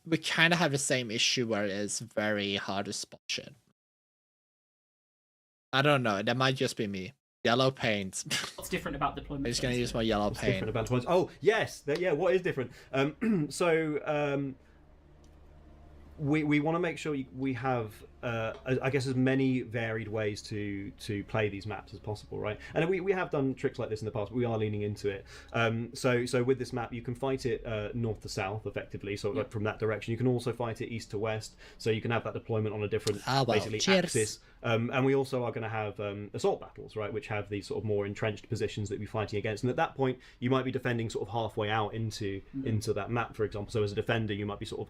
we kind of have the same issue where it is very hard to spot shit. I don't know. That might just be me. Yellow paint. What's different about deployment? I'm just gonna use my yellow paint. Different about deployments. Oh yes, yeah. What is different? We want to make sure we have, I guess, as many varied ways to play these maps as possible, right? And we have done tricks like this in the past, but we are leaning into it. So with this map, you can fight it north to south, effectively, so like from that direction. You can also fight it east to west, so you can have that deployment on a different, basically, axis. And we also are going to have assault battles, right, which have these sort of more entrenched positions that we're fighting against. And at that point, you might be defending sort of halfway out into that map, for example. So as a defender, you might be sort of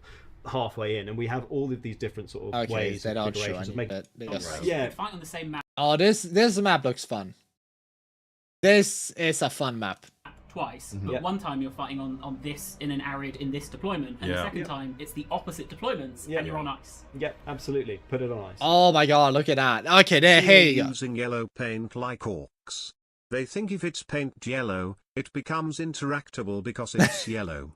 halfway in, and we have all of these different sort of ways and configurations of making fight on the same map. Oh, this map looks fun. This is a fun map. Twice, but one time you're fighting on this in an arid in this deployment, and the second time it's the opposite deployments, and you're on ice. Yeah, absolutely. Put it on ice. Oh my god, look at that. Okay, there, here you go. Using yellow paint like orcs. They think if it's paint yellow, it becomes interactable because it's yellow.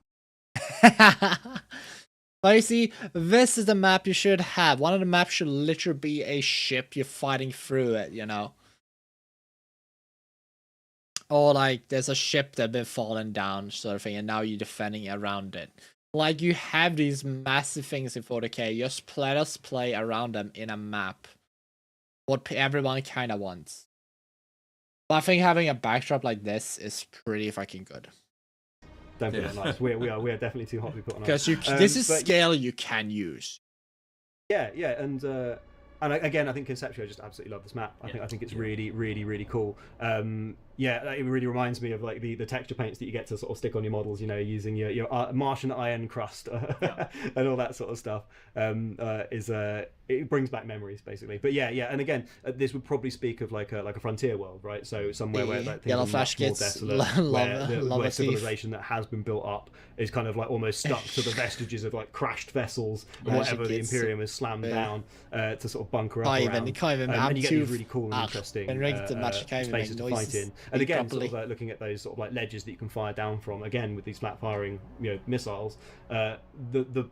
But you see, this is the map you should have. One of the maps should literally be a ship. You're fighting through it, you know? Or like, there's a ship that's been fallen down, sort of thing, and now you're defending around it. Like, you have these massive things in 40k. Just let us play around them in a map. What everyone kind of wants. But I think having a backdrop like this is pretty fucking good. Don't put it on ice. We are definitely too hot to be put on ice. Because this is scale you can use. Yeah, and again, I think conceptually, I just absolutely love this map. I think it's really, really, really cool. It really reminds me of like the texture paints that you get to sort of stick on your models. You know, using your Martian iron crust and all that sort of stuff. It brings back memories basically. But and again, this would probably speak of like a frontier world, right? So somewhere where like, things are much more desolate, where civilization that has been built up is kind of like almost stuck to the vestiges of like crashed vessels and whatever the Imperium has slammed down to sort of bunker up around. And you get these really cool and interesting spaces to fight in. And again, sort of like looking at those sort of like ledges that you can fire down from, again with these flat firing missiles, the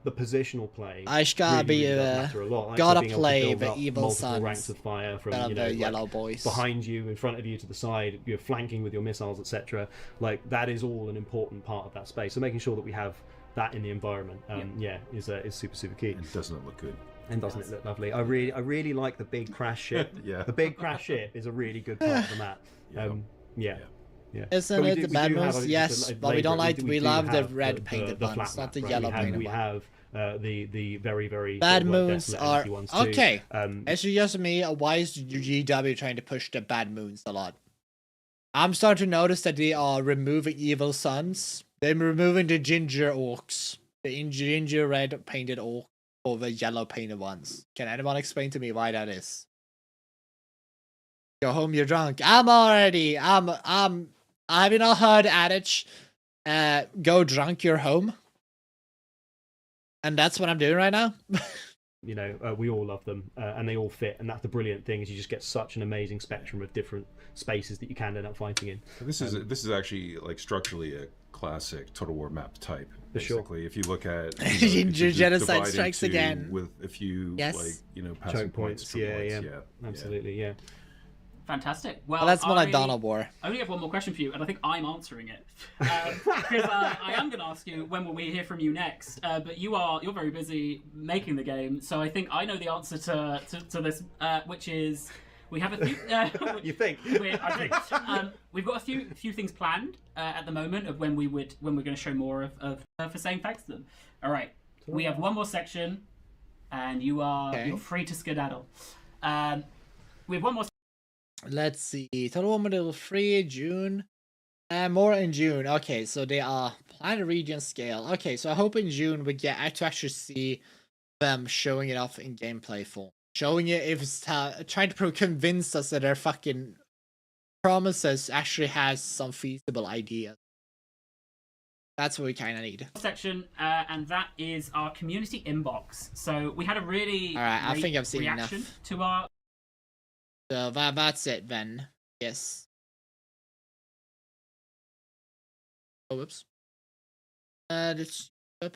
positional play really does matter a lot. Gotta play the evil sons. Ranks of fire from the yellow boys behind you, in front of you, to the side, you're flanking with your missiles, etc. Like that is all an important part of that space. So making sure that we have that in the environment, is super key. And doesn't it look good? And doesn't it look lovely? I really like the big crash ship. The big crash ship is a really good part of the map. Yeah. Isn't it the bad moons? Yes, but we don't like. We love the red painted ones, not the yellow painted ones. We have the very, very bad moons are ones too. Okay. It's just me. Why is GW trying to push the bad moons a lot? I'm starting to notice that they are removing evil sons. They're removing the ginger orcs, the ginger red painted orc over yellow painted ones. Can anyone explain to me why that is? Go home, you're drunk. Have you not heard the adage? Go drunk, you're home. And that's what I'm doing right now. We all love them, and they all fit. And that's the brilliant thing, is you just get such an amazing spectrum of different spaces that you can end up fighting in. This is actually like structurally a classic Total War map type. For basically, sure. If you look at genocide strikes again with a few passing choke points. Absolutely. Fantastic. Well, that's more like Donald War. I only have one more question for you, and I think I'm answering it because I am going to ask you when will we hear from you next. But you're very busy making the game, so I think I know the answer to this, which is we have a few. You think? I think we've got a few things planned at the moment of when we're going to show more of for saying facts to them. All right, we have one more section, and you're free to skedaddle. We have one more. Let's see. Total War Model 3, June. More in June. Okay, so they are planet region scale. Okay, so I hope in June we get to actually see them showing it off in gameplay form. Showing it if it's trying to convince us that their fucking promises actually has some feasible ideas. That's what we kind of need. Section, and that is our community inbox. So we had a really I think I've seen reaction enough to our. So that's it then. Yes. Oh, whoops. It's... Yeah.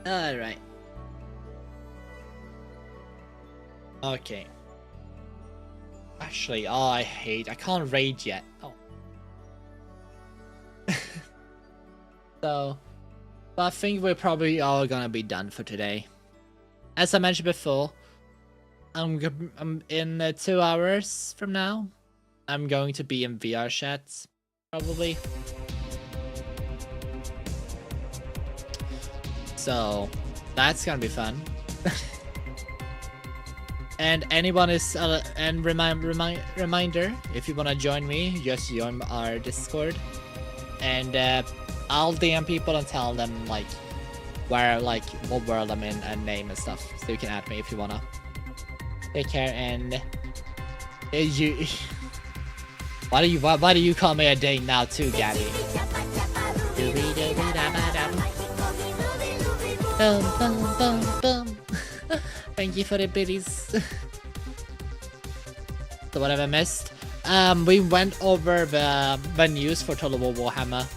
Alright. Okay. Actually, I can't raid yet. Oh. So, I think we're probably all gonna be done for today. As I mentioned before, I'm in 2 hours from now. I'm going to be in VR chat, probably. So, that's gonna be fun. And anyone is and reminder, if you wanna join me, just join our Discord, and I'll DM people and tell them like where, like what world I'm in and name and stuff, so you can add me if you wanna. Take care, and you. Why do you call me a date now too, Gabby? Thank you for the biddies. So what have I missed? We went over the news for Total War Warhammer.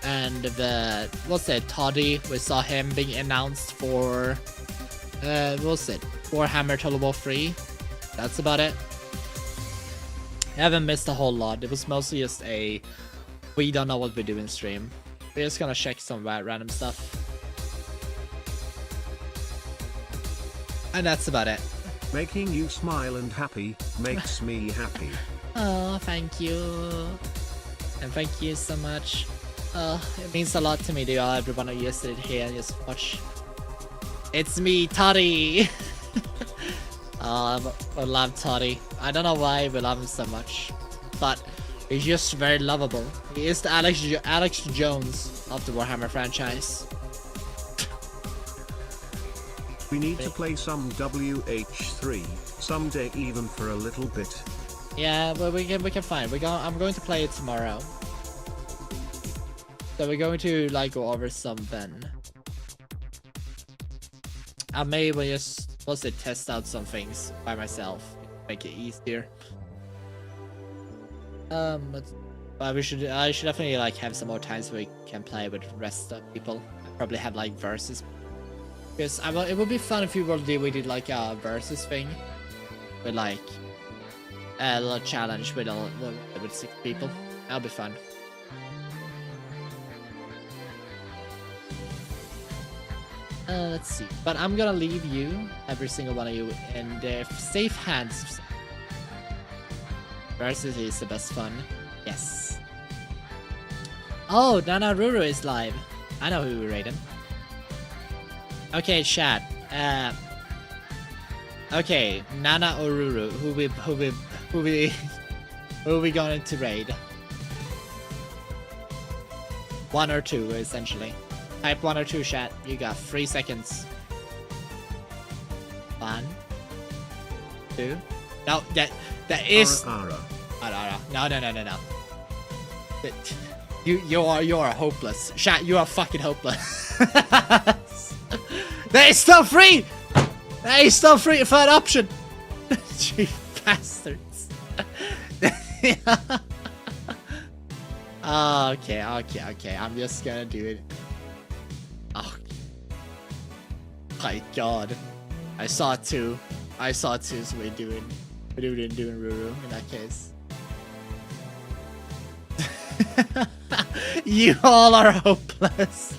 And the, what's it, Toddy, we saw him being announced for, what's it, Warhammer Total War 3. That's about it. I haven't missed a whole lot. It was mostly just a, we don't know what we do in stream. We're just gonna check some random stuff. And that's about it. Making you smile and happy makes me happy. Oh, thank you. And thank you so much. It means a lot to me, everyone who used it here and just watch. It's me, Toddy! I love Toddy. I don't know why we love him so much, but he's just very lovable. He is the Alex Jones of the Warhammer franchise. We need to play some WH3 someday, even for a little bit. Yeah, well, we can find. I'm going to play it tomorrow. So we're going to like go over something. I may just test out some things by myself, make it easier. But I should definitely like have some more time so we can play with the rest of people. Probably have like versus. Because it would be fun if we did like a versus thing with like a little challenge with 6 people. That'll be fun. Let's see. But I'm gonna leave you, every single one of you, in safe hands. Versus is the best fun. Yes. Oh, Nana Ruru is live. I know who we're raiding. Okay, chat. Okay, Nana or Ruru, who we going to raid? 1 or 2, essentially. Type 1 or 2, chat. You got 3 seconds. 1, 2. No, that is. Ara. No. You are hopeless, chat. You are fucking hopeless. That is still free! That is still free, third option! You bastards. Okay. I'm just gonna do it. Oh my god. I saw 2. So we're doing Ruru in that case. You all are hopeless.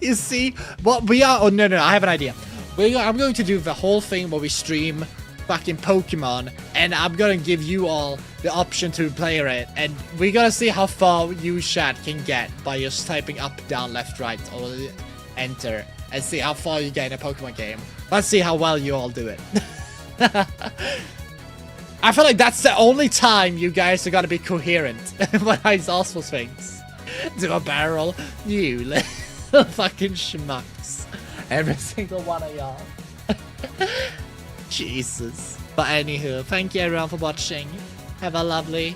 You see what we are? Oh no, I have an idea. I'm going to do the whole thing where we stream fucking Pokemon, and I'm gonna give you all the option to play it, and we're gonna see how far you chat can get by just typing up, down, left, right, or enter, and see how far you get in a Pokemon game. Let's see how well you all do it. I feel like that's the only time you guys are gonna be coherent when I also things. Do a barrel, you little fucking schmucks. Every single one of y'all. Jesus. But anywho, thank you everyone for watching. Have a lovely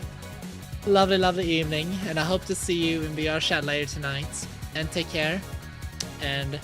evening, and I hope to see you in VR chat later tonight. and take care, and